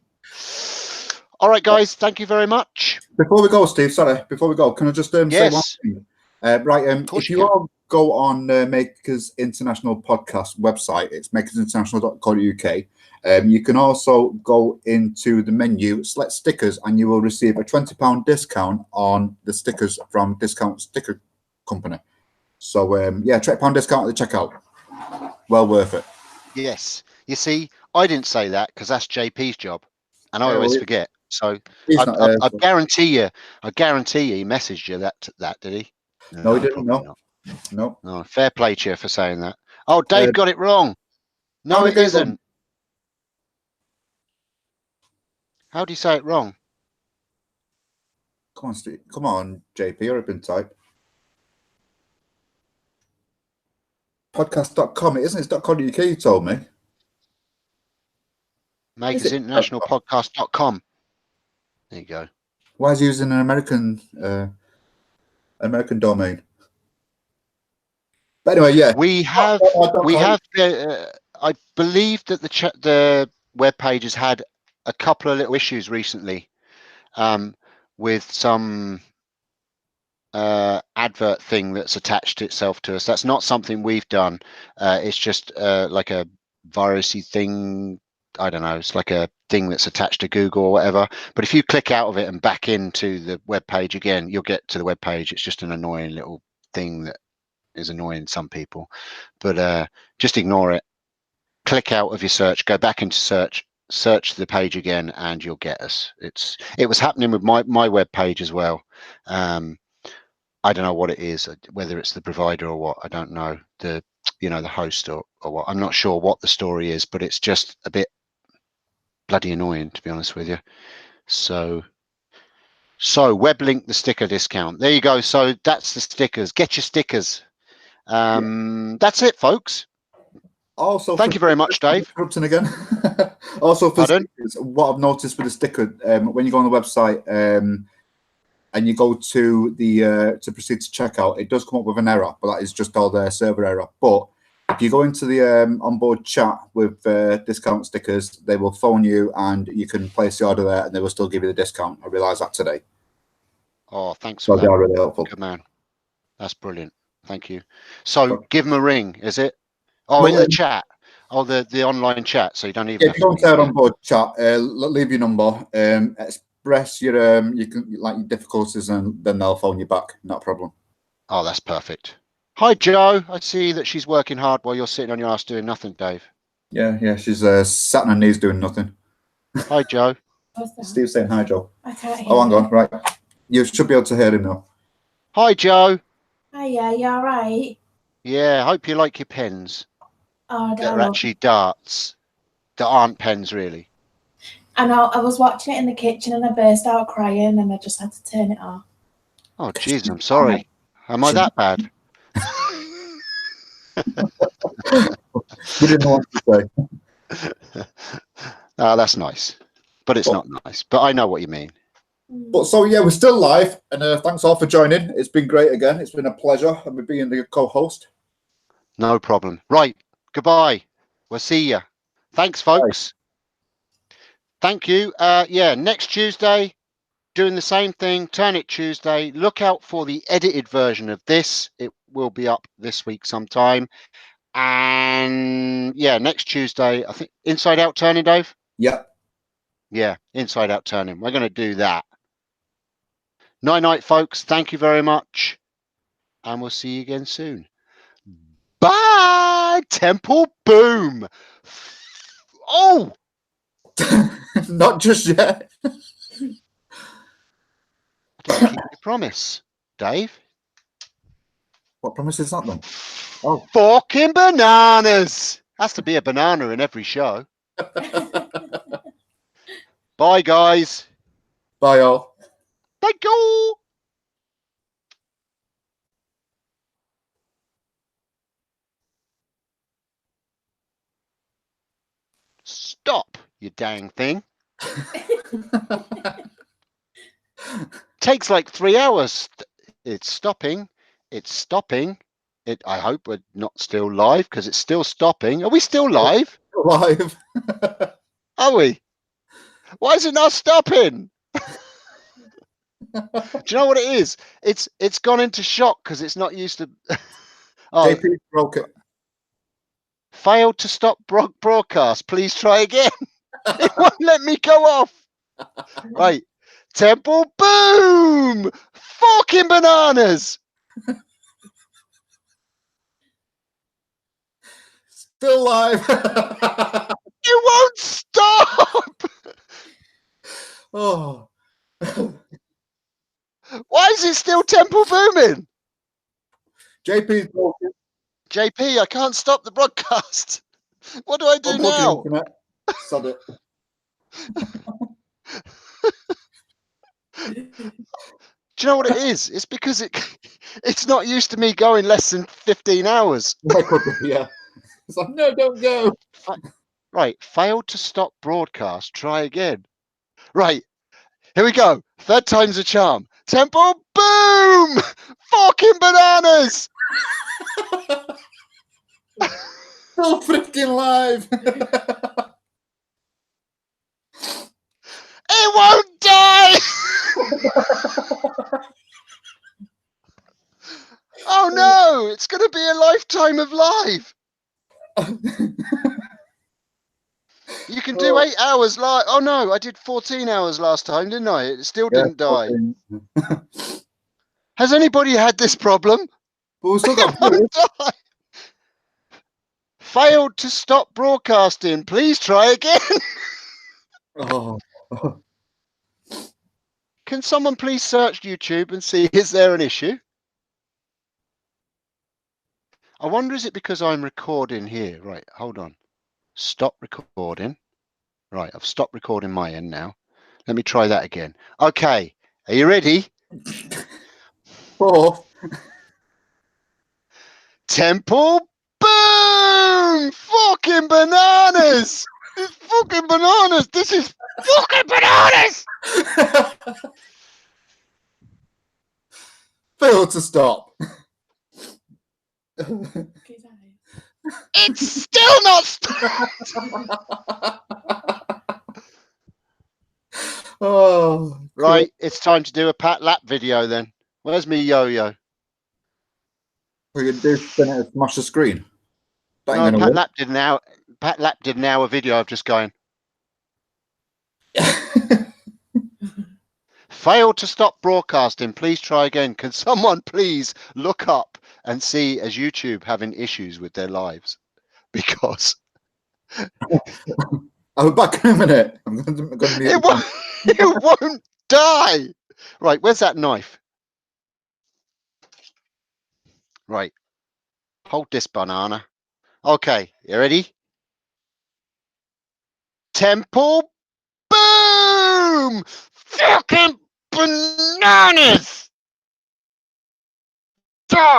All right, guys, thank you very much. Before we go, Steve, sorry, before we go, can I just say one thing? If you all go on Makers International podcast website, it's makersinternational.co.uk. You can also go into the menu, select stickers, and you will receive a £20 discount on the stickers from Discount Sticker Company. So, yeah, £20 discount at the checkout. Well worth it. Yes. You see, I didn't say that because that's JP's job, and I always forget. So I guarantee you, he messaged you that did he? No, he didn't. No. Oh, fair play to you for saying that. Oh, Dave got it wrong. No, it isn't. How do you say it wrong? Come on, Steve. Come on, JP. You're up in type. Podcast.com. It isn't. It's .co.uk. You told me. Makersinternationalpodcast.com. There you go. Why is he using an American domain? But anyway, yeah. We have. I believe that the web page has had a couple of little issues recently, with some advert thing that's attached itself to us. That's not something we've done. It's just like a virusy thing. I don't know. It's like a thing that's attached to Google or whatever. But if you click out of it and back into the web page again, you'll get to the web page. It's just an annoying little thing that is annoying some people. But just ignore it. Click out of your search. Go back into search the page again, and you'll get us. It was happening with my web page as well. I don't know what it is, whether it's the provider or what. I don't know, the host or what. I'm not sure what the story is, but it's just a bit bloody annoying, to be honest with you. So web link the sticker discount. There you go. So that's the stickers. Get your stickers. That's it, folks. Also, thank you very much, Dave. Again. Also, for stickers, what I've noticed with the sticker, when you go on the website and you go to the to proceed to checkout, it does come up with an error, but that is just all their server error. But if you go into the onboard chat with discount stickers, they will phone you and you can place the order there and they will still give you the discount. I realised that today. Oh, thanks for So they that. are really helpful. Good man. That's brilliant. Thank you. So give them a ring, is it? Oh, Well, in the chat. Oh, the online chat. So you don't even yeah, have if you go to into ring. our onboard chat, leave your number, express your your difficulties, and then they'll phone you back. Not a problem. Oh, that's perfect. Hi, Joe. I see that she's working hard while you're sitting on your ass doing nothing, Dave. Yeah, she's sat on her knees doing nothing. Hi, Joe. Steve's saying hi, Joe. I can't hear. Oh, hang on, right. You should be able to hear him now. Hi, Joe. Hiya, you all right? Yeah, I hope you like your pens. Oh, That are actually darts. That aren't pens, really. I know, I was watching it in the kitchen and I burst out crying and I just had to turn it off. Oh, Jesus, I'm sorry. Am I that bad? We didn't know what to say. Oh, that's nice. But it's not nice. But I know what you mean. But so, yeah, we're still live. And thanks all for joining. It's been great again. It's been a pleasure. And me being the co-host. No problem. Right. Goodbye. We'll see you. Thanks, folks. Bye. Thank you. Yeah, next Tuesday, doing the same thing. Turn It Tuesday. Look out for the edited version of this. It will be up this week sometime. And yeah, next Tuesday, I think Inside Out Turning, Dave? Yep. Yeah, Inside Out Turning. We're going to do that. Night, folks. Thank you very much. And we'll see you again soon. Bye! Temple Boom! Oh! Not just yet. I didn't keep your promise, Dave. What promise is that then? Oh. Fucking bananas! Has to be a banana in every show. Bye, guys. Bye, all. Thank you. Stop, you dang thing. Takes like 3 hours. It's stopping. It's stopping. I hope we're not still live because it's still stopping. Are we still live? Live. Are we? Why is it not stopping? Do you know what it is? It's gone into shock because it's not used to. Oh, JP broke it. Failed to stop broadcast. Please try again. It won't let me go off. Right. Temple Boom! Fucking bananas! Still live. It won't stop! Oh. Why is it still Temple Booming? JP's broken. JP, I can't stop the broadcast. What do I do now? Sod it. Do you know what it is? It's because it's not used to me going less than 15 hours. Yeah. It's like, no, don't go. Right. Failed to stop broadcast. Try again. Right. Here we go. Third time's a charm. Temple Boom! Fucking bananas! Still freaking live. It won't die! Oh no! It's going to be a lifetime of live. You can do 8 hours live. Oh no, I did 14 hours last time, didn't I? It still didn't die. Has anybody had this problem? But we still got die. Failed to stop broadcasting. Please try again. Oh. Can someone please search YouTube and see, is there an issue? I wonder, is it because I'm recording here? Right, hold on. Stop recording. Right, I've stopped recording my end now. Let me try that again. Okay, are you ready? Oh. Temple Boom! Fucking bananas! It's fucking bananas! This is fucking bananas! Failed to stop. It Oh, Right, it's time to do a Pat Lap video then. Where's me yo-yo? What are you gonna do? Spin it and smash the screen? That ain't No, gonna Pat work. Lap did an hour video of just going, failed to stop broadcasting. Please try again. Can someone please look up and see as YouTube having issues with their lives? Because I'll be back in a minute. I'm gonna mute it the camera. it won't die. Right, where's that knife? Right, hold this banana. Okay, you ready? Temple boom! Fucking bananas! Die!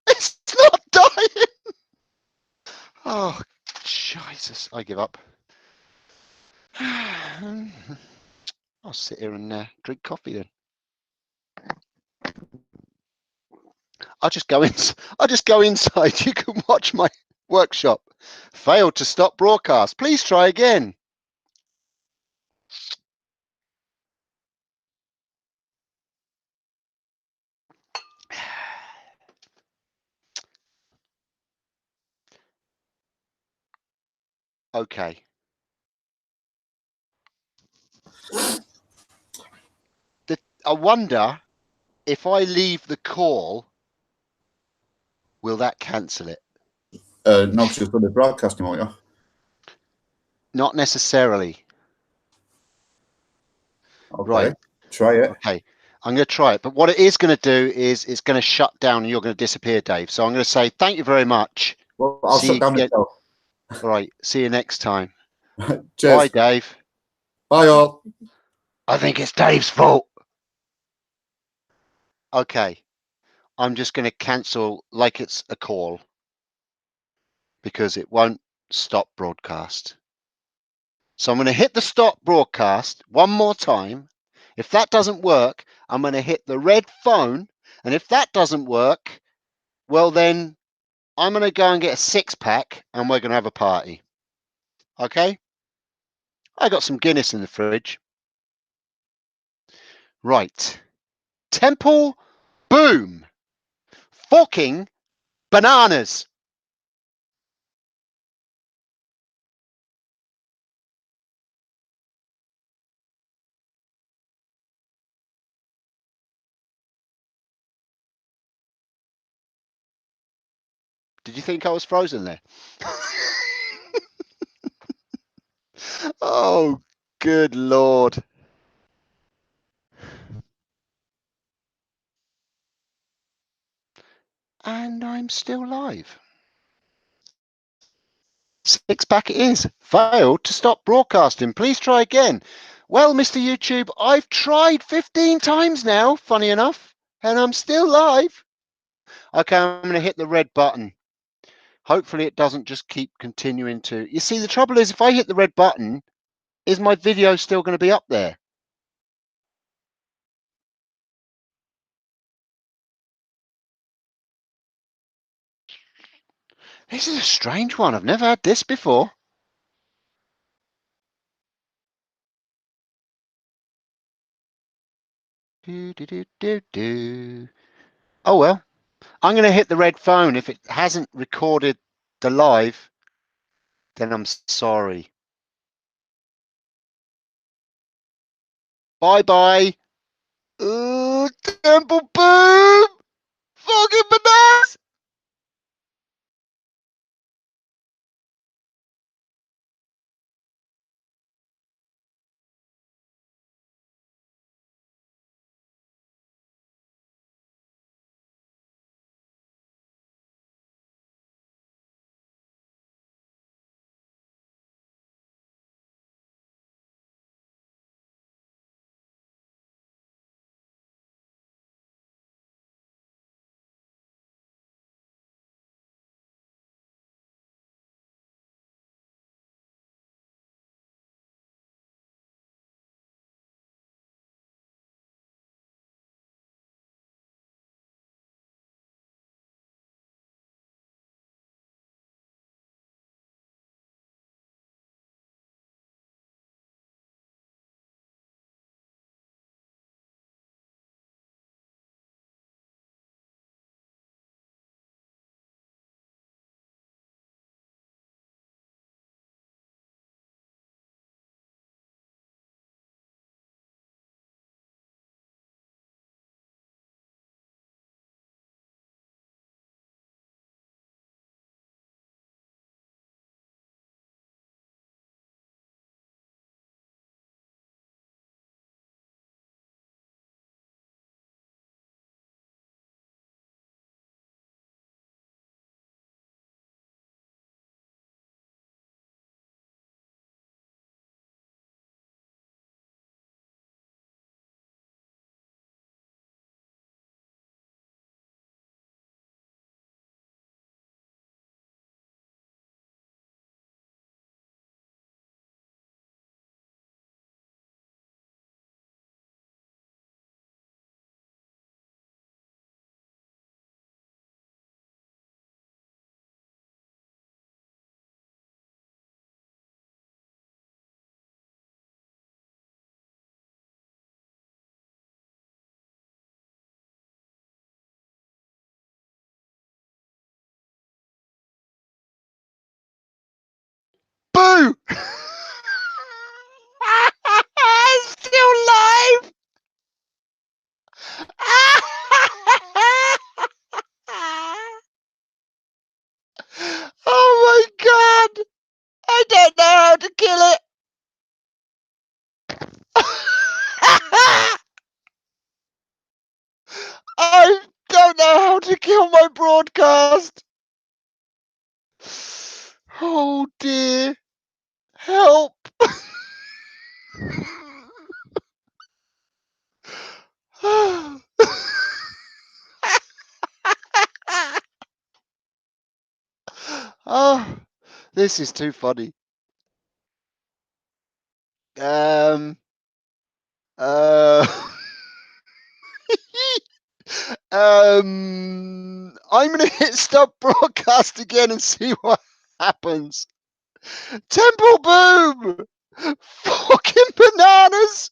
It's not dying. Oh, Jesus! I give up. I'll sit here and drink coffee then. I'll just go in. I'll just go inside. You can watch my workshop. Failed to stop broadcast. Please try again. Okay. I wonder if I leave the call, will that cancel it? No, because you're still broadcasting, won't you? Not necessarily. Okay. Right. Try it. Okay. I'm going to try it. But what it is going to do is it's going to shut down and you're going to disappear, Dave. So I'm going to say thank you very much. Well, I'll shut down myself. All right. See you next time. Cheers. Bye, Dave. Bye, all. I think it's Dave's fault. Okay. I'm just going to cancel like it's a call because it won't stop broadcast. So I'm going to hit the stop broadcast one more time. If that doesn't work, I'm going to hit the red phone. And if that doesn't work, well, then I'm going to go and get a 6-pack and we're going to have a party. Okay? I got some Guinness in the fridge. Right. Temple boom. Fucking bananas. Did you think I was frozen there? Oh, good Lord. And I'm still live. 6-pack it is. Failed to stop broadcasting. Please try again. Well, Mr. YouTube, I've tried 15 times now, funny enough, and I'm still live. Okay, I'm going to hit the red button. Hopefully it doesn't just keep continuing to... You see, the trouble is if I hit the red button, is my video still going to be up there? This is a strange one. I've never had this before. Do, do, do, do, do. Oh, well. I'm going to hit the red phone. If it hasn't recorded the live, then I'm sorry. Bye-bye. Ooh, Temple Boom! Fucking bananas! No! Still live! Oh my god! I don't know how to kill it! I don't know how to kill my broadcast! Oh dear! Help! Oh, this is too funny. Uh, I'm gonna hit stop broadcast again and see what happens. Temple boom! Fucking bananas!